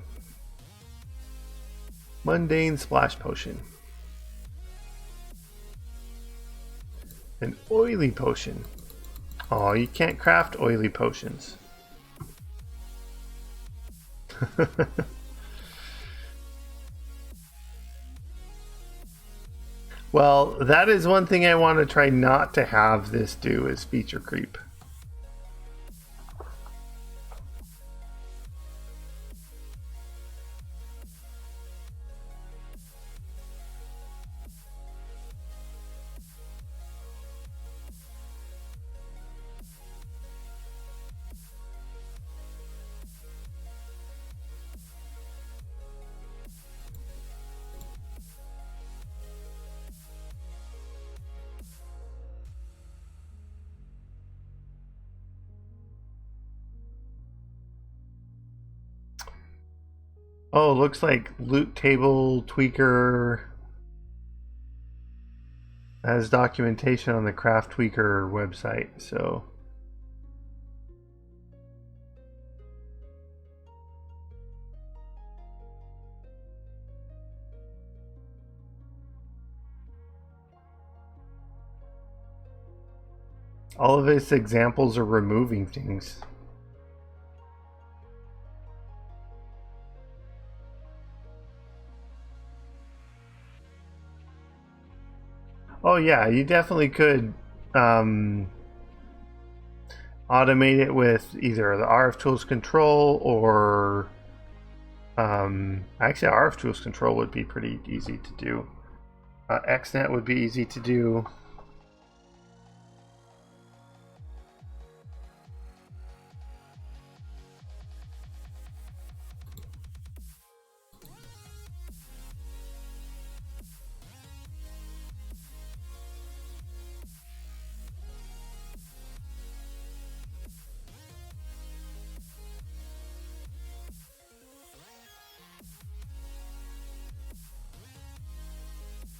Mundane splash potion. An oily potion. Oh, you can't craft oily potions. Well, that is one thing I want to try not to have this do is feature creep. Oh, looks like loot table tweaker has documentation on the craft tweaker website, so all of its examples are removing things. Oh yeah, you definitely could automate it with either the RF tools control or actually RF tools control would be pretty easy to do. XNet would be easy to do.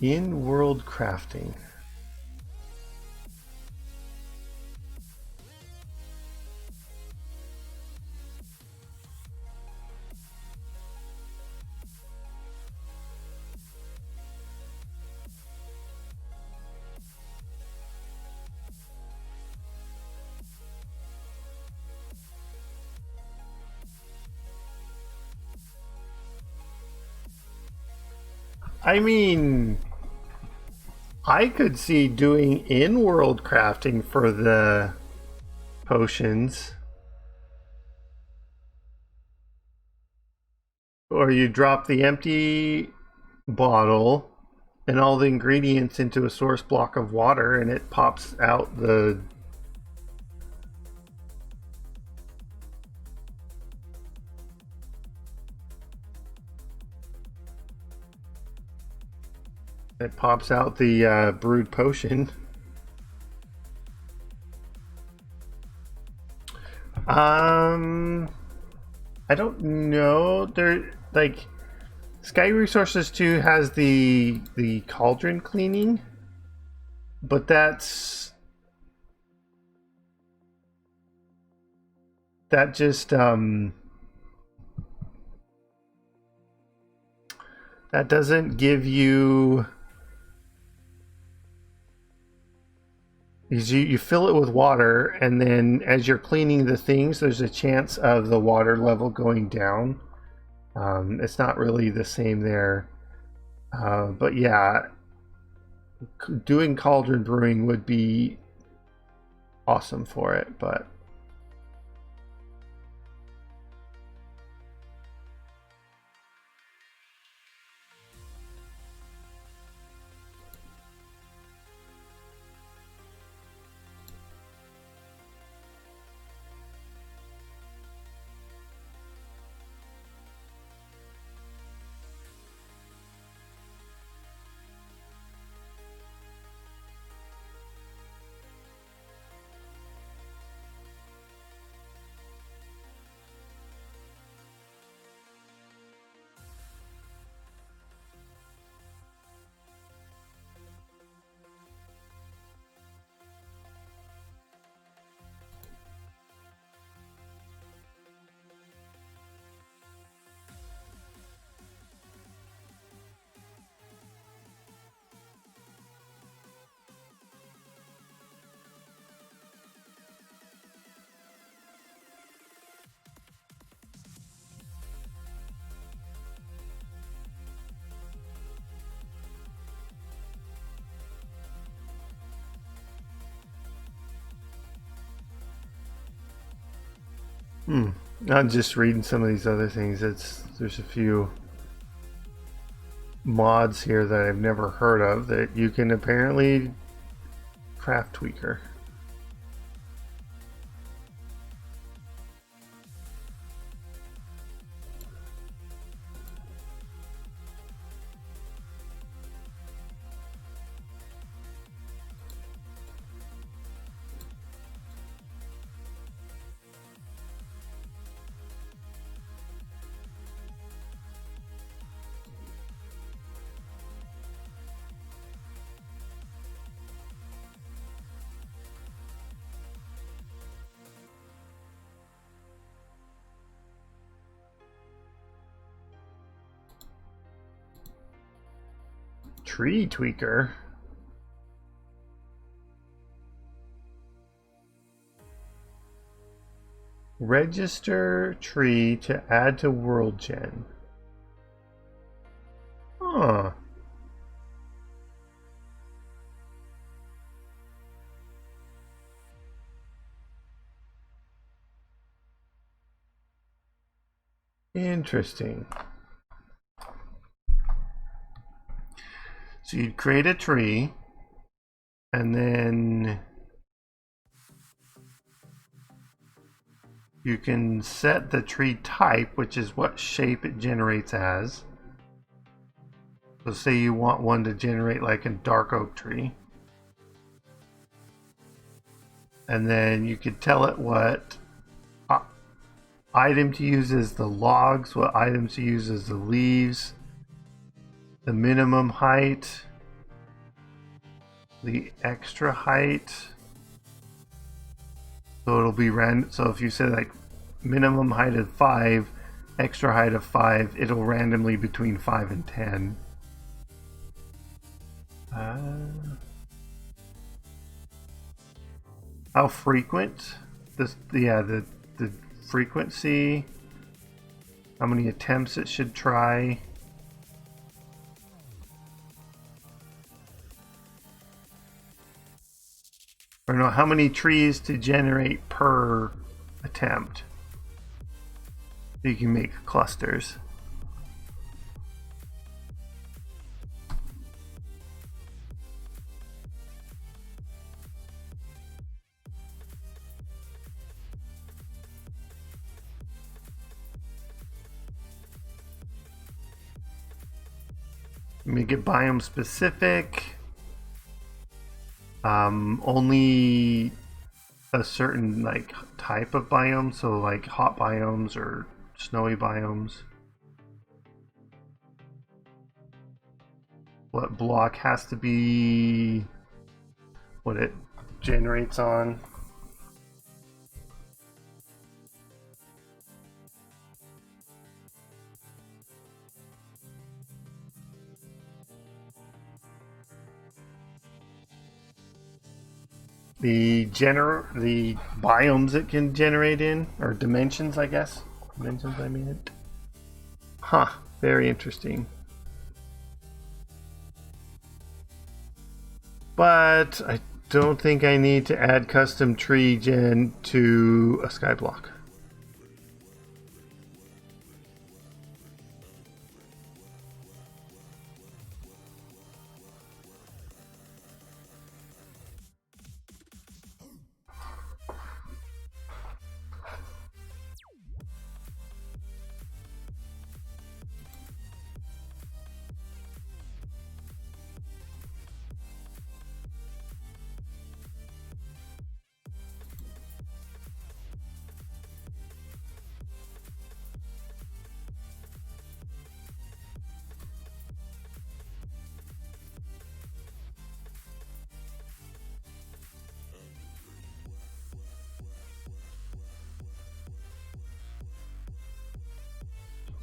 In-world crafting. I mean, I could see doing in-world crafting for the potions. Or you drop the empty bottle and all the ingredients into a source block of water and it pops out the brewed potion. I don't know. There, like, Sky Resources 2 has the cauldron cleaning, but that just that doesn't give you. You fill it with water, and then as you're cleaning the things, there's a chance of the water level going down. It's not really the same there. But yeah, doing cauldron brewing would be awesome for it, but I'm just reading some of these other things. There's a few mods here that I've never heard of that you can apparently craft tweaker. Tree tweaker. Register tree to add to world gen. Huh. Interesting. So you'd create a tree, and then you can set the tree type, which is what shape it generates as. So say you want one to generate like a dark oak tree. And then you could tell it what item to use as the logs, what items to use as the leaves, the minimum height, the extra height. So it'll be random. So if you say like minimum height of 5, extra height of 5, it'll randomly between 5 and 10. How frequent? The frequency. How many attempts it should try. Or no, how many trees to generate per attempt. So you can make clusters. Make it biome specific. Only a certain like type of biome, so like hot biomes or snowy biomes. What block has to be what it generates on. The biomes it can generate in, or dimensions, I guess. Dimensions, I mean it. Huh, very interesting. But I don't think I need to add custom tree gen to a skyblock.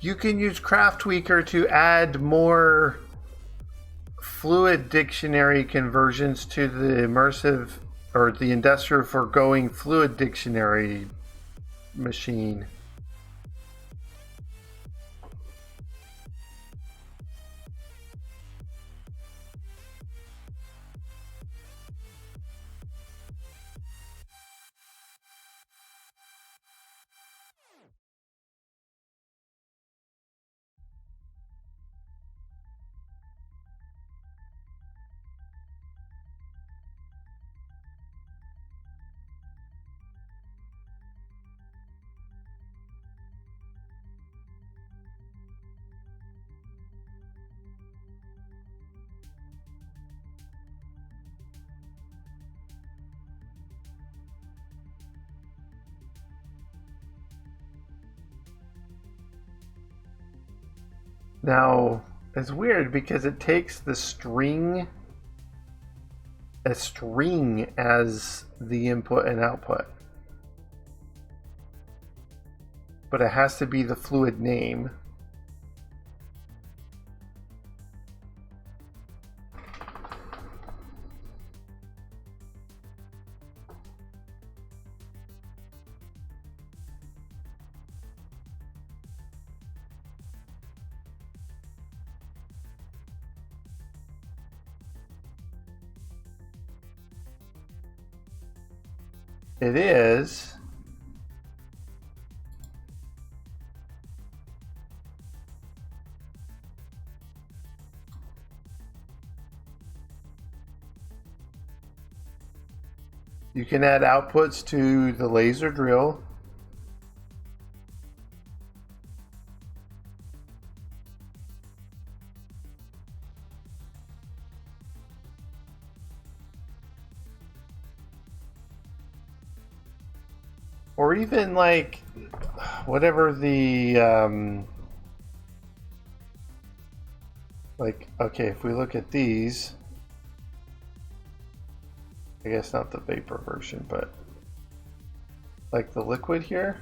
You can use Craft Tweaker to add more fluid dictionary conversions to the immersive or the industrial foregoing fluid dictionary machine. Now, it's weird because it takes the string, a string as the input and output. But it has to be the fluid name. It is you can add outputs to the laser drill. Or even like whatever the like, okay, if we look at these, I guess not the vapor version, but like the liquid here.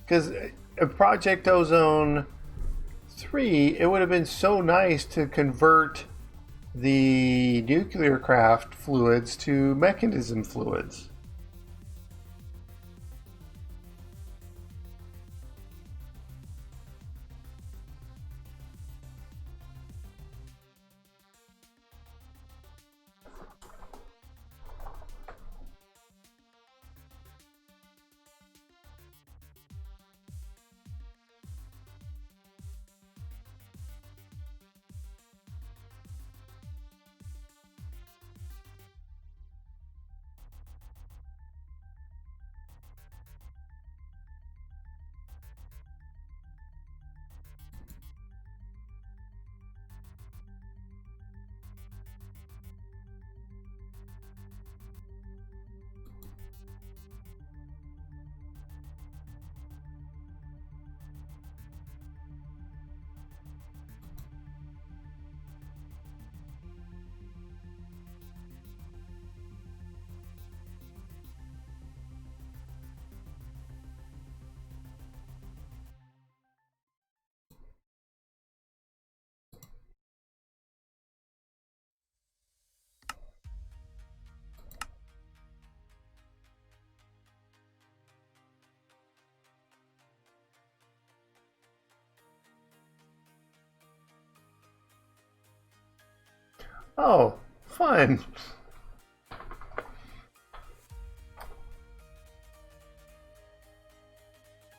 Because Project Ozone 3, it would have been so nice to convert the nuclear craft fluids to mechanism fluids. Oh, fun.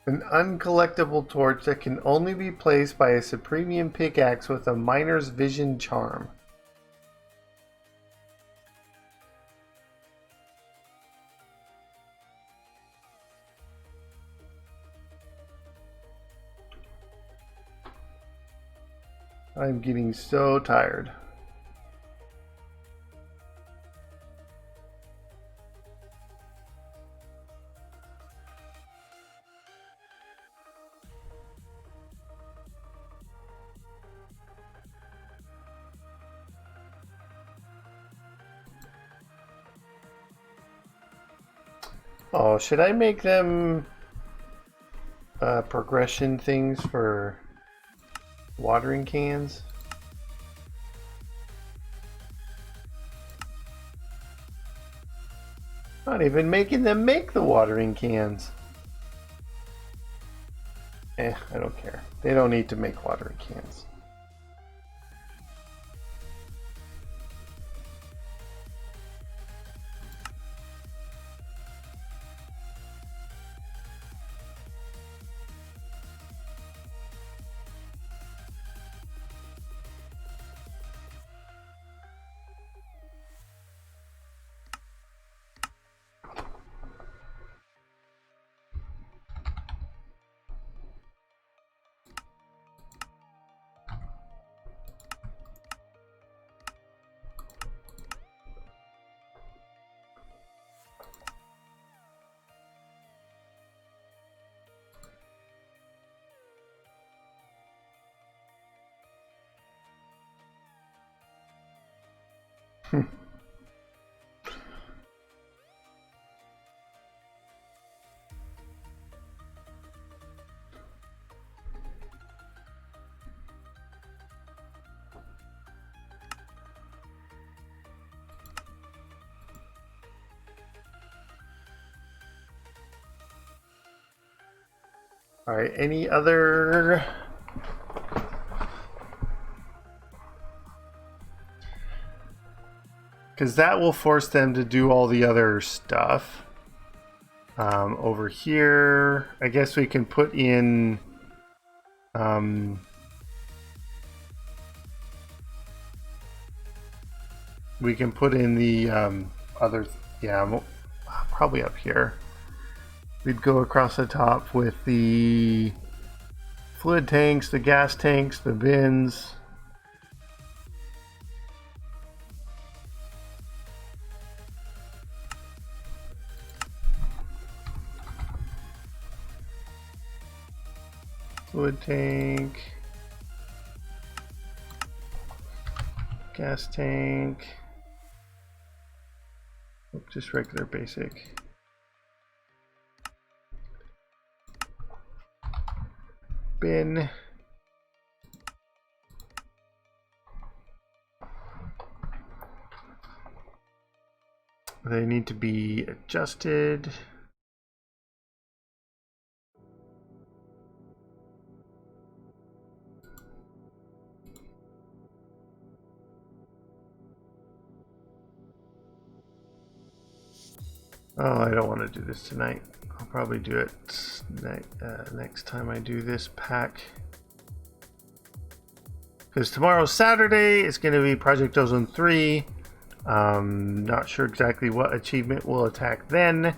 An uncollectible torch that can only be placed by a Supremium pickaxe with a miner's vision charm. I'm getting so tired. Oh, should I make them progression things for watering cans? Not even making them make the watering cans. I don't care. They don't need to make watering cans. All right, any other? Because that will force them to do all the other stuff. Over here, I guess we can put in we can put in the other, yeah, probably up here. We'd go across the top with the fluid tanks, the gas tanks, the bins. Fluid tank. Gas tank. Just regular basic. Bin. They need to be adjusted. Oh, I don't want to do this tonight. I'll probably do it next time I do this pack. Because tomorrow's Saturday, it's going to be Project Ozone 3. Not sure exactly what achievement will attack then.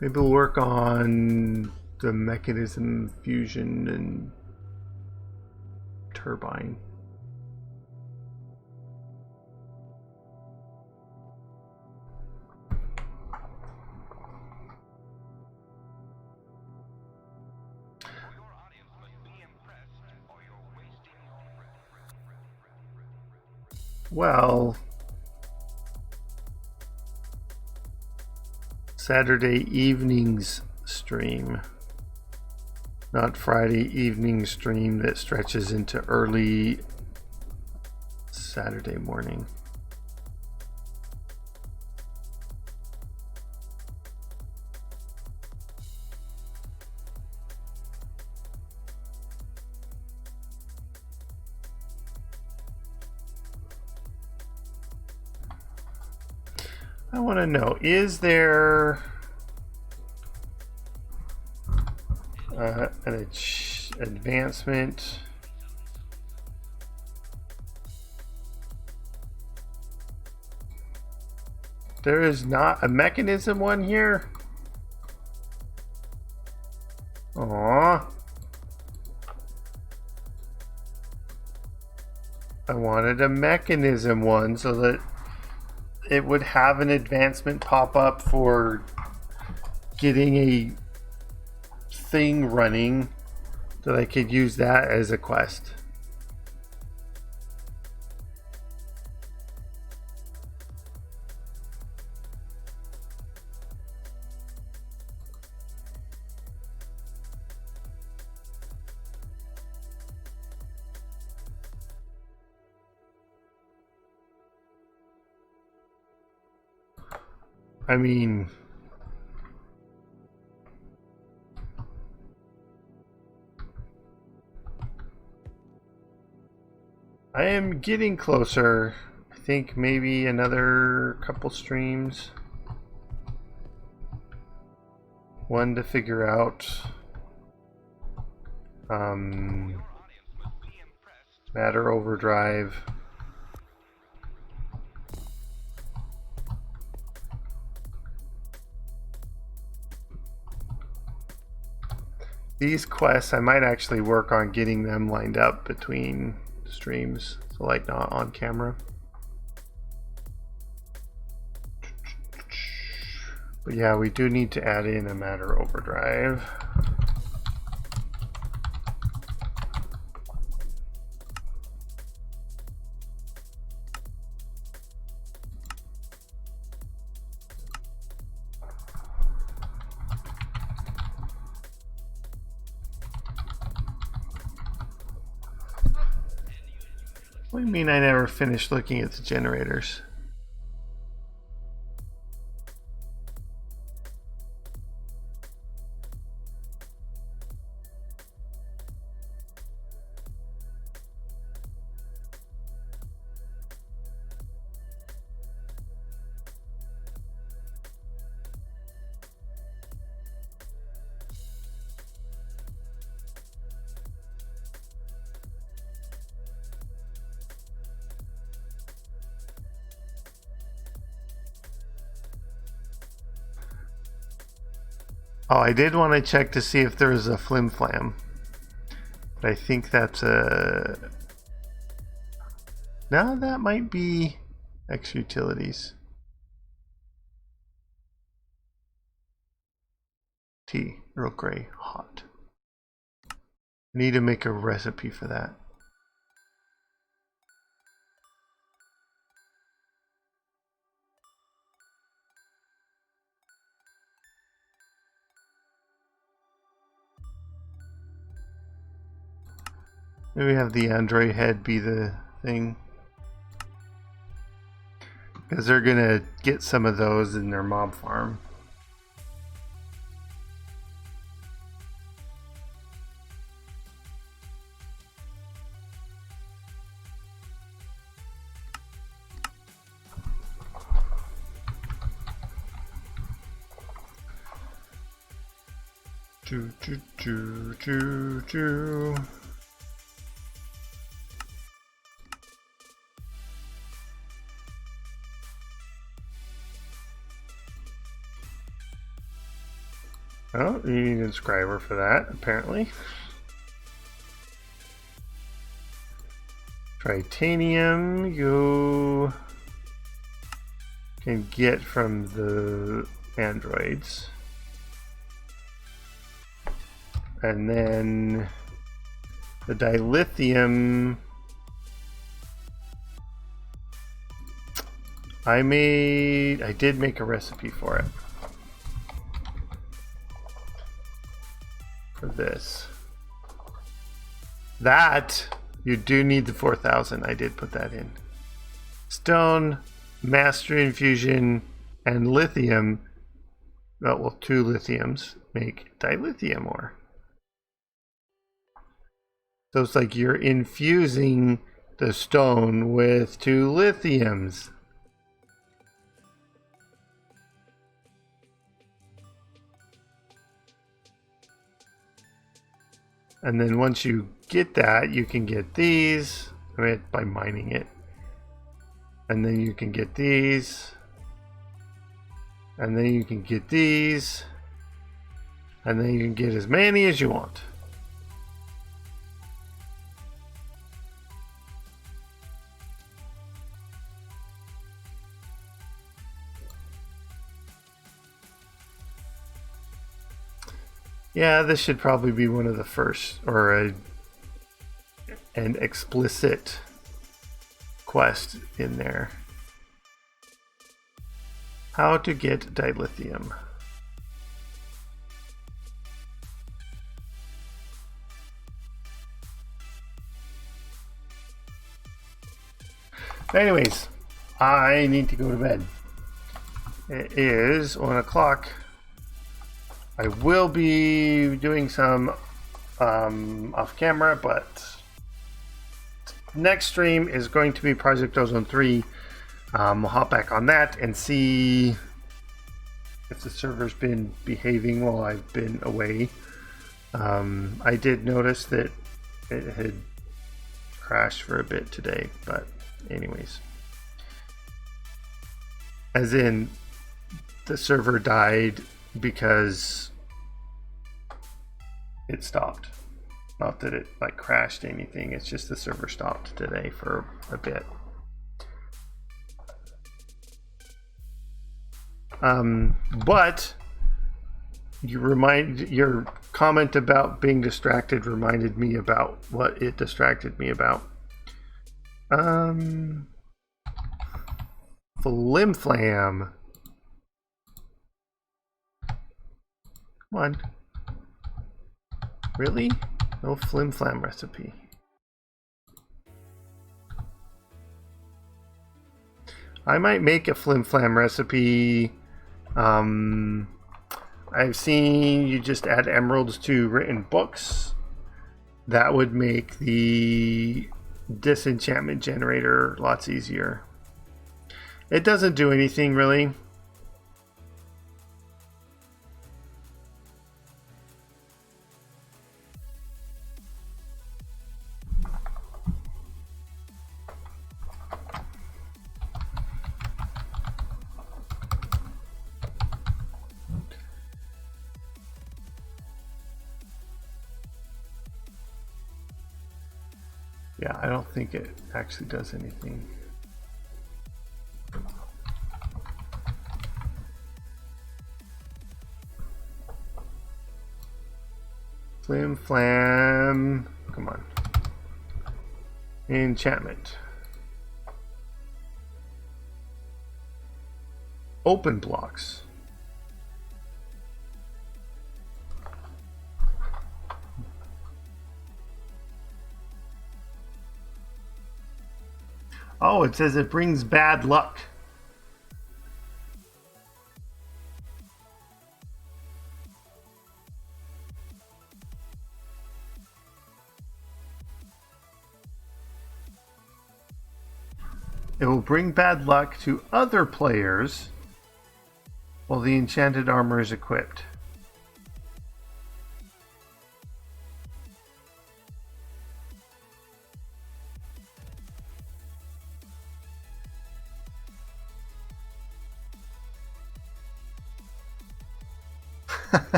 Maybe we'll work on the mechanism fusion and turbine. Well, Saturday evening's stream, not Friday evening stream that stretches into early Saturday morning. I want to know, is there an advancement? There is not a mechanism one here? Aww. I wanted a mechanism one so that it would have an advancement pop up for getting a thing running that I could use that as a quest. I mean, I am getting closer. I think maybe another couple streams. One to figure out matter overdrive. These quests, I might actually work on getting them lined up between streams, so like not on camera. But yeah, we do need to add in a matter overdrive. What do you mean I never finished looking at the generators? Oh, I did want to check to see if there was a flim flam. But I think that's a... No, that might be X utilities. Tea, Earl Grey, hot. Need to make a recipe for that. Maybe have the Android head be the thing. Because they're gonna get some of those in their mob farm. Choo choo choo choo choo. Oh, you need an inscriber for that, apparently. Tritanium, you can get from the androids. And then the dilithium, I did make a recipe for it. For this. That, you do need the 4000, I did put that in. Stone, mastery infusion, and lithium, well, 2 lithiums make dilithium ore. So it's like you're infusing the stone with 2 lithiums. And then once you get that, you can get these, I mean, by mining it. And then you can get these. And then you can get these. And then you can get as many as you want. Yeah, this should probably be one of the first, or an explicit quest in there. How to get dilithium. Anyways, I need to go to bed. It is 1 o'clock. I will be doing some off camera, but next stream is going to be Project Ozone 3. We'll hop back on that and see if the server's been behaving while I've been away. I did notice that it had crashed for a bit today, but anyways. As in, the server died because it stopped. Not that it like crashed anything, it's just the server stopped today for a bit. But your comment about being distracted reminded me about what it distracted me about. Flim flam. Come on. Really? No flim flam recipe. I might make a flim flam recipe. I've seen you just add emeralds to written books. That would make the disenchantment generator lots easier. It doesn't do anything really. Yeah, I don't think it actually does anything. Flim flam. Come on. Enchantment. Open blocks. Oh, it says it brings bad luck. It will bring bad luck to other players while the enchanted armor is equipped.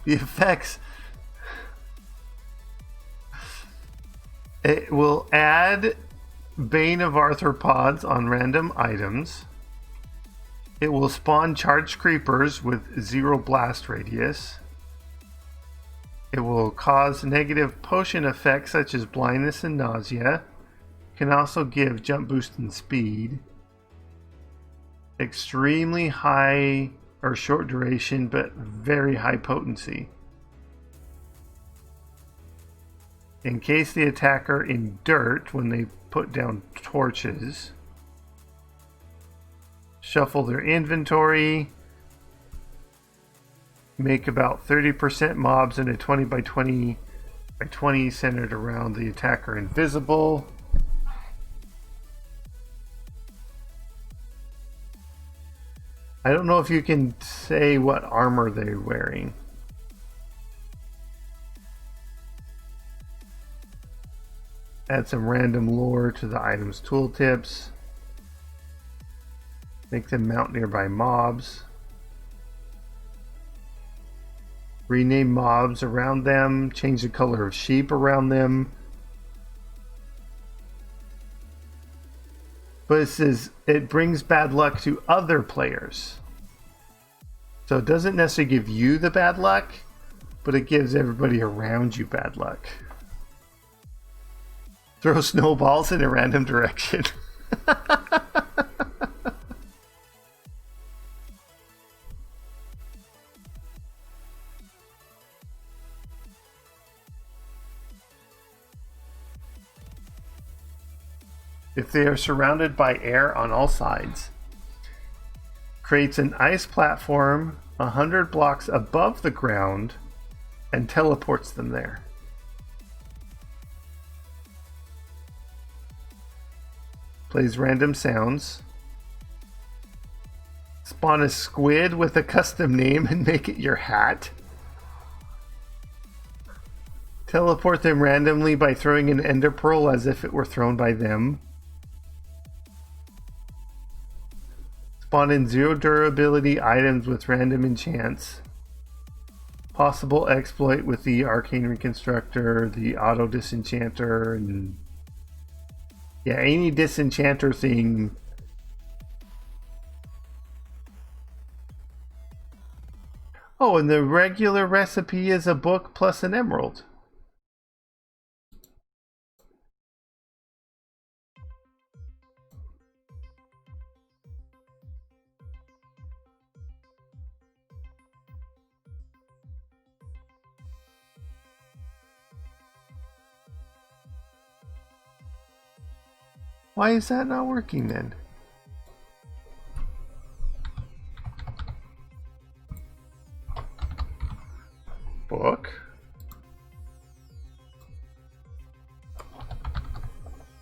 The effects. It will add Bane of Arthropods on random items. It will spawn charged creepers with 0 blast radius. It will cause negative potion effects such as blindness and nausea. Can also give jump boost and speed. Extremely high or short duration, but very high potency. Encase the attacker in dirt when they put down torches. Shuffle their inventory. Make about 30% mobs in a 20 by 20 by 20 centered around the attacker invisible. I don't know if you can say what armor they're wearing. Add some random lore to the item's tooltips. Make them mount nearby mobs. Rename mobs around them. Change the color of sheep around them. But it says it brings bad luck to other players. So it doesn't necessarily give you the bad luck, but it gives everybody around you bad luck. Throw snowballs in a random direction. If they are surrounded by air on all sides, creates an ice platform 100 blocks above the ground and teleports them there. Plays random sounds. Spawn a squid with a custom name and make it your hat. Teleport them randomly by throwing an ender pearl as if it were thrown by them. Spawn in 0 durability items with random enchants. Possible exploit with the Arcane Reconstructor, the Auto Disenchanter, and yeah, any disenchanter thing. Oh, and the regular recipe is a book plus an emerald. Why is that not working then?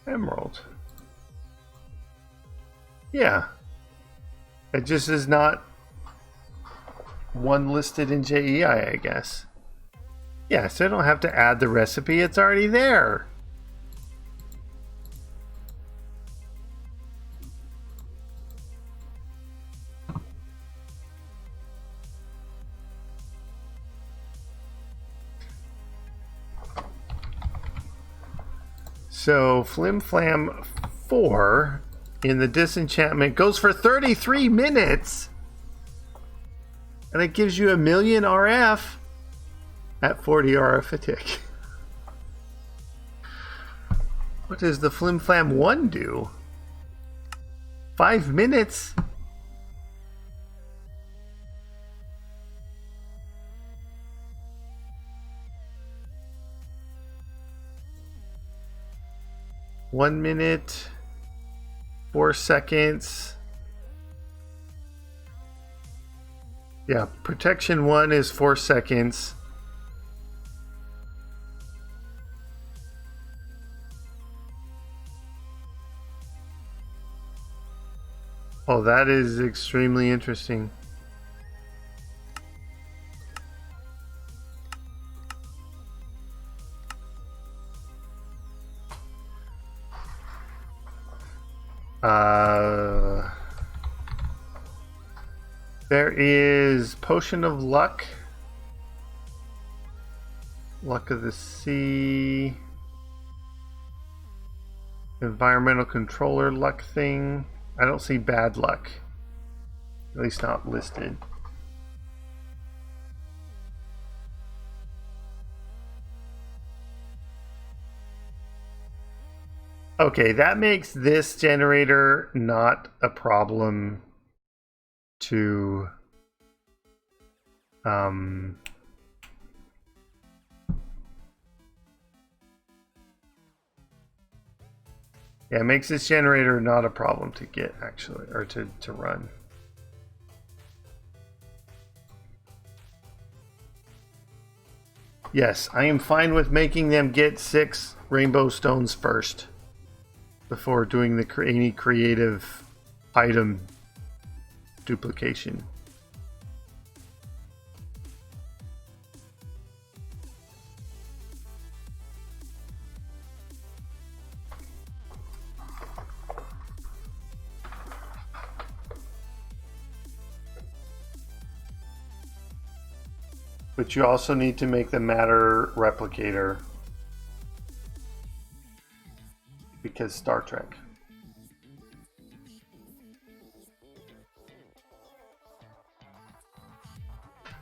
Emerald. Yeah. It just is not one listed in JEI, I guess. Yeah, so I don't have to add the recipe. It's already there. So Flim Flam 4 in the disenchantment goes for 33 minutes. And it gives you 1,000,000 RF at 40 RF a tick. What does the Flim Flam 1 do? 5 minutes? One minute, 4 seconds. Yeah, protection 1 is 4 seconds. Oh, that is extremely interesting. There is Potion of Luck, Luck of the Sea, Environmental Controller Luck thing. I don't see Bad Luck, at least not listed. Okay, that makes this generator not a problem to yeah, it makes this generator not a problem to get, actually, or to run. Yes, I am fine with making them get 6 rainbow stones first before doing the any creative item duplication. But you also need to make the matter replicator because Star Trek.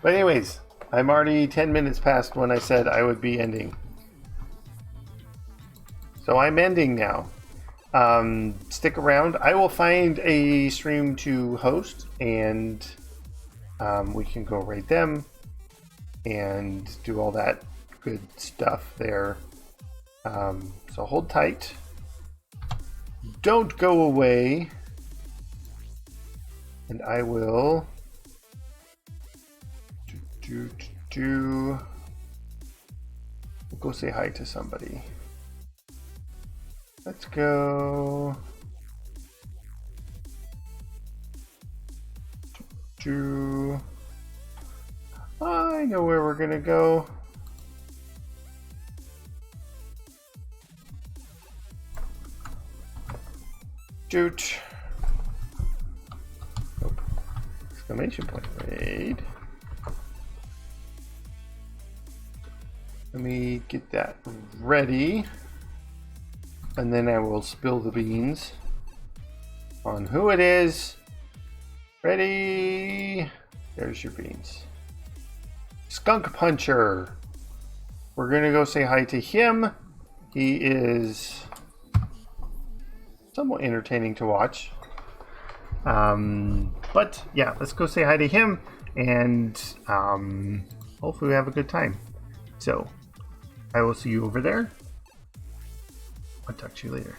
But anyways, I'm already 10 minutes past when I said I would be ending. So I'm ending now. Stick around. I will find a stream to host, and we can go raid them and do all that good stuff there. So hold tight. Don't go away. And I will we'll go say hi to somebody. Let's go. I know where we're gonna go. Doot. Nope. Exclamation point. Raid. Let me get that ready. And then I will spill the beans on who it is. Ready? There's your beans. Skunk Puncher. We're gonna go say hi to him. He is somewhat entertaining to watch. But yeah, let's go say hi to him, and hopefully we have a good time. So I will see you over there. I'll talk to you later.